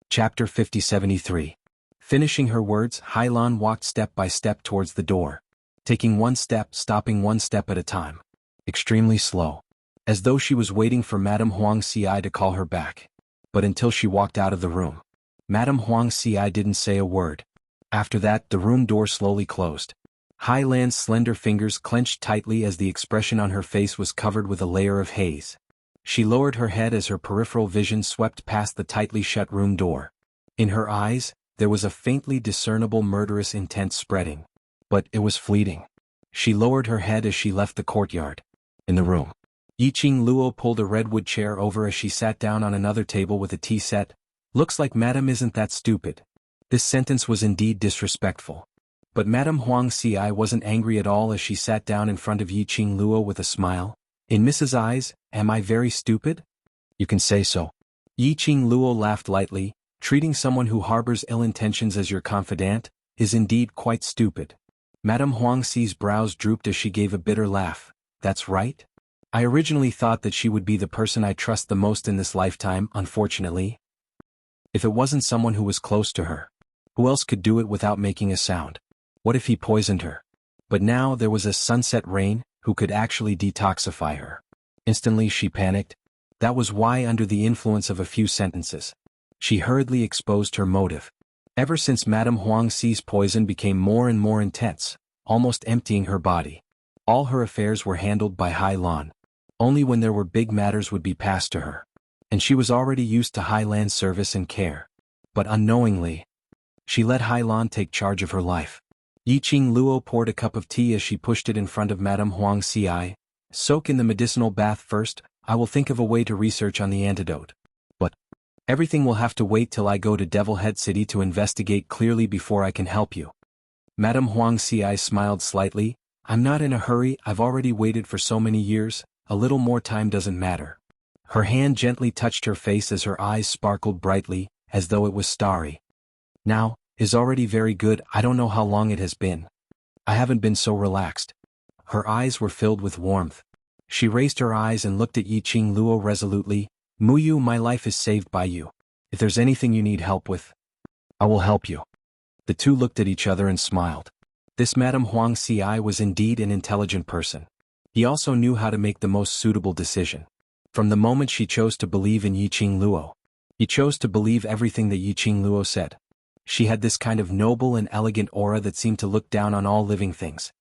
Chapter 50-73. Finishing her words, Hai Lan walked step by step towards the door. Taking one step, stopping one step at a time. Extremely slow. As though she was waiting for Madame Huang Xi to call her back. But until she walked out of the room, Madame Huang Xi didn't say a word. After that, the room door slowly closed. Hai Lan's slender fingers clenched tightly as the expression on her face was covered with a layer of haze. She lowered her head as her peripheral vision swept past the tightly shut room door. In her eyes, there was a faintly discernible murderous intent spreading. But it was fleeting. She lowered her head as she left the courtyard. In the room, Yiqing Luo pulled a redwood chair over as she sat down on another table with a tea set. Looks like Madam isn't that stupid. This sentence was indeed disrespectful. But Madame Huang Xi wasn't angry at all as she sat down in front of Yiqing Luo with a smile. In Mrs. I's, am I very stupid? You can say so. Yiqing Luo laughed lightly. Treating someone who harbors ill intentions as your confidant is indeed quite stupid. Madame Huang Xi's brows drooped as she gave a bitter laugh. That's right. I originally thought that she would be the person I trust the most in this lifetime, unfortunately. If it wasn't someone who was close to her. Who else could do it without making a sound? What if he poisoned her? But now there was a sunset rain who could actually detoxify her. Instantly she panicked. That was why, under the influence of a few sentences, she hurriedly exposed her motive. Ever since Madame Huang Xi's poison became more and more intense, almost emptying her body, all her affairs were handled by Hai Lan. Only when there were big matters would be passed to her. And she was already used to Hai Lan's service and care. But unknowingly, she let Hai Lan take charge of her life. Yiqing Luo poured a cup of tea as she pushed it in front of Madame Huang Xi. Soak in the medicinal bath first. I will think of a way to research on the antidote. But everything will have to wait till I go to Devil Head City to investigate clearly before I can help you. Madame Huang Xi smiled slightly. I'm not in a hurry, I've already waited for so many years, a little more time doesn't matter. Her hand gently touched her face as her eyes sparkled brightly, as though it was starry. Now, is already very good, I don't know how long it has been. I haven't been so relaxed. Her eyes were filled with warmth. She raised her eyes and looked at Yiqing Luo resolutely. Muyu, my life is saved by you. If there's anything you need help with, I will help you. The two looked at each other and smiled. This Madame Huang Xi was indeed an intelligent person. He also knew how to make the most suitable decision. From the moment she chose to believe in Yiqing Luo, he chose to believe everything that Yiqing Luo said. She had this kind of noble and elegant aura that seemed to look down on all living things.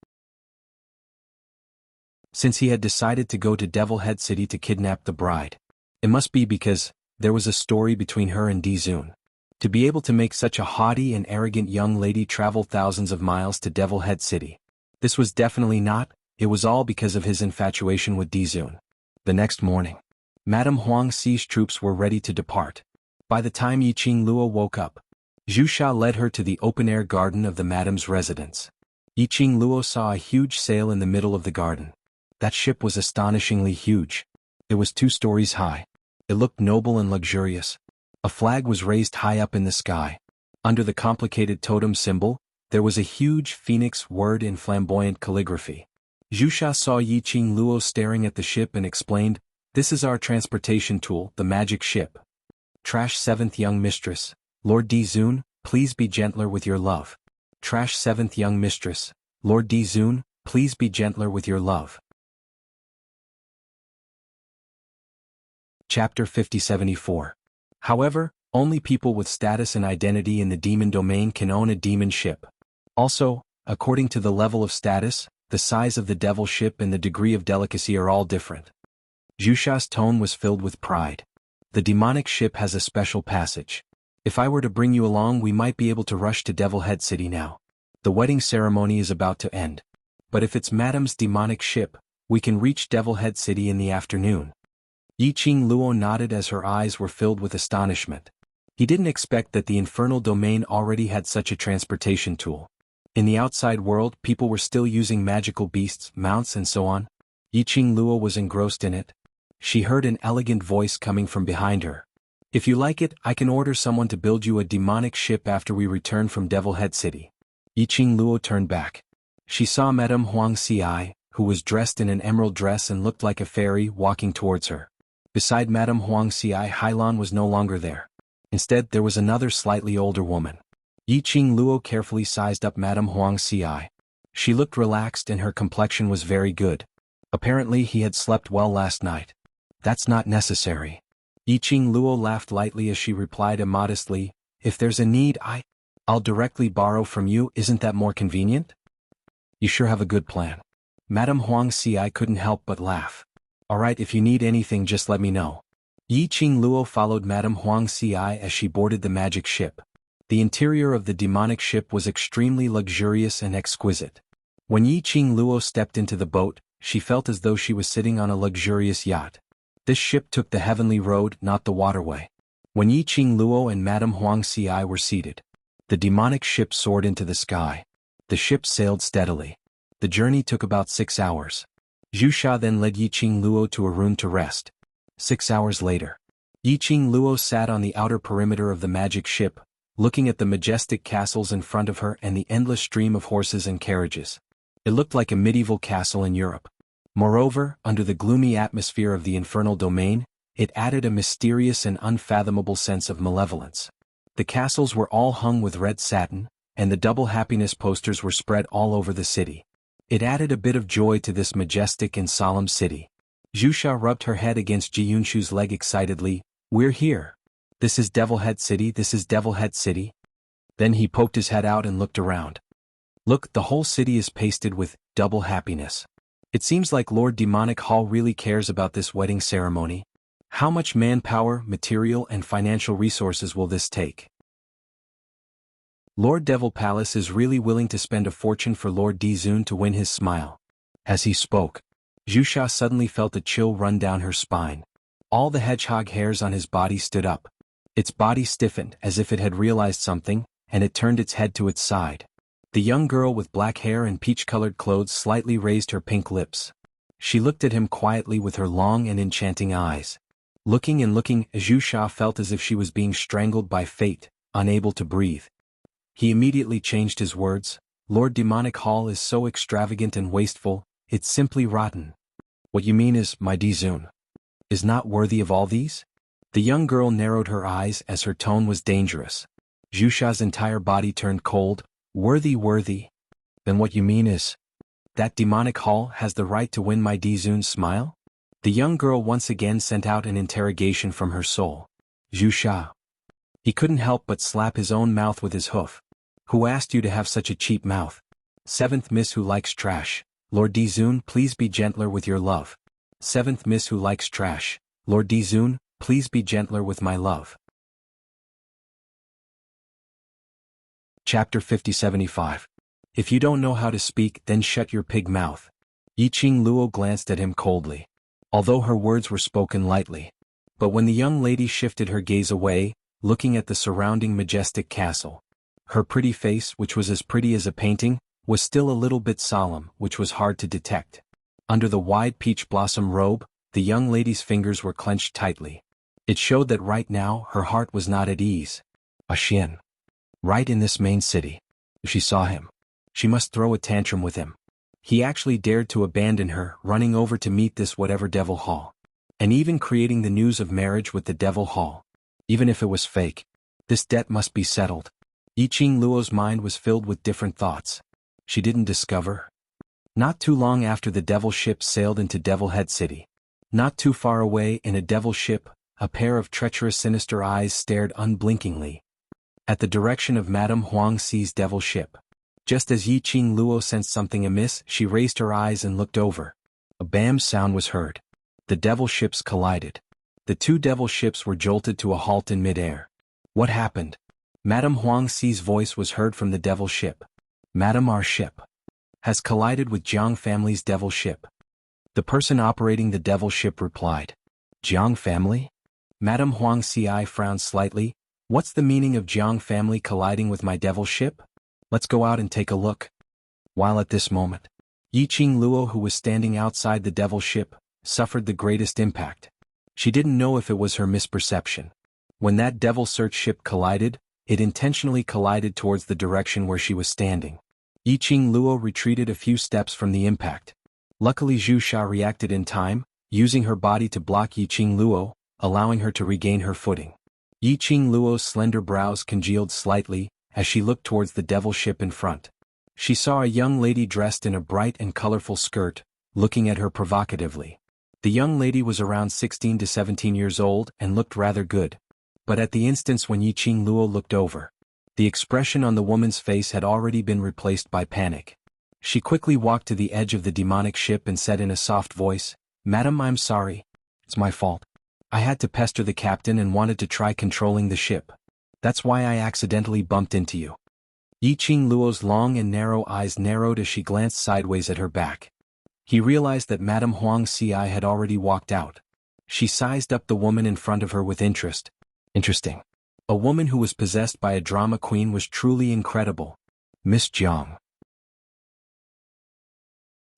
Since he had decided to go to Devil Head City to kidnap the bride, it must be because there was a story between her and Dizun. To be able to make such a haughty and arrogant young lady travel thousands of miles to Devil Head City, this was definitely not, it was all because of his infatuation with Dizun. The next morning, Madame Huang Xi's troops were ready to depart. By the time Yiqing Luo woke up, Zhu Sha led her to the open-air garden of the Madame's residence. Yiqing Luo saw a huge sail in the middle of the garden. That ship was astonishingly huge. It was 2 stories high. It looked noble and luxurious. A flag was raised high up in the sky. Under the complicated totem symbol, there was a huge phoenix word in flamboyant calligraphy. Zhu Sha saw Yiqing Luo staring at the ship and explained, "This is our transportation tool, the magic ship. Trash 7th young mistress. Lord Dizun, please be gentler with your love. Trash 7th young mistress. Lord Dizun, please be gentler with your love." Chapter 5074. However, only people with status and identity in the demon domain can own a demon ship. Also, according to the level of status, the size of the devil ship and the degree of delicacy are all different. Zhu Sha's tone was filled with pride. The demonic ship has a special passage. If I were to bring you along, we might be able to rush to Devil Head City now. The wedding ceremony is about to end. But if it's Madame's demonic ship, we can reach Devil Head City in the afternoon. Yiqing Luo nodded as her eyes were filled with astonishment. He didn't expect that the infernal domain already had such a transportation tool. In the outside world, people were still using magical beasts, mounts and so on. Yiqing Luo was engrossed in it. She heard an elegant voice coming from behind her. "If you like it, I can order someone to build you a demonic ship after we return from Devil Head City." Yiqing Luo turned back. She saw Madame Huang Xi, who was dressed in an emerald dress and looked like a fairy, walking towards her. Beside Madame Huang Xi, Hai Lan was no longer there. Instead, there was another slightly older woman. Yiqing Luo carefully sized up Madame Huang Xi. She looked relaxed and her complexion was very good. Apparently he had slept well last night. "That's not necessary." Yiqing Luo laughed lightly as she replied immodestly, "If there's a need, I'll directly borrow from you, isn't that more convenient?" "You sure have a good plan." Madame Huang Xi couldn't help but laugh. "Alright, if you need anything just let me know." Yiqing Luo followed Madame Huang Xi as she boarded the magic ship. The interior of the demonic ship was extremely luxurious and exquisite. When Yi Qing Luo stepped into the boat, she felt as though she was sitting on a luxurious yacht. This ship took the heavenly road, not the waterway. When Yi Qing Luo and Madame Huang Xi were seated, the demonic ship soared into the sky. The ship sailed steadily. The journey took about 6 hours. Zhu Sha then led Yi Qing Luo to a room to rest. 6 hours later, Yi Qing Luo sat on the outer perimeter of the magic ship, looking at the majestic castles in front of her and the endless stream of horses and carriages. It looked like a medieval castle in Europe. Moreover, under the gloomy atmosphere of the infernal domain, it added a mysterious and unfathomable sense of malevolence. The castles were all hung with red satin, and the double happiness posters were spread all over the city. It added a bit of joy to this majestic and solemn city. Zhu Sha rubbed her head against Ji Yunshu's leg excitedly. "We're here. This is Devil Head City, this is Devil Head City." Then he poked his head out and looked around. "Look, the whole city is pasted with double happiness. It seems like Lord Demonic Hall really cares about this wedding ceremony. How much manpower, material and financial resources will this take? Lord Devil Palace is really willing to spend a fortune for Lord Dizun to win his smile." As he spoke, Zhu Sha suddenly felt a chill run down her spine. All the hedgehog hairs on his body stood up. Its body stiffened as if it had realized something, and it turned its head to its side. The young girl with black hair and peach-colored clothes slightly raised her pink lips. She looked at him quietly with her long and enchanting eyes. Looking and looking, Zhu Sha felt as if she was being strangled by fate, unable to breathe. He immediately changed his words. "Lord Demonic Hall is so extravagant and wasteful, it's simply rotten. What you mean is, my Dizun is not worthy of all these?" The young girl narrowed her eyes as her tone was dangerous. Zhu Sha's entire body turned cold. Worthy? Then what you mean is, that Demonic Hall has the right to win my Dizun's smile?" The young girl once again sent out an interrogation from her soul. Zhu Sha. He couldn't help but slap his own mouth with his hoof. "Who asked you to have such a cheap mouth? Seventh Miss who likes trash. Lord Dizun, please be gentler with your love. Seventh Miss who likes trash. Lord Dizun, please be gentler with my love." Chapter 5075. If you don't know how to speak, then shut your pig mouth. Yi Qing Luo glanced at him coldly, although her words were spoken lightly. But when the young lady shifted her gaze away, looking at the surrounding majestic castle, her pretty face, which was as pretty as a painting, was still a little bit solemn, which was hard to detect. Under the wide peach blossom robe, the young lady's fingers were clenched tightly. It showed that right now her heart was not at ease. A Xian. Right in this main city. If she saw him, she must throw a tantrum with him. He actually dared to abandon her, running over to meet this whatever Devil Hall. And even creating the news of marriage with the Devil Hall. Even if it was fake, this debt must be settled. Yi Qing Luo's mind was filled with different thoughts. She didn't discover. Not too long after the Devil ship sailed into Devil Head City. Not too far away in a devil ship, a pair of treacherous sinister eyes stared unblinkingly at the direction of Madame Huang Xi's devil ship. Just as Yi Qing Luo sensed something amiss, she raised her eyes and looked over. A bam sound was heard. The devil ships collided. The two devil ships were jolted to a halt in midair. What happened? Madame Huang Xi's voice was heard from the devil ship. "Madame, our ship has collided with Jiang family's devil ship." The person operating the devil ship replied. "Jiang family?" Madame Huang Xi frowned slightly. "What's the meaning of Jiang family colliding with my devil ship? Let's go out and take a look." While at this moment, Yi Qing Luo, who was standing outside the devil ship, suffered the greatest impact. She didn't know if it was her misperception. When that devil search ship collided, it intentionally collided towards the direction where she was standing. Yi Qing Luo retreated a few steps from the impact. Luckily Zhu Sha reacted in time, using her body to block Yi Qing Luo, allowing her to regain her footing. Yi Qing Luo's slender brows congealed slightly as she looked towards the devil ship in front. She saw a young lady dressed in a bright and colorful skirt, looking at her provocatively. The young lady was around 16 to 17 years old and looked rather good. But at the instance when Yi Qing Luo looked over, the expression on the woman's face had already been replaced by panic. She quickly walked to the edge of the demonic ship and said in a soft voice, "Madam, I'm sorry. It's my fault. I had to pester the captain and wanted to try controlling the ship. That's why I accidentally bumped into you." Yi Qingluo's long and narrow eyes narrowed as she glanced sideways at her back. He realized that Madame Huang Ci had already walked out. She sized up the woman in front of her with interest. Interesting. A woman who was possessed by a drama queen was truly incredible. Miss Jiang.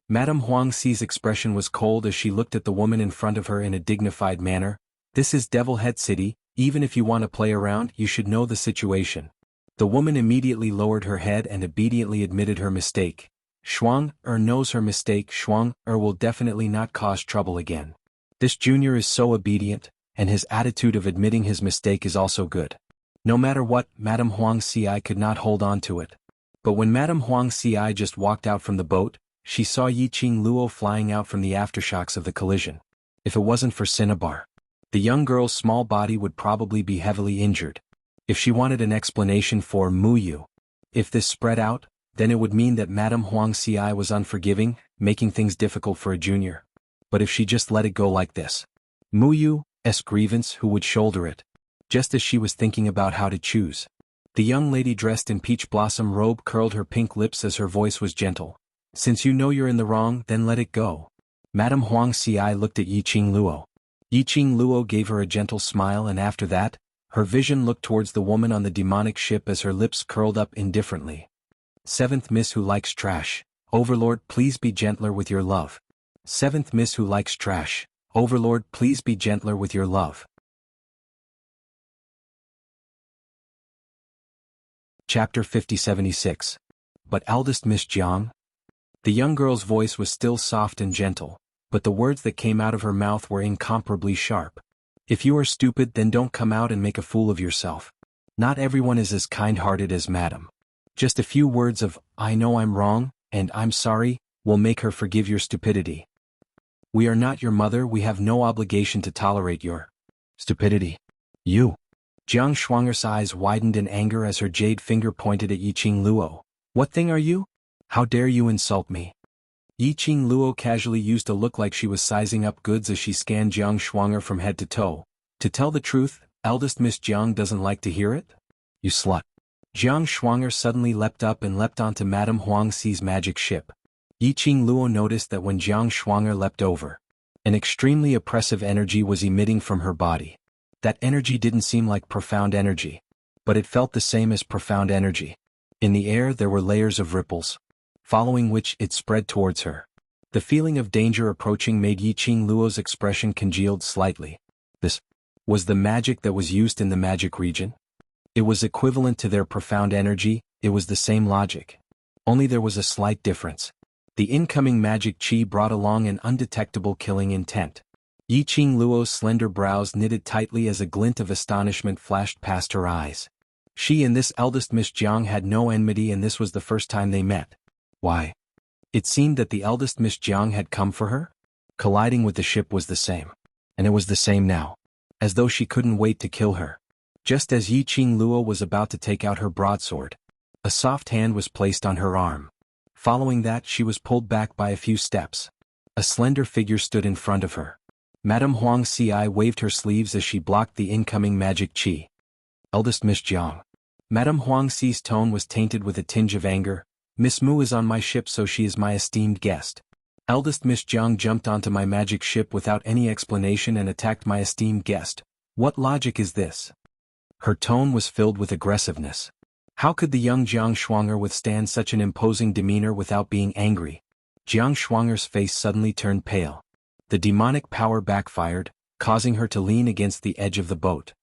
Madame Huang Ci's expression was cold as she looked at the woman in front of her in a dignified manner. This is Devil Head City, even if you want to play around, you should know the situation. The woman immediately lowered her head and obediently admitted her mistake. Shuang knows her mistake. Shuang will definitely not cause trouble again. This junior is so obedient, and his attitude of admitting his mistake is also good. No matter what, Madame Huang Ci could not hold on to it. But when Madame Huang Ci just walked out from the boat, she saw Yi Qingluo flying out from the aftershocks of the collision. If it wasn't for Cinnabar, the young girl's small body would probably be heavily injured. If she wanted an explanation for Muyu, if this spread out, then it would mean that Madame Huang Ci was unforgiving, making things difficult for a junior. But if she just let it go like this, Muyu's grievance, who would shoulder it? Just as she was thinking about how to choose, the young lady dressed in peach blossom robe curled her pink lips as her voice was gentle. Since you know you're in the wrong, then let it go. Madame Huang Ci looked at Yi Qingluo. Yi Qingluo gave her a gentle smile, and after that, her vision looked towards the woman on the demonic ship as her lips curled up indifferently. Seventh Miss Who Likes Trash. Overlord, please be gentler with your love. Seventh Miss Who Likes Trash. Overlord, please be gentler with your love. Chapter 5076. But eldest Miss Jiang? The young girl's voice was still soft and gentle, but the words that came out of her mouth were incomparably sharp. If you are stupid, then don't come out and make a fool of yourself. Not everyone is as kind-hearted as Madam. Just a few words of, I know I'm wrong, and I'm sorry, will make her forgive your stupidity. We are not your mother, we have no obligation to tolerate your stupidity. You. Jiang Shuang's eyes widened in anger as her jade finger pointed at Yi Qingluo. What thing are you? How dare you insult me? Yi Qingluo casually used a look like she was sizing up goods as she scanned Jiang Shuang from head to toe. To tell the truth, eldest Miss Jiang doesn't like to hear it? You slut. Jiang Shuang suddenly leapt up and leapt onto Madame Huang Ci's magic ship. Yi Qingluo noticed that when Jiang Shuang leapt over, an extremely oppressive energy was emitting from her body. That energy didn't seem like profound energy, but it felt the same as profound energy. In the air there were layers of ripples, following which it spread towards her. The feeling of danger approaching made Yi Qingluo's expression congealed slightly. This was the magic that was used in the magic region. It was equivalent to their profound energy, it was the same logic. Only there was a slight difference. The incoming magic chi brought along an undetectable killing intent. Yi Qingluo's slender brows knitted tightly as a glint of astonishment flashed past her eyes. She and this eldest Miss Jiang had no enmity, and this was the first time they met. Why? It seemed that the eldest Miss Jiang had come for her? Colliding with the ship was the same. And it was the same now. As though she couldn't wait to kill her. Just as Yi Qingluo was about to take out her broadsword, a soft hand was placed on her arm. Following that, she was pulled back by a few steps. A slender figure stood in front of her. Madame Huang Ci waved her sleeves as she blocked the incoming magic chi. Eldest Miss Jiang. Madame Huang Ci's tone was tainted with a tinge of anger. Miss Mu is on my ship, so she is my esteemed guest. Eldest Miss Jiang jumped onto my magic ship without any explanation and attacked my esteemed guest. What logic is this? Her tone was filled with aggressiveness. How could the young Jiang Shuang withstand such an imposing demeanor without being angry? Jiang Shuang's face suddenly turned pale. The demonic power backfired, causing her to lean against the edge of the boat.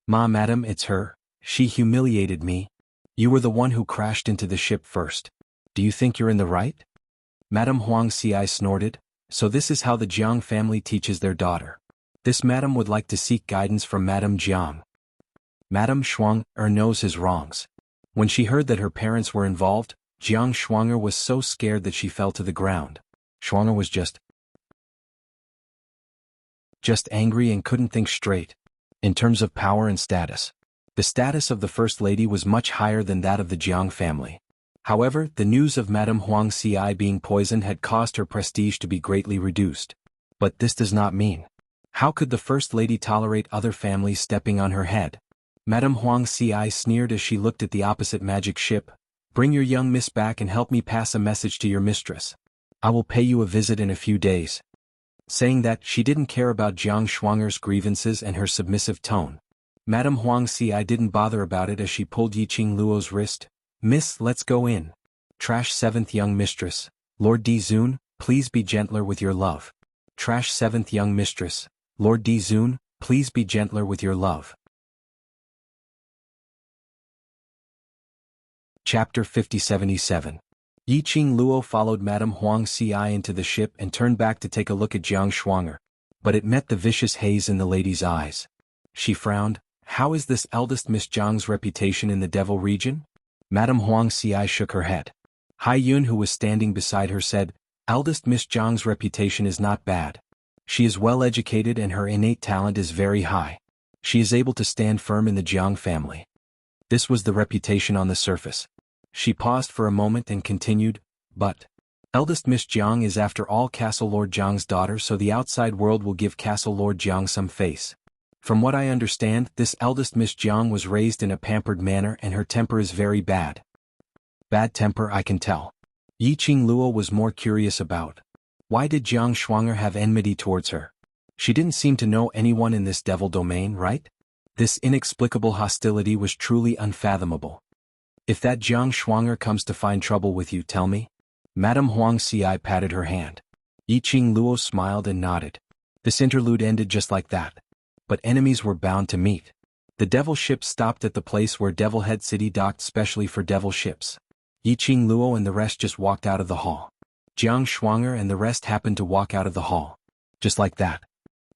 Madam, it's her. She humiliated me. You were the one who crashed into the ship first. Do you think you're in the right? Madame Huang Ci snorted. So this is how the Jiang family teaches their daughter. This madam would like to seek guidance from Madame Jiang. Madame Shuang knows his wrongs. When she heard that her parents were involved, Jiang Shuang was so scared that she fell to the ground. Shuang was just angry and couldn't think straight. In terms of power and status, the status of the First Lady was much higher than that of the Jiang family. However, the news of Madame Huang Ci being poisoned had caused her prestige to be greatly reduced. But this does not mean. How could the First Lady tolerate other families stepping on her head? Madame Huang Ci sneered as she looked at the opposite magic ship. Bring your young miss back and help me pass a message to your mistress. I will pay you a visit in a few days. Saying that, she didn't care about Jiang Shuanger's grievances and her submissive tone. Madame Huang Xi didn't bother about it as she pulled Yiqing Luo's wrist. Miss, let's go in. Trash 7th young mistress. Lord Di Zun, please be gentler with your love. Trash 7th young mistress. Lord Di Zun, please be gentler with your love. Chapter 5077. Yiqing Luo followed Madame Huang Xi into the ship and turned back to take a look at Jiang Shuanger, but it met the vicious haze in the lady's eyes. She frowned. How is this eldest Miss Jiang's reputation in the Devil region? Madame Huang Xi shook her head. Hai Yun, who was standing beside her, said, Eldest Miss Jiang's reputation is not bad. She is well educated and her innate talent is very high. She is able to stand firm in the Jiang family. This was the reputation on the surface. She paused for a moment and continued, but eldest Miss Jiang is after all Castle Lord Jiang's daughter, so the outside world will give Castle Lord Jiang some face. From what I understand, this eldest Miss Jiang was raised in a pampered manner and her temper is very bad. Bad temper, I can tell. Yiqing Luo was more curious about. Why did Jiang Shuanger have enmity towards her? She didn't seem to know anyone in this devil domain, right? This inexplicable hostility was truly unfathomable. If that Jiang Shuanger comes to find trouble with you, tell me. Madame Huang Xi patted her hand. Yiqing Luo smiled and nodded. This interlude ended just like that. But enemies were bound to meet. The devil ship stopped at the place where Devil Head City docked specially for devil ships. Yiqing Luo and the rest just walked out of the hall. Jiang Shuanger and the rest happened to walk out of the hall. Just like that.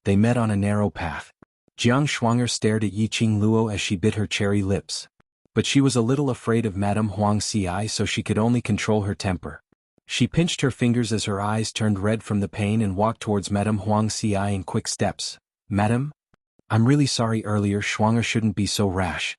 They met on a narrow path. Jiang Shuanger stared at Yiqing Luo as she bit her cherry lips. But she was a little afraid of Madame Huang Xi, so she could only control her temper. She pinched her fingers as her eyes turned red from the pain and walked towards Madame Huang Xi in quick steps. Madam? I'm really sorry earlier, Shuanger shouldn't be so rash.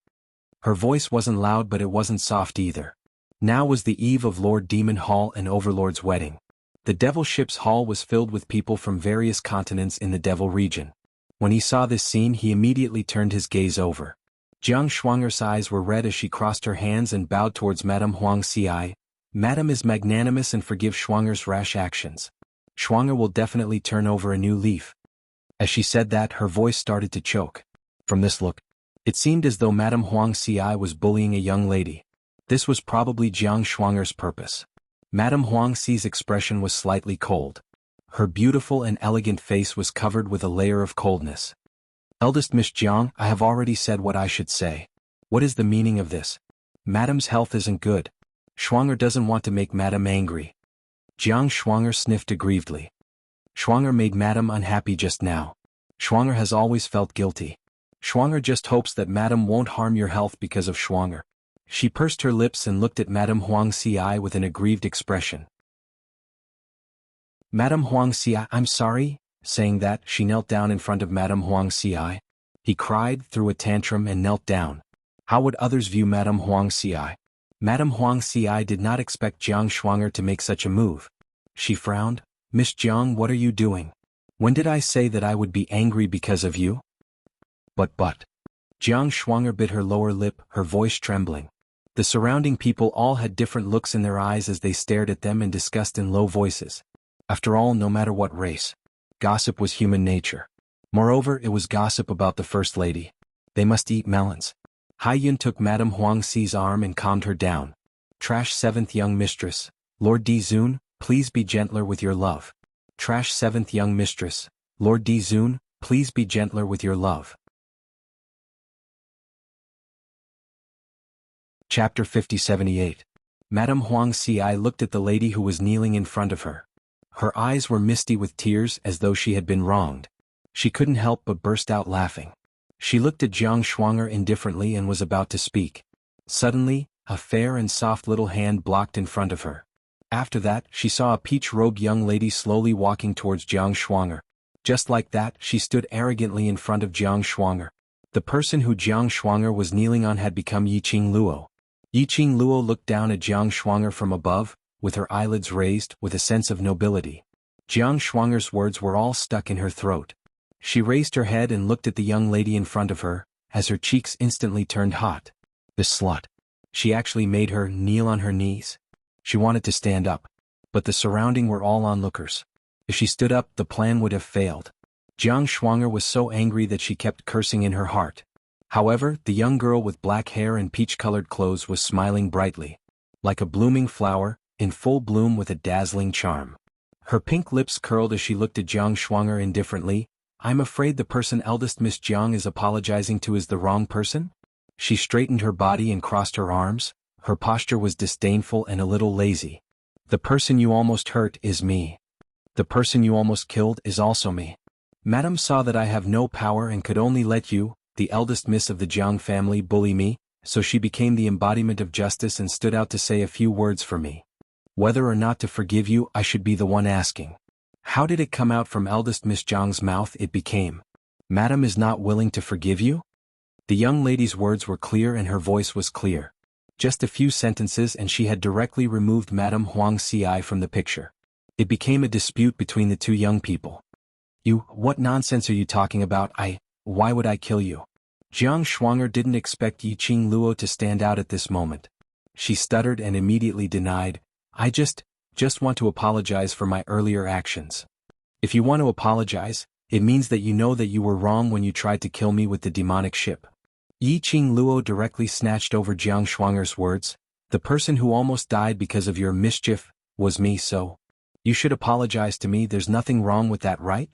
Her voice wasn't loud, but it wasn't soft either. Now was the eve of Lord Demon Hall and Overlord's wedding. The devil ship's hall was filled with people from various continents in the devil region. When he saw this scene, he immediately turned his gaze over. Jiang Shuanger's eyes were red as she crossed her hands and bowed towards Madame Huang Xi. Madame is magnanimous and forgive Shuanger's rash actions. Shuanger will definitely turn over a new leaf. As she said that, her voice started to choke. From this look, it seemed as though Madame Huang Xi was bullying a young lady. This was probably Jiang Shuanger's purpose. Madame Huang Xi's expression was slightly cold. Her beautiful and elegant face was covered with a layer of coldness. Eldest Miss Jiang, I have already said what I should say. What is the meaning of this? Madame's health isn't good. Shuanger doesn't want to make Madame angry. Jiang Shuanger sniffed aggrievedly. Shuanger made Madame unhappy just now. Shuanger has always felt guilty. Shuanger just hopes that Madame won't harm your health because of Shuanger. She pursed her lips and looked at Madame Huang Xi with an aggrieved expression. Madame Huang Xi, I'm sorry. Saying that, she knelt down in front of Madame Huang Xi. He cried, threw a tantrum and knelt down. How would others view Madame Huang Xi? Madame Huang Xi did not expect Jiang Shuanger to make such a move. She frowned. Miss Jiang, what are you doing? When did I say that I would be angry because of you? But. Jiang Shuanger bit her lower lip, her voice trembling. The surrounding people all had different looks in their eyes as they stared at them and discussed in low voices. After all, no matter what race, gossip was human nature. Moreover, it was gossip about the First Lady. They must eat melons. Hai Yun took Madame Huang Xi's arm and calmed her down. Trash 7th young mistress. Lord Di Zun, please be gentler with your love. Trash 7th young mistress. Lord Di Zun, please be gentler with your love. Chapter 5078. Madame Huang Xi looked at the lady who was kneeling in front of her. Her eyes were misty with tears as though she had been wronged. She couldn't help but burst out laughing. She looked at Jiang Shuanger indifferently and was about to speak. Suddenly, a fair and soft little hand blocked in front of her. After that, she saw a peach-robed young lady slowly walking towards Jiang Shuanger. Just like that, she stood arrogantly in front of Jiang Shuanger. The person who Jiang Shuanger was kneeling on had become Yiqing Luo. Yiqing Luo looked down at Jiang Shuanger from above, with her eyelids raised, with a sense of nobility. Jiang Shuanger's words were all stuck in her throat. She raised her head and looked at the young lady in front of her, as her cheeks instantly turned hot. This slut. She actually made her kneel on her knees. She wanted to stand up, but the surrounding were all onlookers. If she stood up, the plan would have failed. Jiang Shuanger was so angry that she kept cursing in her heart. However, the young girl with black hair and peach-colored clothes was smiling brightly, like a blooming flower, in full bloom with a dazzling charm. Her pink lips curled as she looked at Jiang Shuanger indifferently. I'm afraid the person eldest Miss Jiang is apologizing to is the wrong person? She straightened her body and crossed her arms. Her posture was disdainful and a little lazy. The person you almost hurt is me. The person you almost killed is also me. Madam saw that I have no power and could only let you, the eldest miss of the Jiang family, bully me, so she became the embodiment of justice and stood out to say a few words for me. Whether or not to forgive you, I should be the one asking. How did it come out from eldest Miss Jiang's mouth? It became, Madam is not willing to forgive you? The young lady's words were clear and her voice was clear. Just a few sentences and she had directly removed Madame Huang Xi from the picture. It became a dispute between the two young people. You, what nonsense are you talking about? Why would I kill you? Jiang Shuanger didn't expect Yi Qing Luo to stand out at this moment. She stuttered and immediately denied, I just want to apologize for my earlier actions. If you want to apologize, it means that you know that you were wrong when you tried to kill me with the demonic ship. Yi Qing Luo directly snatched over Jiang Shuanger's words, the person who almost died because of your mischief was me, so you should apologize to me. There's nothing wrong with that, right?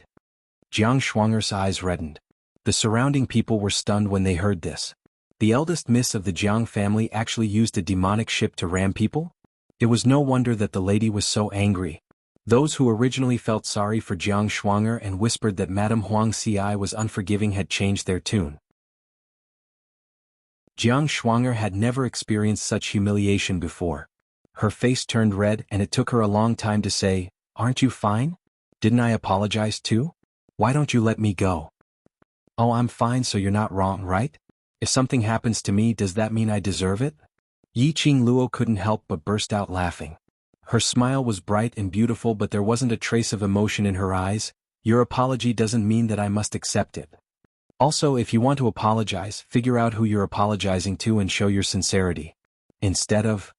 Jiang Shuanger's eyes reddened. The surrounding people were stunned when they heard this. The eldest miss of the Jiang family actually used a demonic ship to ram people? It was no wonder that the lady was so angry. Those who originally felt sorry for Jiang Shuanger and whispered that Madame Huang Xi was unforgiving had changed their tune. Jiang Shuanger had never experienced such humiliation before. Her face turned red and it took her a long time to say, Aren't you fine? Didn't I apologize too? Why don't you let me go? Oh, I'm fine, so you're not wrong, right? If something happens to me, does that mean I deserve it? Yi Qing Luo couldn't help but burst out laughing. Her smile was bright and beautiful, but there wasn't a trace of emotion in her eyes. Your apology doesn't mean that I must accept it. Also, if you want to apologize, figure out who you're apologizing to and show your sincerity. Instead of,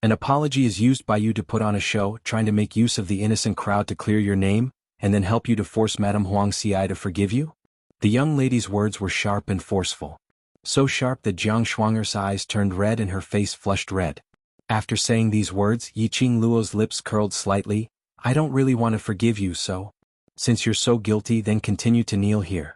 an apology is used by you to put on a show, trying to make use of the innocent crowd to clear your name, and then help you to force Madame Huang Xi to forgive you? The young lady's words were sharp and forceful. So sharp that Jiang Shuanger's eyes turned red and her face flushed red. After saying these words, Yi Qing Luo's lips curled slightly. I don't really want to forgive you, so since you're so guilty, then continue to kneel here.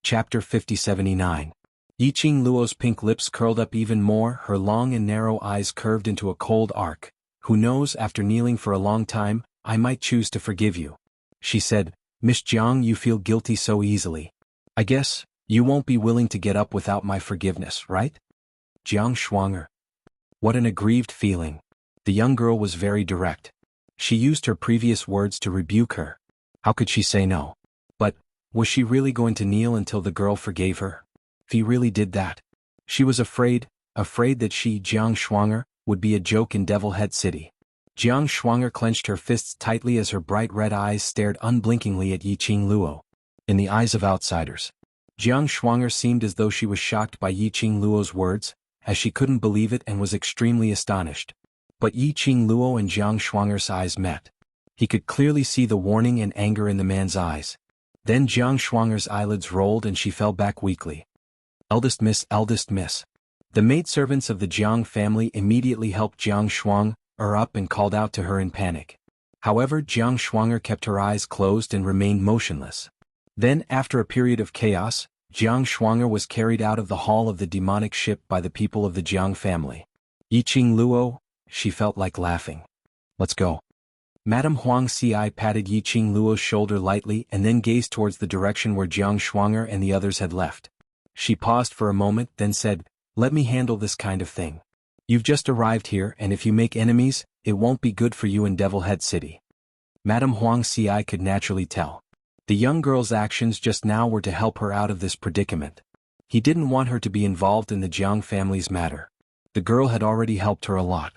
Chapter 5079. Yi Qing Luo's pink lips curled up even more, her long and narrow eyes curved into a cold arc. Who knows, after kneeling for a long time, I might choose to forgive you. She said, Miss Jiang, you feel guilty so easily. I guess you won't be willing to get up without my forgiveness, right? Jiang Shuanger. What an aggrieved feeling. The young girl was very direct. She used her previous words to rebuke her. How could she say no? But was she really going to kneel until the girl forgave her? If he really did that. She was afraid that she, Jiang Shuanger, would be a joke in Devil Head City. Jiang Shuanger clenched her fists tightly as her bright red eyes stared unblinkingly at Yi Qing Luo. In the eyes of outsiders, Jiang Shuanger seemed as though she was shocked by Yi Qing Luo's words, as she couldn't believe it and was extremely astonished. But Yi Qing Luo and Jiang Shuanger's eyes met. He could clearly see the warning and anger in the man's eyes. Then Jiang Shuanger's eyelids rolled and she fell back weakly. Eldest miss. The maidservants of the Jiang family immediately helped Jiang Shuanger up and called out to her in panic. However, Jiang Shuanger kept her eyes closed and remained motionless. Then, after a period of chaos, Jiang Shuanger was carried out of the hall of the demonic ship by the people of the Jiang family. Yi Qing Luo, she felt like laughing. Let's go. Madame Huang Xi patted Yi Qing Luo's shoulder lightly and then gazed towards the direction where Jiang Shuanger and the others had left. She paused for a moment, then said, Let me handle this kind of thing. You've just arrived here, and if you make enemies, it won't be good for you in Devil Head City. Madame Huang Xi could naturally tell. The young girl's actions just now were to help her out of this predicament. He didn't want her to be involved in the Jiang family's matter. The girl had already helped her a lot.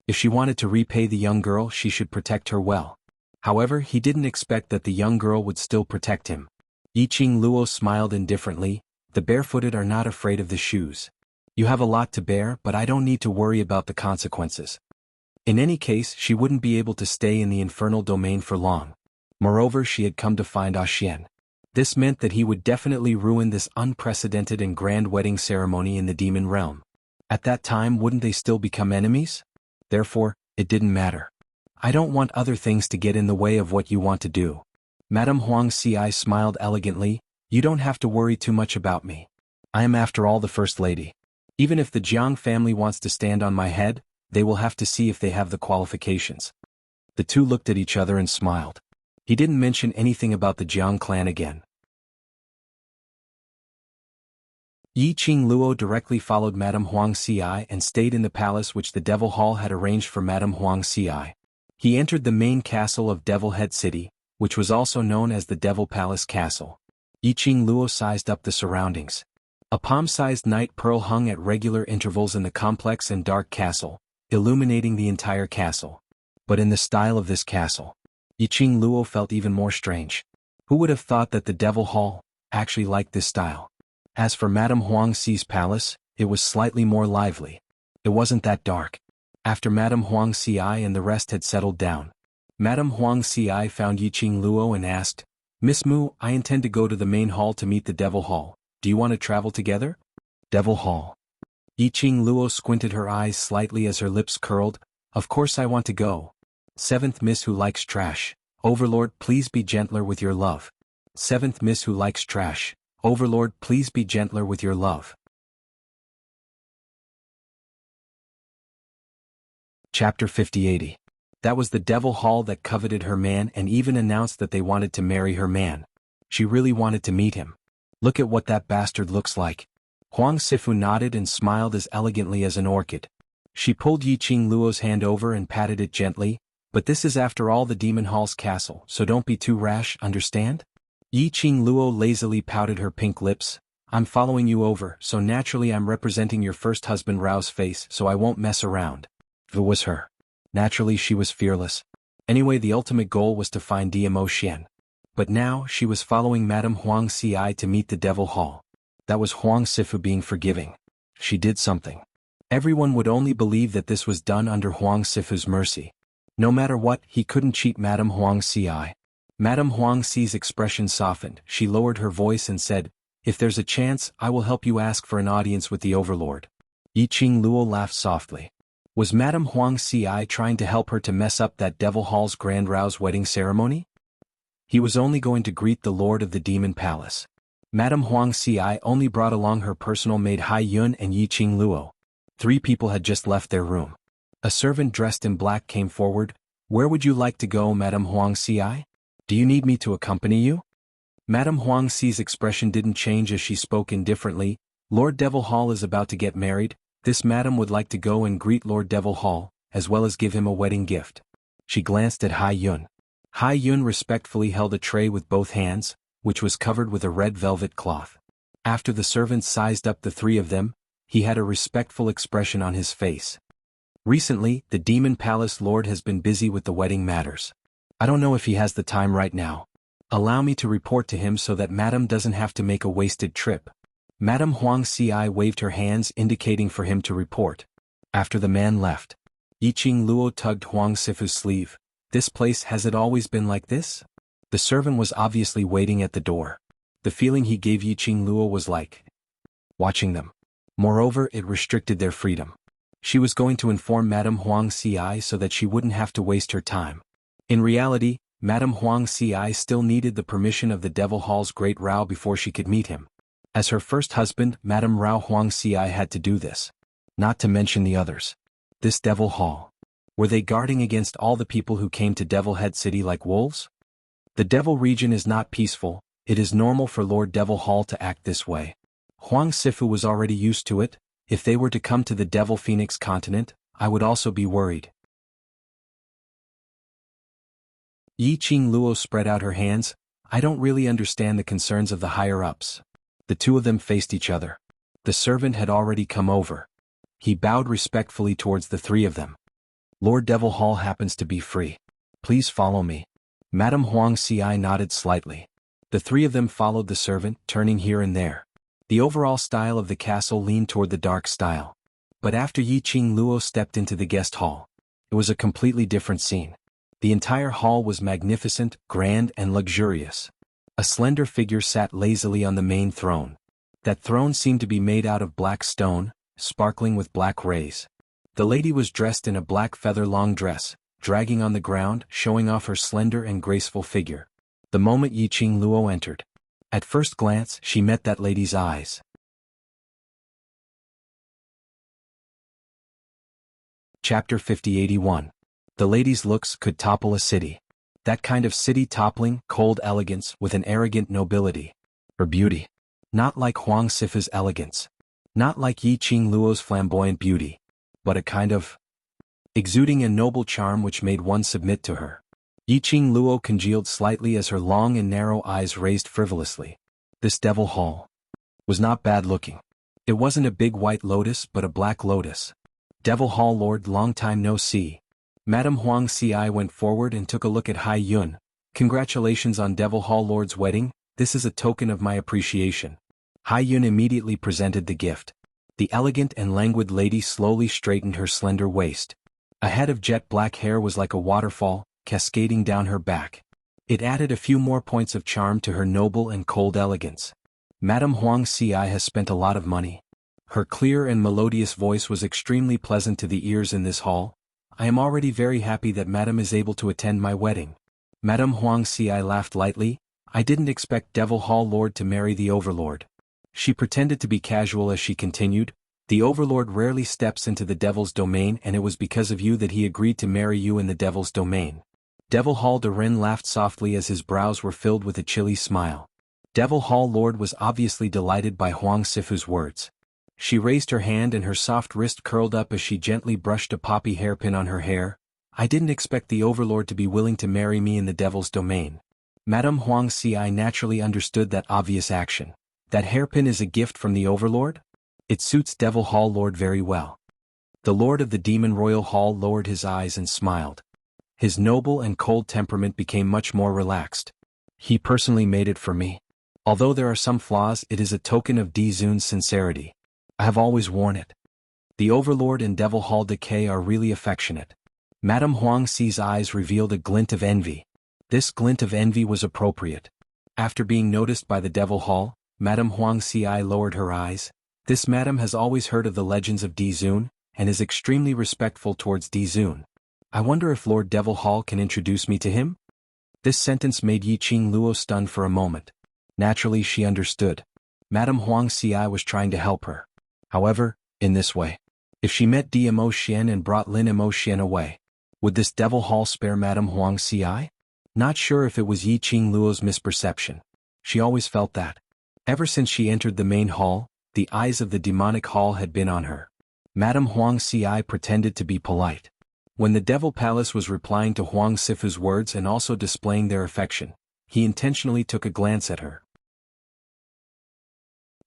If she wanted to repay the young girl, she should protect her well. However, he didn't expect that the young girl would still protect him. Yiqing Luo smiled indifferently. The barefooted are not afraid of the shoes. You have a lot to bear, but I don't need to worry about the consequences. In any case, she wouldn't be able to stay in the infernal domain for long. Moreover, she had come to find Xian. This meant that he would definitely ruin this unprecedented and grand wedding ceremony in the demon realm. At that time, wouldn't they still become enemies? Therefore, it didn't matter. I don't want other things to get in the way of what you want to do. Madame Huang Xi smiled elegantly. You don't have to worry too much about me. I am after all the first lady. Even if the Jiang family wants to stand on my head, they will have to see if they have the qualifications. The two looked at each other and smiled. He didn't mention anything about the Jiang clan again. Yiqing Luo directly followed Madame Huang Xi and stayed in the palace which the Devil Hall had arranged for Madame Huang Xi. He entered the main castle of Devil Head City, which was also known as the Devil Palace Castle. Yiqing Luo sized up the surroundings. A palm-sized night pearl hung at regular intervals in the complex and dark castle, illuminating the entire castle. But in the style of this castle, Yiqing Luo felt even more strange. Who would have thought that the Devil Hall actually liked this style? As for Madame Huang Xi's palace, it was slightly more lively. It wasn't that dark. After Madame Huang Xi and the rest had settled down, Madame Huang Xi found Yiqing Luo and asked, Miss Mu, I intend to go to the main hall to meet the Devil Hall. Do you want to travel together? Devil Hall. Yiqing Luo squinted her eyes slightly as her lips curled. Of course I want to go. Seventh Miss Who Likes Trash. Overlord, please be gentler with your love. Seventh Miss Who Likes Trash. Overlord, please be gentler with your love. Chapter 5080. That was the Devil Hall that coveted her man and even announced that they wanted to marry her man. She really wanted to meet him. Look at what that bastard looks like. Huang Sifu nodded and smiled as elegantly as an orchid. She pulled Yiqing Luo's hand over and patted it gently, but this is after all the Demon Hall's castle, so don't be too rash, understand? Yiqing Luo lazily pouted her pink lips. I'm following you over, so naturally I'm representing your first husband Rao's face, so I won't mess around. It was her. Naturally she was fearless. Anyway, the ultimate goal was to find DMO Xian. But now she was following Madame Huang Xi to meet the Devil Hall. That was Huang Sifu being forgiving. She did something. Everyone would only believe that this was done under Huang Sifu's mercy. No matter what, he couldn't cheat Madame Huang Xi. Madame Huang Xi's expression softened. She lowered her voice and said, If there's a chance, I will help you ask for an audience with the Overlord. Yiqing Luo laughed softly. Was Madame Huang Xi trying to help her to mess up that Devil Hall's Grand Rao's wedding ceremony? He was only going to greet the Lord of the Demon Palace. Madame Huang Xi only brought along her personal maid Hai Yun and Yiqing Luo. 3 people had just left their room. A servant dressed in black came forward. Where would you like to go, Madame Huang Xi? Do you need me to accompany you? Madame Huang Xi's expression didn't change as she spoke indifferently. Lord Devil Hall is about to get married. This madam would like to go and greet Lord Devil Hall, as well as give him a wedding gift. She glanced at Hai Yun. Hai Yun respectfully held a tray with both hands, which was covered with a red velvet cloth. After the servants sized up the 3 of them, he had a respectful expression on his face. Recently, the Demon Palace Lord has been busy with the wedding matters. I don't know if he has the time right now. Allow me to report to him so that Madam doesn't have to make a wasted trip. Madame Huang Xi waved her hands indicating for him to report. After the man left, Yiqing Luo tugged Huang Sifu's sleeve. This place, has it always been like this? The servant was obviously waiting at the door. The feeling he gave Yiqing Luo was like watching them. Moreover, it restricted their freedom. She was going to inform Madame Huang Xi so that she wouldn't have to waste her time. In reality, Madame Huang Xi still needed the permission of the Devil Hall's Great Rao before she could meet him. As her first husband, Madame Rao Huang Xi had to do this. Not to mention the others. This Devil Hall. Were they guarding against all the people who came to Devil Head City like wolves? The Devil region is not peaceful. It is normal for Lord Devil Hall to act this way. Huang Sifu was already used to it. If they were to come to the Devil Phoenix continent, I would also be worried. Yiqing Luo spread out her hands. I don't really understand the concerns of the higher-ups. The 2 of them faced each other. The servant had already come over. He bowed respectfully towards the 3 of them. Lord Devil Hall happens to be free. Please follow me. Madame Huang Xi nodded slightly. The three of them followed the servant, turning here and there. The overall style of the castle leaned toward the dark style. But after Yi Qing Luo stepped into the guest hall, it was a completely different scene. The entire hall was magnificent, grand, and luxurious. A slender figure sat lazily on the main throne. That throne seemed to be made out of black stone, sparkling with black rays. The lady was dressed in a black feather-long dress, dragging on the ground, showing off her slender and graceful figure. The moment Yi Qing Luo entered, at first glance she met that lady's eyes. Chapter 5081. The lady's looks could topple a city. That kind of city-toppling, cold elegance with an arrogant nobility. Her beauty. Not like Huang Sifu's elegance. Not like Yi Qing Luo's flamboyant beauty. But a kind of exuding a noble charm which made one submit to her. Yi Qing Luo congealed slightly as her long and narrow eyes raised frivolously. This devil hall was not bad looking. It wasn't a big white lotus but a black lotus. Devil Hall Lord, long time no see. Madame Huang Ci went forward and took a look at Hai Yun. Congratulations on Devil Hall Lord's wedding, this is a token of my appreciation. Hai Yun immediately presented the gift. The elegant and languid lady slowly straightened her slender waist. A head of jet black hair was like a waterfall, cascading down her back. It added a few more points of charm to her noble and cold elegance. Madame Huang Ci has spent a lot of money. Her clear and melodious voice was extremely pleasant to the ears in this hall. I am already very happy that Madame is able to attend my wedding. Madame Huang Ci laughed lightly. I didn't expect Devil Hall Lord to marry the Overlord. She pretended to be casual as she continued. The Overlord rarely steps into the Devil's domain and it was because of you that he agreed to marry you in the Devil's domain. Devil Hall de Ren laughed softly as his brows were filled with a chilly smile. Devil Hall Lord was obviously delighted by Huang Sifu's words. She raised her hand and her soft wrist curled up as she gently brushed a poppy hairpin on her hair. I didn't expect the Overlord to be willing to marry me in the Devil's domain. Madame Huang Ci naturally understood that obvious action. That hairpin is a gift from the Overlord? It suits Devil Hall Lord very well. The Lord of the Demon Royal Hall lowered his eyes and smiled. His noble and cold temperament became much more relaxed. He personally made it for me. Although there are some flaws, it is a token of Di Zun's sincerity. I have always worn it. The Overlord and Devil Hall Decay are really affectionate. Madame Huang Ci's eyes revealed a glint of envy. This glint of envy was appropriate. After being noticed by the Devil Hall, Madame Huang Ci lowered her eyes. This madam has always heard of the legends of Di Zun, and is extremely respectful towards Di Zun. I wonder if Lord Devil Hall can introduce me to him? This sentence made Yi Qing Luo stunned for a moment. Naturally she understood. Madame Huang Ci was trying to help her. However, in this way. If she met Dmo Xian and brought Lin Mo Xian away, would this Devil Hall spare Madame Huang Ci? Not sure if it was Yi Qing Luo's misperception. She always felt that. Ever since she entered the main hall, the eyes of the demonic hall had been on her. Madame Huang Ci pretended to be polite. When the Devil Palace was replying to Huang Sifu's words and also displaying their affection, he intentionally took a glance at her.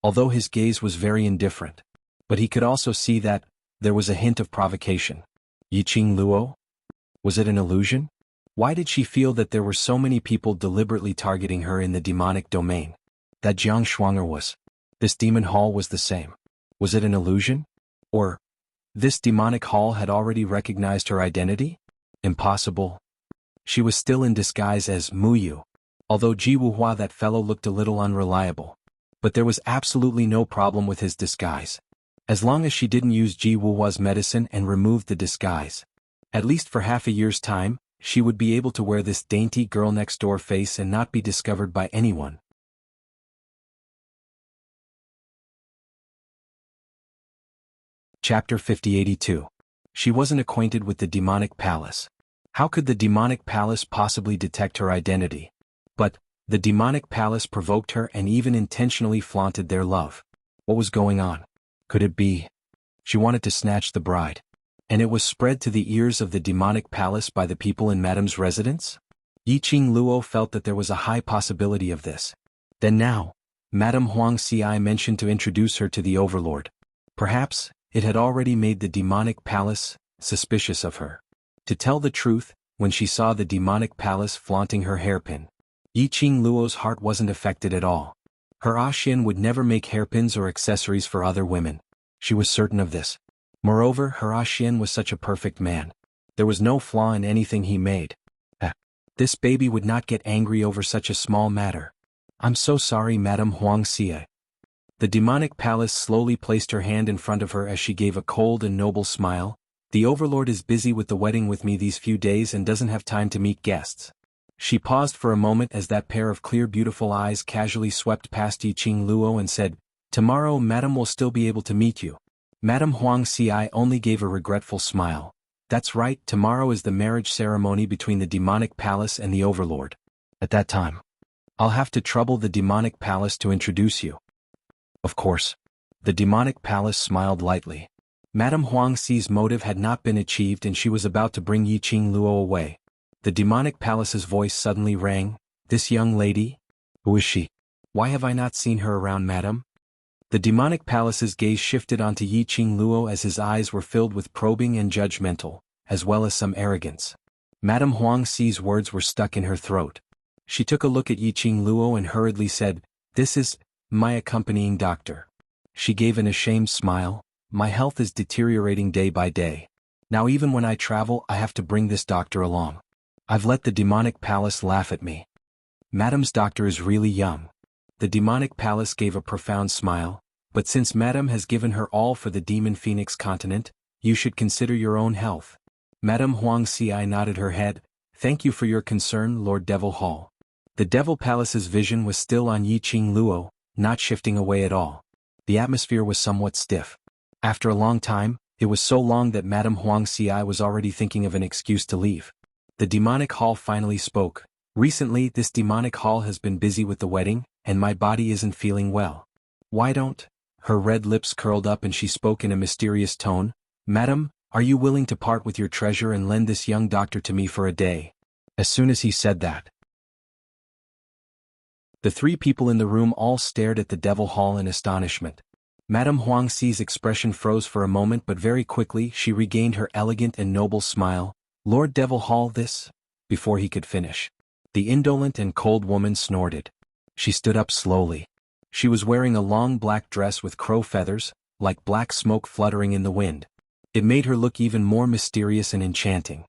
Although his gaze was very indifferent, but he could also see that there was a hint of provocation. Yi Qing Luo? Was it an illusion? Why did she feel that there were so many people deliberately targeting her in the demonic domain? That Jiang Shuanger was. This demon hall was the same. Was it an illusion? Or, this demonic hall had already recognized her identity? Impossible. She was still in disguise as Mu Yu. Although Ji Wuhua, that fellow, looked a little unreliable. But there was absolutely no problem with his disguise. As long as she didn't use Ji Wuhua's medicine and removed the disguise. At least for half a year's time, she would be able to wear this dainty girl-next-door face and not be discovered by anyone. Chapter 5082. She wasn't acquainted with the demonic palace. How could the demonic palace possibly detect her identity? But, the demonic palace provoked her and even intentionally flaunted their love. What was going on? Could it be? She wanted to snatch the bride. And it was spread to the ears of the demonic palace by the people in Madame's residence? Yi Qing Luo felt that there was a high possibility of this. Then now, Madame Huang Ci mentioned to introduce her to the Overlord. Perhaps, it had already made the demonic palace suspicious of her. To tell the truth, when she saw the demonic palace flaunting her hairpin, Yi Qing Luo's heart wasn't affected at all. Her Xian would never make hairpins or accessories for other women. She was certain of this. Moreover, her Xian was such a perfect man. There was no flaw in anything he made. This baby would not get angry over such a small matter. I'm so sorry, Madame Huang Xie. The demonic palace slowly placed her hand in front of her as she gave a cold and noble smile. The overlord is busy with the wedding with me these few days and doesn't have time to meet guests. She paused for a moment as that pair of clear beautiful eyes casually swept past Yi Qing Luo and said, "Tomorrow Madame will still be able to meet you." Madame Huang Xie only gave a regretful smile. That's right, tomorrow is the marriage ceremony between the demonic palace and the overlord. At that time, I'll have to trouble the demonic palace to introduce you. Of course. The demonic palace smiled lightly. Madame Huang Xi's motive had not been achieved and she was about to bring Yi Qing Luo away. The demonic palace's voice suddenly rang. "This young lady? Who is she? Why have I not seen her around, madam?" The demonic palace's gaze shifted onto Yi Qing Luo as his eyes were filled with probing and judgmental, as well as some arrogance. Madame Huang Xi's words were stuck in her throat. She took a look at Yi Qing Luo and hurriedly said, "This is my accompanying doctor." She gave an ashamed smile. "My health is deteriorating day by day. Now even when I travel I have to bring this doctor along. I've let the demonic palace laugh at me. Madame's doctor is really young." The demonic palace gave a profound smile. "But since Madame has given her all for the demon phoenix continent, you should consider your own health." Madame Huang Xi nodded her head. "Thank you for your concern, Lord Devil Hall." The Devil Palace's vision was still on Yi Qing Luo, not shifting away at all. The atmosphere was somewhat stiff. After a long time, it was so long that Madame Huang Xi was already thinking of an excuse to leave. The demonic hall finally spoke. "Recently this demonic hall has been busy with the wedding, and my body isn't feeling well. Why don't—" Her red lips curled up and she spoke in a mysterious tone. "Madam, are you willing to part with your treasure and lend this young doctor to me for a day?" As soon as he said that, the three people in the room all stared at the Devil Hall in astonishment. Madame Huang Xi's expression froze for a moment, but very quickly she regained her elegant and noble smile. "Lord Devil Hall, this—" Before he could finish, the indolent and cold woman snorted. She stood up slowly. She was wearing a long black dress with crow feathers, like black smoke fluttering in the wind. It made her look even more mysterious and enchanting.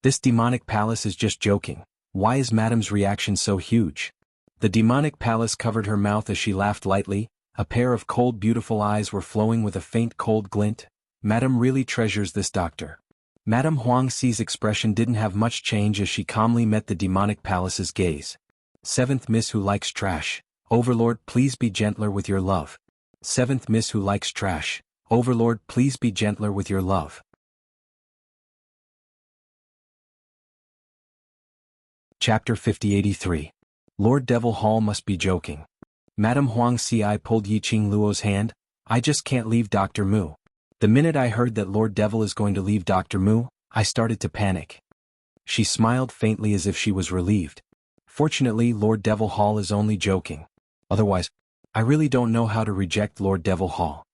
This demonic palace is just joking. Why is Madame's reaction so huge? The demonic palace covered her mouth as she laughed lightly. A pair of cold beautiful eyes were flowing with a faint cold glint. "Madame really treasures this doctor." Madame Huang Xi's expression didn't have much change as she calmly met the demonic palace's gaze. "Seventh Miss who likes trash. Overlord, please be gentler with your love." "Seventh Miss who likes trash. Overlord, please be gentler with your love." Chapter 5083. Lord Devil Hall must be joking. Madame Huang Xi pulled Yi Qing Luo's hand. "I just can't leave Dr. Mu. The minute I heard that Lord Devil is going to leave Dr. Mu, I started to panic." She smiled faintly as if she was relieved. "Fortunately, Lord Devil Hall is only joking. Otherwise, I really don't know how to reject Lord Devil Hall."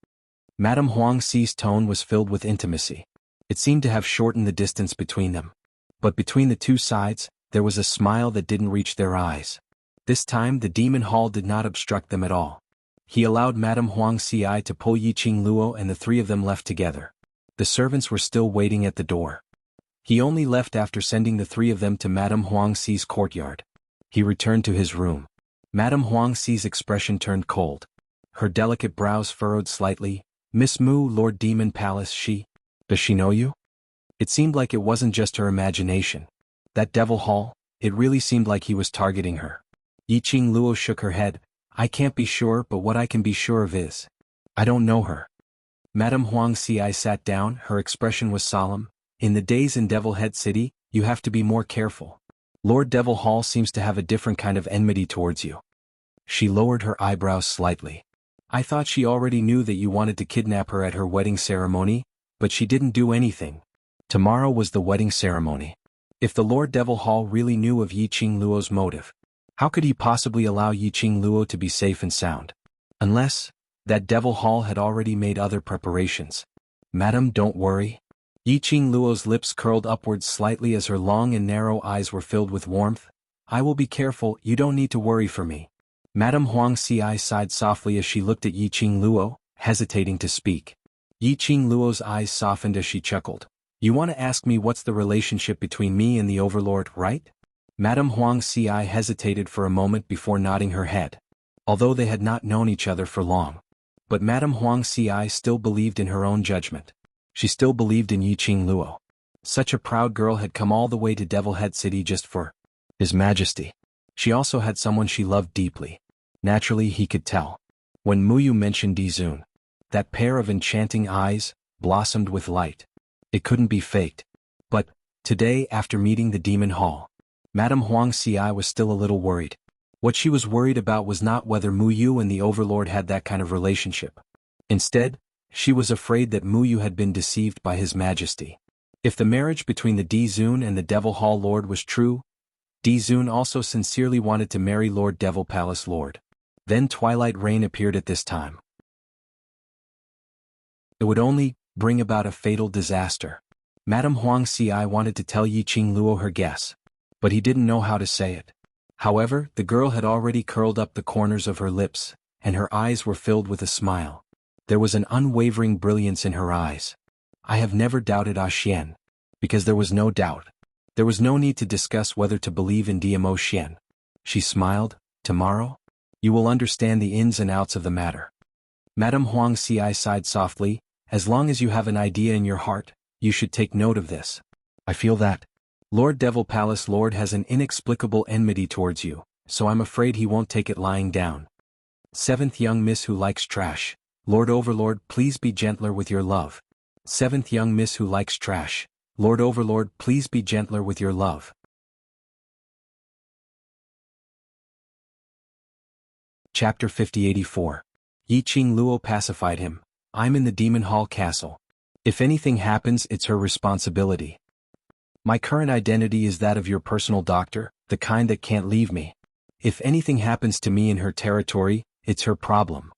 Madame Huang Xi's tone was filled with intimacy. It seemed to have shortened the distance between them. But between the two sides, there was a smile that didn't reach their eyes. This time the demon hall did not obstruct them at all. He allowed Madame Huang Xi to pull Yi Qing Luo and the three of them left together. The servants were still waiting at the door. He only left after sending the three of them to Madame Huang Xi's courtyard. He returned to his room. Madame Huang Xi's expression turned cold. Her delicate brows furrowed slightly. "Miss Mu, Lord Demon Palace, does she know you?" It seemed like it wasn't just her imagination. That Devil Hall, it really seemed like he was targeting her. Yi Qing Luo shook her head. "I can't be sure, but what I can be sure of is, I don't know her." Madame Huang Xi sat down, her expression was solemn. "In the days in Devil Head City, you have to be more careful. Lord Devil Hall seems to have a different kind of enmity towards you." She lowered her eyebrows slightly. "I thought she already knew that you wanted to kidnap her at her wedding ceremony, but she didn't do anything. Tomorrow was the wedding ceremony. If the Lord Devil Hall really knew of Yi Qing Luo's motive, how could he possibly allow Yi Qing Luo to be safe and sound? Unless that Devil Hall had already made other preparations." "Madam, don't worry." Yi Qing Luo's lips curled upwards slightly as her long and narrow eyes were filled with warmth. I will be careful, you don't need to worry for me. Madame Huang Xi sighed softly as she looked at Yi Qing Luo, hesitating to speak. Yi Qing Luo's eyes softened as she chuckled. You want to ask me what's the relationship between me and the Overlord, right? Madame Huang Xi hesitated for a moment before nodding her head. Although they had not known each other for long. But Madame Huang Xi still believed in her own judgment. She still believed in Yi Qing Luo. Such a proud girl had come all the way to Devil Head City just for His Majesty. She also had someone she loved deeply. Naturally, he could tell. When Muyu mentioned Dizun, that pair of enchanting eyes blossomed with light. It couldn't be faked. But today, after meeting the Demon Hall, Madame Huang Xi was still a little worried. What she was worried about was not whether Muyu and the Overlord had that kind of relationship. Instead, she was afraid that Muyu had been deceived by His Majesty. If the marriage between the Dizun and the Devil Hall Lord was true, Dizun also sincerely wanted to marry Lord Devil Palace Lord. Then Twilight Rain appeared at this time. It would only bring about a fatal disaster. Madame Huang Xi wanted to tell Yi Qing Luo her guess, but he didn't know how to say it. However, the girl had already curled up the corners of her lips, and her eyes were filled with a smile. There was an unwavering brilliance in her eyes. I have never doubted Xian. Because there was no doubt. There was no need to discuss whether to believe in DMO Xian. She smiled. Tomorrow? You will understand the ins and outs of the matter. Madame Huang Xi sighed softly. As long as you have an idea in your heart, you should take note of this. I feel that Lord Devil Palace Lord has an inexplicable enmity towards you, so I'm afraid he won't take it lying down. Seventh young miss who likes trash. Lord Overlord, please be gentler with your love. Seventh young miss who likes trash. Lord Overlord, please be gentler with your love. Chapter 5084. Yi Qing Luo pacified him. I'm in the Demon Hall Castle. If anything happens, it's her responsibility. My current identity is that of your personal doctor, the kind that can't leave me. If anything happens to me in her territory, it's her problem.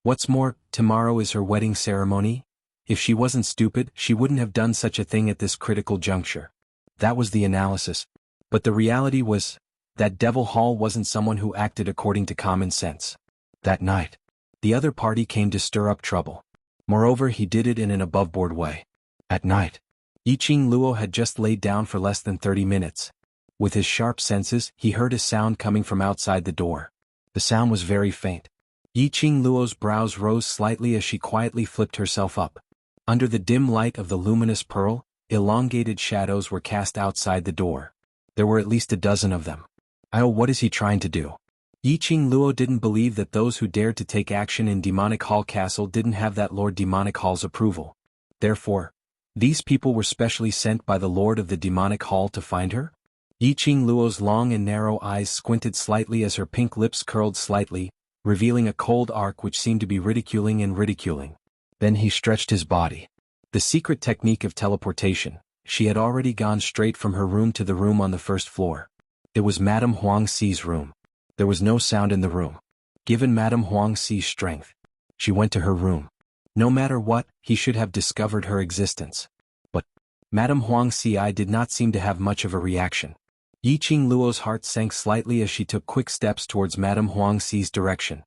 What's more, tomorrow is her wedding ceremony. If she wasn't stupid, she wouldn't have done such a thing at this critical juncture. That was the analysis. But the reality was that Devil Hall wasn't someone who acted according to common sense. That night, the other party came to stir up trouble. Moreover, he did it in an above-board way. At night, Yi Qing Luo had just laid down for less than 30 minutes. With his sharp senses, he heard a sound coming from outside the door. The sound was very faint. Yi Qing Luo's brows rose slightly as she quietly flipped herself up. Under the dim light of the luminous pearl, elongated shadows were cast outside the door. There were at least a dozen of them. Oh, what is he trying to do? Yi Qing Luo didn't believe that those who dared to take action in Demonic Hall Castle didn't have that Lord Demonic Hall's approval. Therefore, these people were specially sent by the Lord of the Demonic Hall to find her? Yi Qing Luo's long and narrow eyes squinted slightly as her pink lips curled slightly, revealing a cold arc which seemed to be ridiculing and ridiculing. Then he stretched his body. The secret technique of teleportation. She had already gone straight from her room to the room on the first floor. It was Madame Huang Xi's room. There was no sound in the room. Given Madame Huang Xi's strength, she went to her room. No matter what, he should have discovered her existence. But Madame Huang Xi did not seem to have much of a reaction. Yi Qing Luo's heart sank slightly as she took quick steps towards Madame Huang Xi's direction.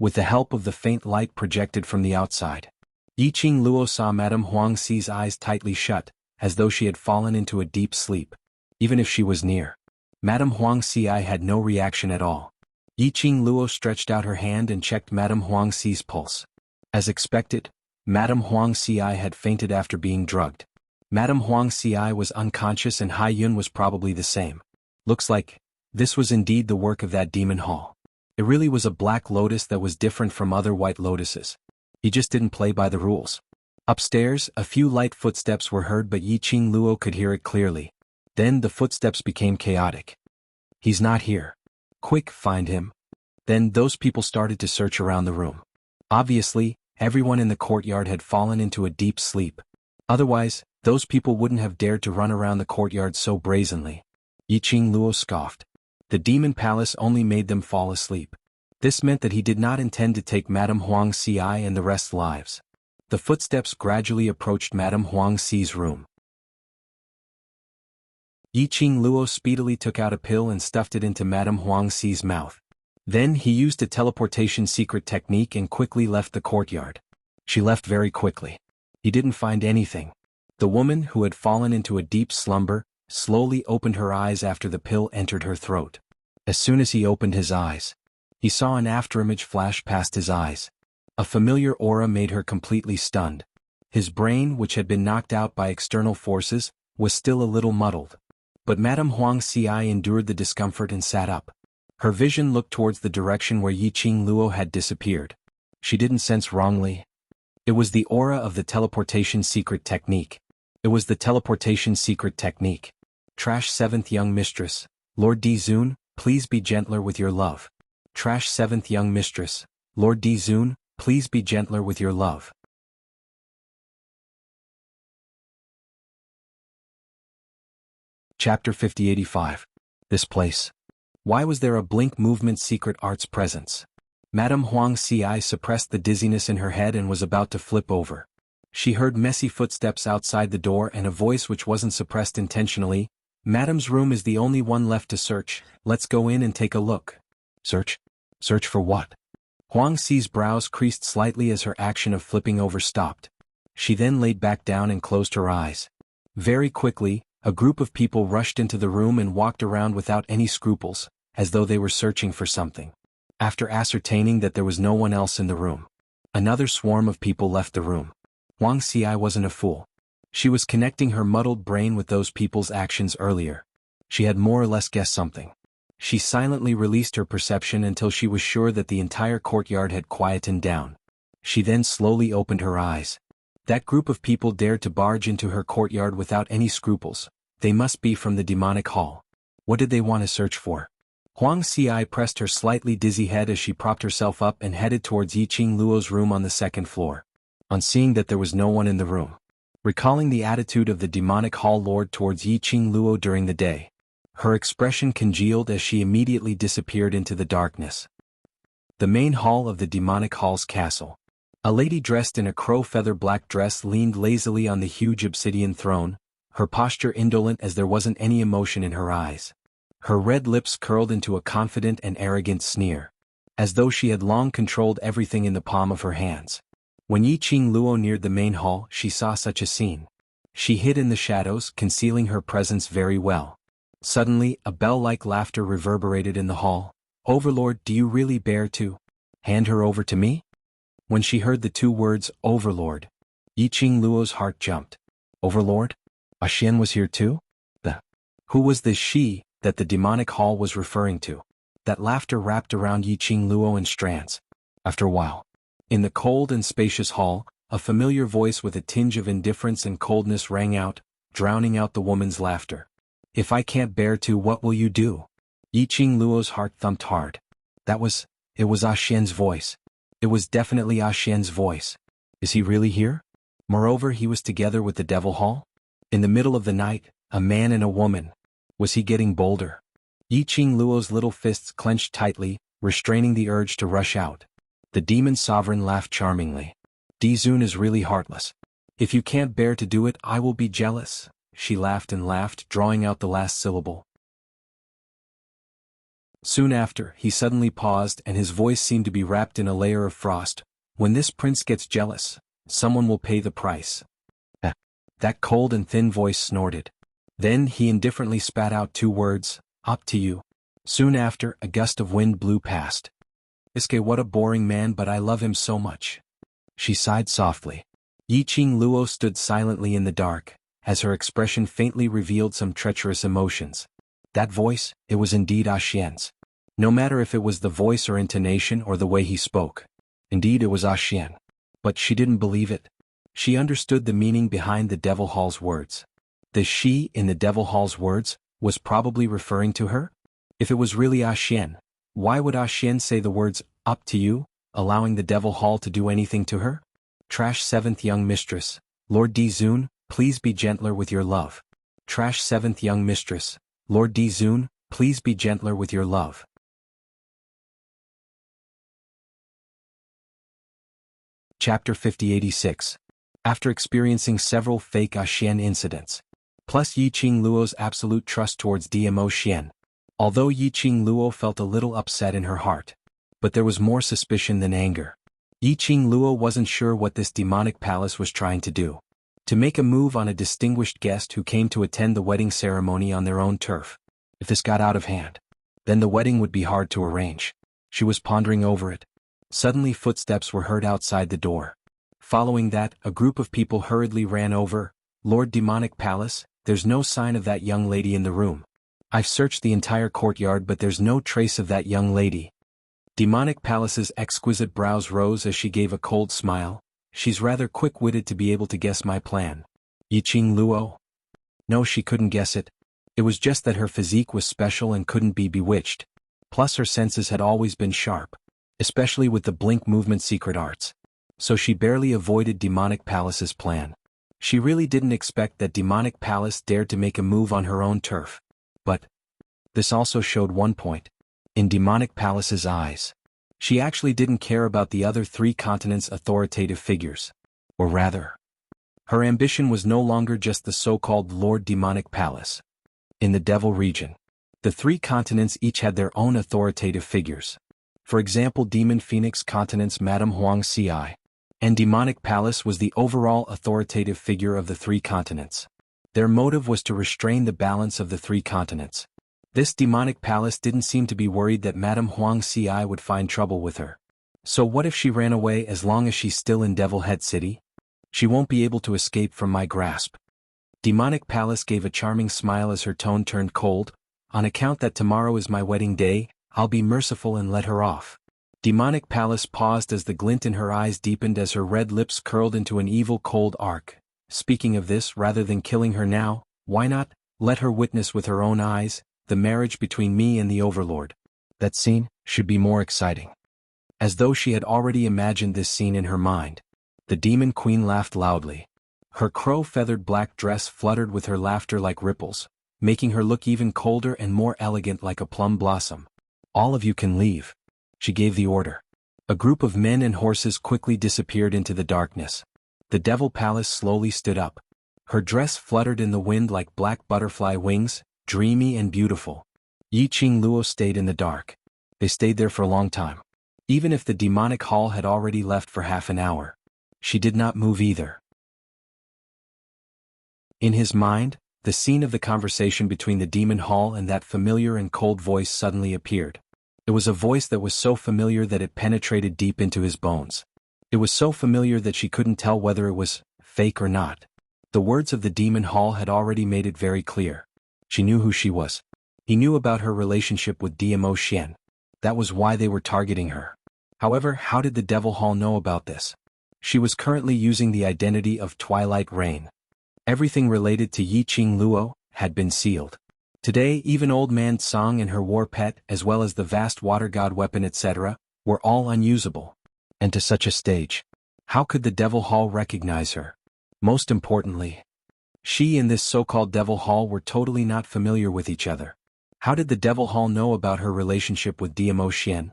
With the help of the faint light projected from the outside, Yi Qing Luo saw Madame Huang Xi's eyes tightly shut, as though she had fallen into a deep sleep. Even if she was near, Madame Huang Xi had no reaction at all. Yi Qing Luo stretched out her hand and checked Madame Huang Xi's pulse. As expected, Madame Huang Xi had fainted after being drugged. Madame Huang Xi was unconscious and Hai Yun was probably the same. Looks like this was indeed the work of that demon hall. It really was a black lotus that was different from other white lotuses. He just didn't play by the rules. Upstairs, a few light footsteps were heard, but Yi Qing Luo could hear it clearly. Then the footsteps became chaotic. He's not here. Quick, find him. Then those people started to search around the room. Obviously, everyone in the courtyard had fallen into a deep sleep. Otherwise, those people wouldn't have dared to run around the courtyard so brazenly. Yi Qing Luo scoffed. The demon palace only made them fall asleep. This meant that he did not intend to take Madame Huang Xi and the rest's lives. The footsteps gradually approached Madame Huang Xi's room. Yi Qing Luo speedily took out a pill and stuffed it into Madame Huang Xi's mouth. Then he used a teleportation secret technique and quickly left the courtyard. She left very quickly. He didn't find anything. The woman, who had fallen into a deep slumber, slowly opened her eyes after the pill entered her throat. As soon as he opened his eyes, he saw an afterimage flash past his eyes. A familiar aura made her completely stunned. His brain, which had been knocked out by external forces, was still a little muddled. But Madame Huang Xi endured the discomfort and sat up. Her vision looked towards the direction where Yi Qing Luo had disappeared. She didn't sense wrongly. It was the aura of the teleportation secret technique. It was the teleportation secret technique. Trash 7th young mistress, Lord Dizun, please be gentler with your love. Trash 7th young mistress, Lord Dizun, please be gentler with your love. Chapter 5085. This place. Why was there a blink movement secret arts presence? Madame Huang Xi suppressed the dizziness in her head and was about to flip over. She heard messy footsteps outside the door and a voice which wasn't suppressed intentionally. Madame's room is the only one left to search. Let's go in and take a look. Search? Search for what? Huang Xi's brows creased slightly as her action of flipping over stopped. She then laid back down and closed her eyes. Very quickly, a group of people rushed into the room and walked around without any scruples, as though they were searching for something. After ascertaining that there was no one else in the room, another swarm of people left the room. Huang Xi wasn't a fool. She was connecting her muddled brain with those people's actions earlier. She had more or less guessed something. She silently released her perception until she was sure that the entire courtyard had quietened down. She then slowly opened her eyes. That group of people dared to barge into her courtyard without any scruples. They must be from the demonic hall. What did they want to search for? Huang Xi pressed her slightly dizzy head as she propped herself up and headed towards Yi Qing Luo's room on the second floor. On seeing that there was no one in the room, recalling the attitude of the demonic hall lord towards Yi Qing Luo during the day, her expression congealed as she immediately disappeared into the darkness. The main hall of the demonic hall's castle. A lady dressed in a crow feather black dress leaned lazily on the huge obsidian throne, her posture indolent as there wasn't any emotion in her eyes. Her red lips curled into a confident and arrogant sneer, as though she had long controlled everything in the palm of her hands. When Yi Qing Luo neared the main hall, she saw such a scene. She hid in the shadows, concealing her presence very well. Suddenly, a bell-like laughter reverberated in the hall. "Overlord, do you really bear to hand her over to me?" When she heard the two words, Overlord, Yi Qing Luo's heart jumped. Overlord? Xian was here too? Who was this she that the demonic hall was referring to? That laughter wrapped around Yi Qing Luo in strands. After a while, in the cold and spacious hall, a familiar voice with a tinge of indifference and coldness rang out, drowning out the woman's laughter. "If I can't bear to, what will you do?" Yi Qing Luo's heart thumped hard. It was Xian's voice. It was definitely Xian's voice. Is he really here? Moreover, he was together with the devil hall? In the middle of the night, a man and a woman. Was he getting bolder? Yi Qing Luo's little fists clenched tightly, restraining the urge to rush out. The demon sovereign laughed charmingly. Dizun is really heartless. If you can't bear to do it, I will be jealous. She laughed and laughed, drawing out the last syllable. Soon after, he suddenly paused and his voice seemed to be wrapped in a layer of frost. When this prince gets jealous, someone will pay the price. That cold and thin voice snorted. Then he indifferently spat out two words, "Up to you." Soon after, a gust of wind blew past. "Iske, what a boring man, but I love him so much." She sighed softly. Yi Qing Luo stood silently in the dark, as her expression faintly revealed some treacherous emotions. That voice, it was indeed Xian's. No matter if it was the voice or intonation or the way he spoke. Indeed it was Xian. But she didn't believe it. She understood the meaning behind the devil hall's words. The she in the devil hall's words was probably referring to her? If it was really Xian, why would Xian say the words, "up to you," allowing the devil hall to do anything to her? Trash 7th young mistress, Lord Dizun, please be gentler with your love. Trash 7th young mistress, Lord Dizun, please be gentler with your love. Chapter 5086. After experiencing several fake Xian incidents, plus Yi Qing Luo's absolute trust towards DMO Xian. Although Yi Qing Luo felt a little upset in her heart. But there was more suspicion than anger. Yi Qing Luo wasn't sure what this demonic palace was trying to do. To make a move on a distinguished guest who came to attend the wedding ceremony on their own turf. If this got out of hand, then the wedding would be hard to arrange. She was pondering over it. Suddenly footsteps were heard outside the door. Following that, a group of people hurriedly ran over. Lord Demonic Palace, there's no sign of that young lady in the room. I've searched the entire courtyard but there's no trace of that young lady. Demonic Palace's exquisite brows rose as she gave a cold smile. She's rather quick-witted to be able to guess my plan. Yi Qing Luo? No, she couldn't guess it. It was just that her physique was special and couldn't be bewitched. Plus her senses had always been sharp. Especially with the blink movement secret arts. So she barely avoided Demonic Palace's plan. She really didn't expect that Demonic Palace dared to make a move on her own turf. But this also showed one point. In Demonic Palace's eyes, she actually didn't care about the other 3 continents' authoritative figures. Or rather, her ambition was no longer just the so-called Lord Demonic Palace. In the Devil region, the 3 continents each had their own authoritative figures. For example, Demon Phoenix Continent's Madame Huang Ci. And Demonic Palace was the overall authoritative figure of the 3 continents. Their motive was to restrain the balance of the 3 continents. This Demonic Palace didn't seem to be worried that Madame Huang Ci would find trouble with her. So what if she ran away as long as she's still in Devil Head City? She won't be able to escape from my grasp. Demonic Palace gave a charming smile as her tone turned cold. On account that tomorrow is my wedding day, I'll be merciful and let her off. Demonic Palace paused as the glint in her eyes deepened as her red lips curled into an evil cold arc. Speaking of this, rather than killing her now, why not let her witness with her own eyes the marriage between me and the Overlord? That scene should be more exciting. As though she had already imagined this scene in her mind, the Demon Queen laughed loudly. Her crow-feathered black dress fluttered with her laughter like ripples, making her look even colder and more elegant like a plum blossom. All of you can leave. She gave the order. A group of men and horses quickly disappeared into the darkness. The Devil Palace slowly stood up. Her dress fluttered in the wind like black butterfly wings, dreamy and beautiful. Yi Qing Luo stayed in the dark. They stayed there for a long time. Even if the demonic hall had already left for half an hour. She did not move either. In his mind, the scene of the conversation between the demon hall and that familiar and cold voice suddenly appeared. It was a voice that was so familiar that it penetrated deep into his bones. It was so familiar that she couldn't tell whether it was fake or not. The words of the demon hall had already made it very clear. She knew who she was. He knew about her relationship with DMO Xian. That was why they were targeting her. However, how did the Devil Hall know about this? She was currently using the identity of Twilight Rain. Everything related to Yi Qing Luo had been sealed. Today, even Old Man Tsang and her war pet, as well as the vast water god weapon etc., were all unusable. And to such a stage, how could the Devil Hall recognize her? Most importantly, she and this so-called Devil Hall were totally not familiar with each other. How did the Devil Hall know about her relationship with DMO Xian?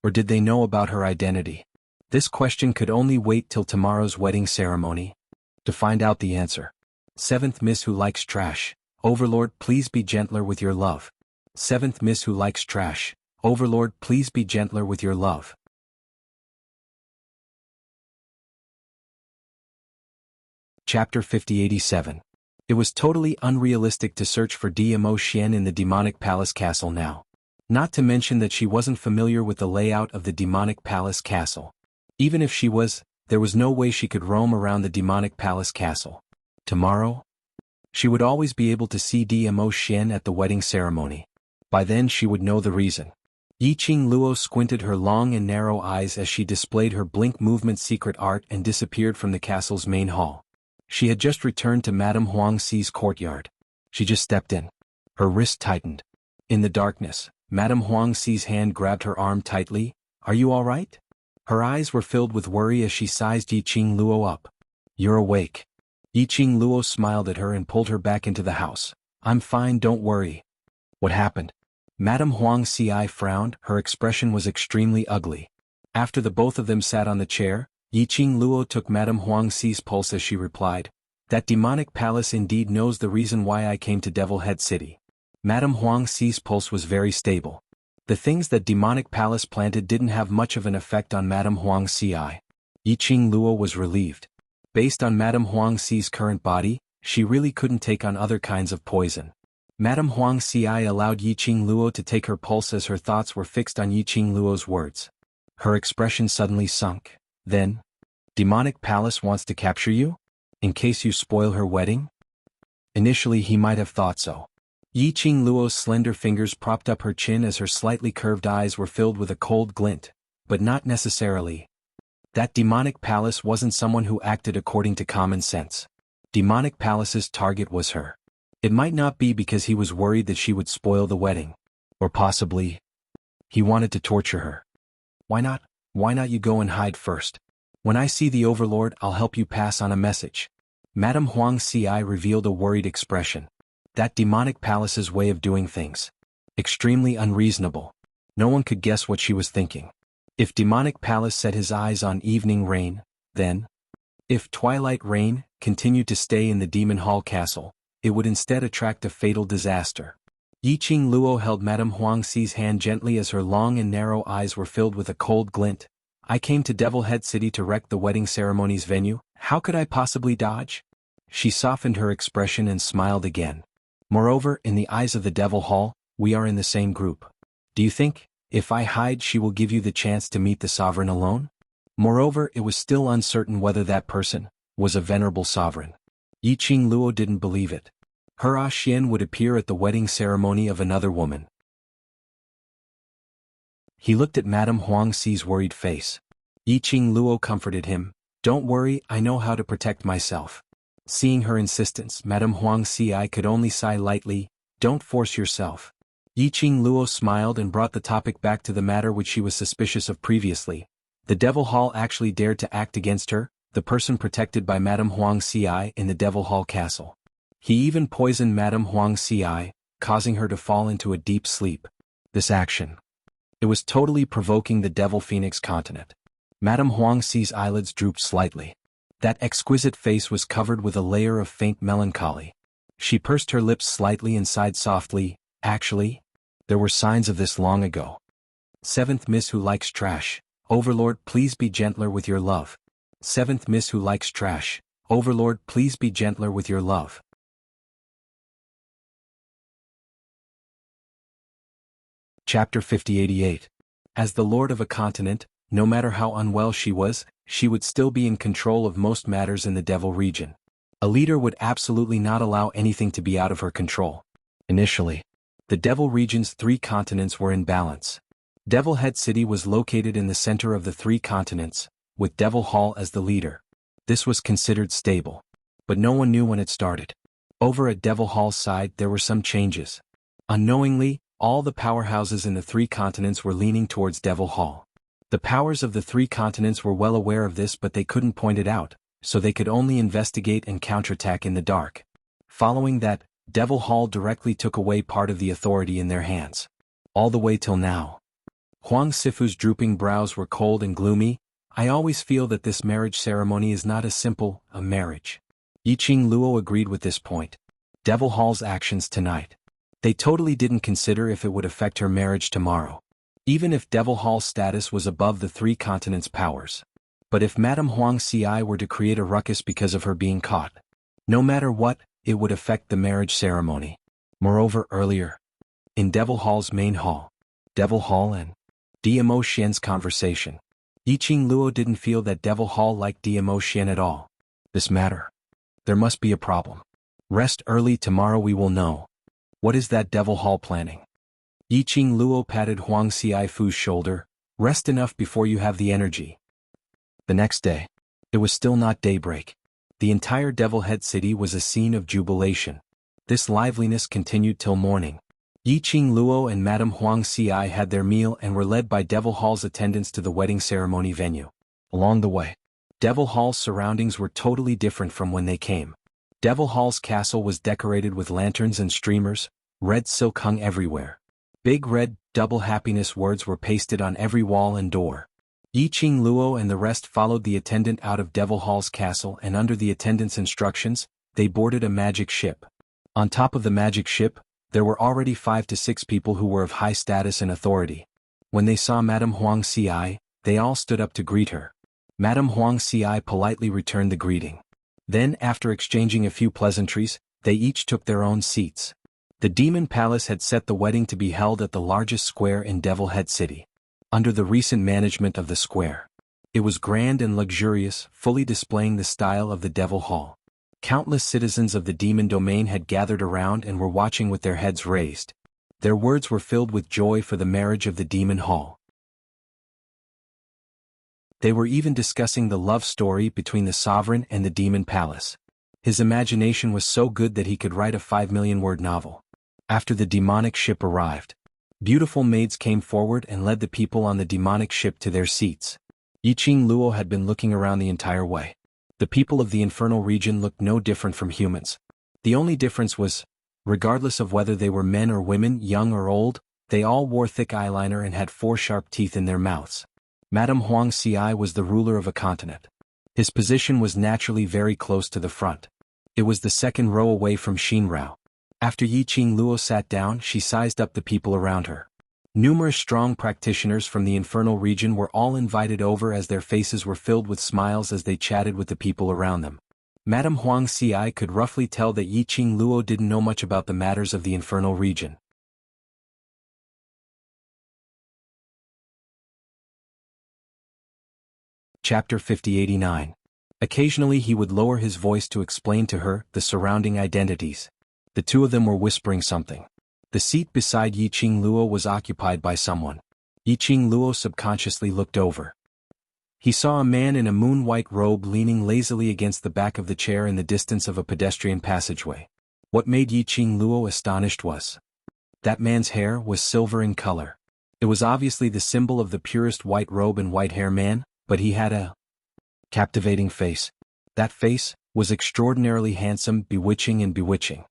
Or did they know about her identity? This question could only wait till tomorrow's wedding ceremony to find out the answer. 7th Miss Who Likes Trash. Overlord, please be gentler with your love. 7th Miss Who Likes Trash. Overlord, please be gentler with your love. Chapter 5087. It was totally unrealistic to search for DMO Xian in the Demonic Palace Castle now. Not to mention that she wasn't familiar with the layout of the Demonic Palace Castle. Even if she was, there was no way she could roam around the Demonic Palace Castle. Tomorrow? She would always be able to see DMO Xian at the wedding ceremony. By then she would know the reason. Yi Qing Luo squinted her long and narrow eyes as she displayed her blink movement secret art and disappeared from the castle's main hall. She had just returned to Madame Huang Ci's courtyard. She just stepped in. Her wrist tightened. In the darkness, Madame Huang Ci's hand grabbed her arm tightly. Are you all right? Her eyes were filled with worry as she sized Yi Qing Luo up. You're awake. Yi Qing Luo smiled at her and pulled her back into the house. I'm fine, don't worry. What happened? Madame Huang Ci frowned. Her expression was extremely ugly. After the both of them sat on the chair, Yi Qing Luo took Madame Huang Ci's pulse as she replied, That demonic palace indeed knows the reason why I came to Devil Head City. Madame Huang Xi's pulse was very stable. The things that demonic palace planted didn't have much of an effect on Madame Huang Xi. Yiqing Luo was relieved. Based on Madame Huang Xi's current body, she really couldn't take on other kinds of poison. Madame Huang Xi allowed Yiqing Luo to take her pulse as her thoughts were fixed on Yiqing Luo's words. Her expression suddenly sunk. Then, demonic palace wants to capture you? In case you spoil her wedding? Initially he might have thought so. Yiqing Luo's slender fingers propped up her chin as her slightly curved eyes were filled with a cold glint, but not necessarily. That demonic palace wasn't someone who acted according to common sense. Demonic palace's target was her. It might not be because he was worried that she would spoil the wedding. Or possibly, he wanted to torture her. Why not? Why not you go and hide first? When I see the Overlord, I'll help you pass on a message. Madame Huang Xi revealed a worried expression. That demonic palace's way of doing things. Extremely unreasonable. No one could guess what she was thinking. If demonic palace set his eyes on evening rain, then, if twilight rain continued to stay in the Demon Hall Castle, it would instead attract a fatal disaster. Yiqing Luo held Madame Huang Xi's hand gently as her long and narrow eyes were filled with a cold glint. I came to Devil Head City to wreck the wedding ceremony's venue. How could I possibly dodge? She softened her expression and smiled again. Moreover, in the eyes of the Devil Hall, we are in the same group. Do you think, if I hide, she will give you the chance to meet the sovereign alone? Moreover, it was still uncertain whether that person was a venerable sovereign. Yiqing Luo didn't believe it. Her Xian would appear at the wedding ceremony of another woman. He looked at Madame Huang Xi's worried face. Yiqing Luo comforted him. Don't worry, I know how to protect myself. Seeing her insistence, Madame Huang Xi could only sigh lightly. Don't force yourself. Yiqing Luo smiled and brought the topic back to the matter which she was suspicious of previously. The Devil Hall actually dared to act against her, the person protected by Madame Huang Xi in the Devil Hall Castle. He even poisoned Madame Huang Xi, causing her to fall into a deep sleep. This action. It was totally provoking the Devil Phoenix continent. Madame Huang Xi's eyelids drooped slightly. That exquisite face was covered with a layer of faint melancholy. She pursed her lips slightly and sighed softly. Actually, there were signs of this long ago. Seventh Miss Who Likes Trash. Overlord, please be gentler with your love. Seventh Miss Who Likes Trash. Overlord, please be gentler with your love. Chapter 5088. As the lord of a continent, no matter how unwell she would still be in control of most matters in the Devil region. A leader would absolutely not allow anything to be out of her control. Initially, the Devil region's 3 continents were in balance. Devil Head City was located in the center of the 3 continents, with Devil Hall as the leader. This was considered stable. But no one knew when it started. Over at Devil Hall's side there were some changes. Unknowingly, all the powerhouses in the 3 continents were leaning towards Devil Hall. The powers of the 3 continents were well aware of this, but they couldn't point it out, so they could only investigate and counterattack in the dark. Following that, Devil Hall directly took away part of the authority in their hands. All the way till now. Huang Sifu's drooping brows were cold and gloomy. I always feel that this marriage ceremony is not as simple a marriage. Yiqing Luo agreed with this point. Devil Hall's actions tonight. They totally didn't consider if it would affect her marriage tomorrow. Even if Devil Hall's status was above the 3 continents' powers. But if Madame Huang Xi were to create a ruckus because of her being caught, no matter what, it would affect the marriage ceremony. Moreover, earlier, in Devil Hall's main hall, Devil Hall and Dmo Xian's conversation, Yiqing Luo didn't feel that Devil Hall liked Dmo Xian at all. This matter. There must be a problem. Rest early, tomorrow we will know. What is that Devil Hall planning? Yiqing Luo patted Huang Xifu's shoulder. Rest enough before you have the energy. The next day, it was still not daybreak. The entire Devil Head City was a scene of jubilation. This liveliness continued till morning. Yiqing Luo and Madame Huang Xi had their meal and were led by Devil Hall's attendants to the wedding ceremony venue. Along the way, Devil Hall's surroundings were totally different from when they came. Devil Hall's castle was decorated with lanterns and streamers, red silk hung everywhere. Big red, double happiness words were pasted on every wall and door. Yiqing Luo and the rest followed the attendant out of Devil Hall's castle, and under the attendant's instructions, they boarded a magic ship. On top of the magic ship, there were already 5 to 6 people who were of high status and authority. When they saw Madame Huang Xi, they all stood up to greet her. Madame Huang Xi politely returned the greeting. Then, after exchanging a few pleasantries, they each took their own seats. The Demon Palace had set the wedding to be held at the largest square in Devil Head City. Under the recent management of the square, it was grand and luxurious, fully displaying the style of the Devil Hall. Countless citizens of the demon domain had gathered around and were watching with their heads raised. Their words were filled with joy for the marriage of the Demon Hall. They were even discussing the love story between the sovereign and the Demon Palace. His imagination was so good that he could write a 5 million-word novel. After the demonic ship arrived, beautiful maids came forward and led the people on the demonic ship to their seats. Yiqing Luo had been looking around the entire way. The people of the infernal region looked no different from humans. The only difference was, regardless of whether they were men or women, young or old, they all wore thick eyeliner and had 4 sharp teeth in their mouths. Madame Huang Xi was the ruler of a continent. His position was naturally very close to the front. It was the second row away from Xinrao. After Yiqing Luo sat down, she sized up the people around her. Numerous strong practitioners from the infernal region were all invited over as their faces were filled with smiles as they chatted with the people around them. Madame Huang Xi could roughly tell that Yiqing Luo didn't know much about the matters of the infernal region. Chapter 5089. Occasionally he would lower his voice to explain to her the surrounding identities. The two of them were whispering something. The seat beside Yiqing Luo was occupied by someone. Yiqing Luo subconsciously looked over. He saw a man in a moon-white robe leaning lazily against the back of the chair in the distance of a pedestrian passageway. What made Yiqing Luo astonished was that man's hair was silver in color. It was obviously the symbol of the purest white robe and white hair man, but he had a captivating face. That face was extraordinarily handsome, bewitching and bewitching.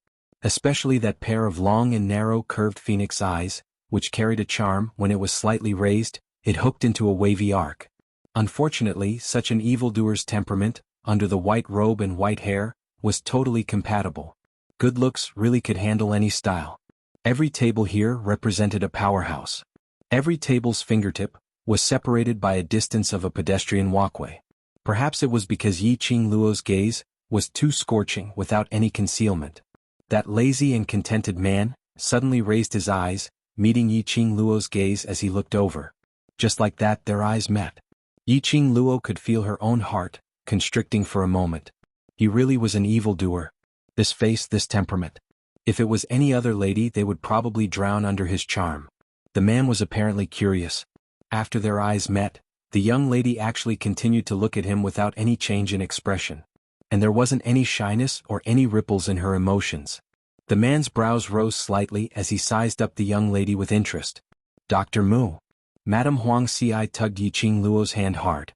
Especially that pair of long and narrow curved phoenix eyes, which carried a charm. When it was slightly raised, it hooked into a wavy arc. Unfortunately, such an evildoer's temperament, under the white robe and white hair, was totally compatible. Good looks really could handle any style. Every table here represented a powerhouse. Every table's fingertip was separated by a distance of a pedestrian walkway. Perhaps it was because Yiqing Luo's gaze was too scorching without any concealment. That lazy and contented man suddenly raised his eyes, meeting Yiqing Luo's gaze as he looked over. Just like that, their eyes met. Yiqing Luo could feel her own heart constricting for a moment. He really was an evildoer. This face, this temperament. If it was any other lady, they would probably drown under his charm. The man was apparently curious. After their eyes met, the young lady actually continued to look at him without any change in expression. And there wasn't any shyness or any ripples in her emotions. The man's brows rose slightly as he sized up the young lady with interest. Dr. Mu. Madame Huang Xi tugged Yiqing Luo's hand hard.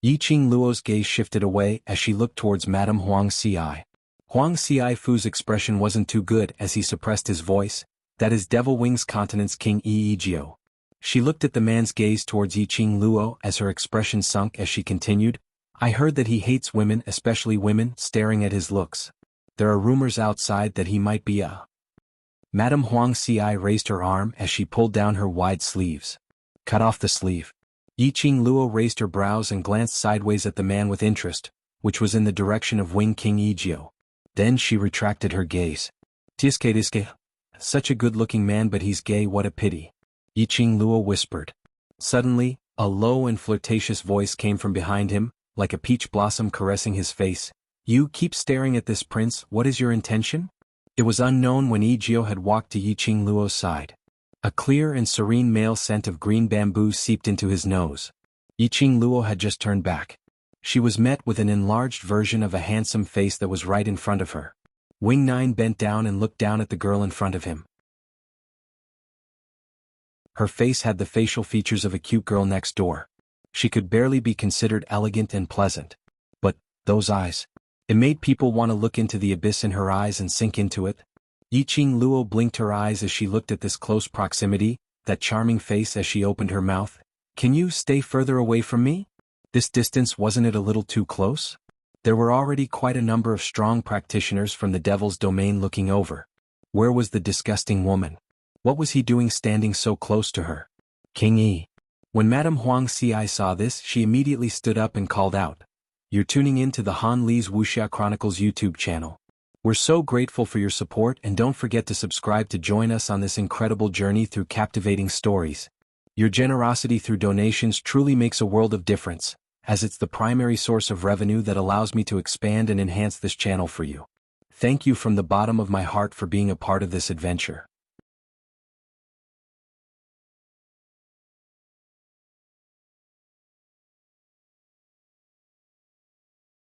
Yiqing Luo's gaze shifted away as she looked towards Madame Huang Xi. Huang Xifu's expression wasn't too good as he suppressed his voice. That is Devil Wings Continent's King Yijiao. She looked at the man's gaze towards Yiqing Luo as her expression sunk as she continued. I heard that he hates women, especially women, staring at his looks. There are rumors outside that he might be a... Madame Huang Xi raised her arm as she pulled down her wide sleeves. Cut off the sleeve. Yiqing Luo raised her brows and glanced sideways at the man with interest, which was in the direction of Wing King Yijiao. Then she retracted her gaze. Tiske. Such a good-looking man, but he's gay, what a pity. Yiqing Luo whispered. Suddenly, a low and flirtatious voice came from behind him, like a peach blossom caressing his face. You keep staring at this prince, what is your intention? It was unknown when Yijiao had walked to Yiqing Luo's side. A clear and serene male scent of green bamboo seeped into his nose. Yiqing Luo had just turned back. She was met with an enlarged version of a handsome face that was right in front of her. Wing Nine bent down and looked down at the girl in front of him. Her face had the facial features of a cute girl next door. She could barely be considered elegant and pleasant. But, those eyes. It made people want to look into the abyss in her eyes and sink into it. Yiqing Luo blinked her eyes as she looked at this close proximity, that charming face as she opened her mouth. Can you stay further away from me? This distance, wasn't it a little too close? There were already quite a number of strong practitioners from the devil's domain looking over. Where was the disgusting woman? What was he doing standing so close to her? King Yi. When Madame Huang Xi saw this, she immediately stood up and called out, "You're tuning in to the Han Li's Wuxia Chronicles YouTube channel. We're so grateful for your support, and don't forget to subscribe to join us on this incredible journey through captivating stories. Your generosity through donations truly makes a world of difference, as it's the primary source of revenue that allows me to expand and enhance this channel for you. Thank you from the bottom of my heart for being a part of this adventure."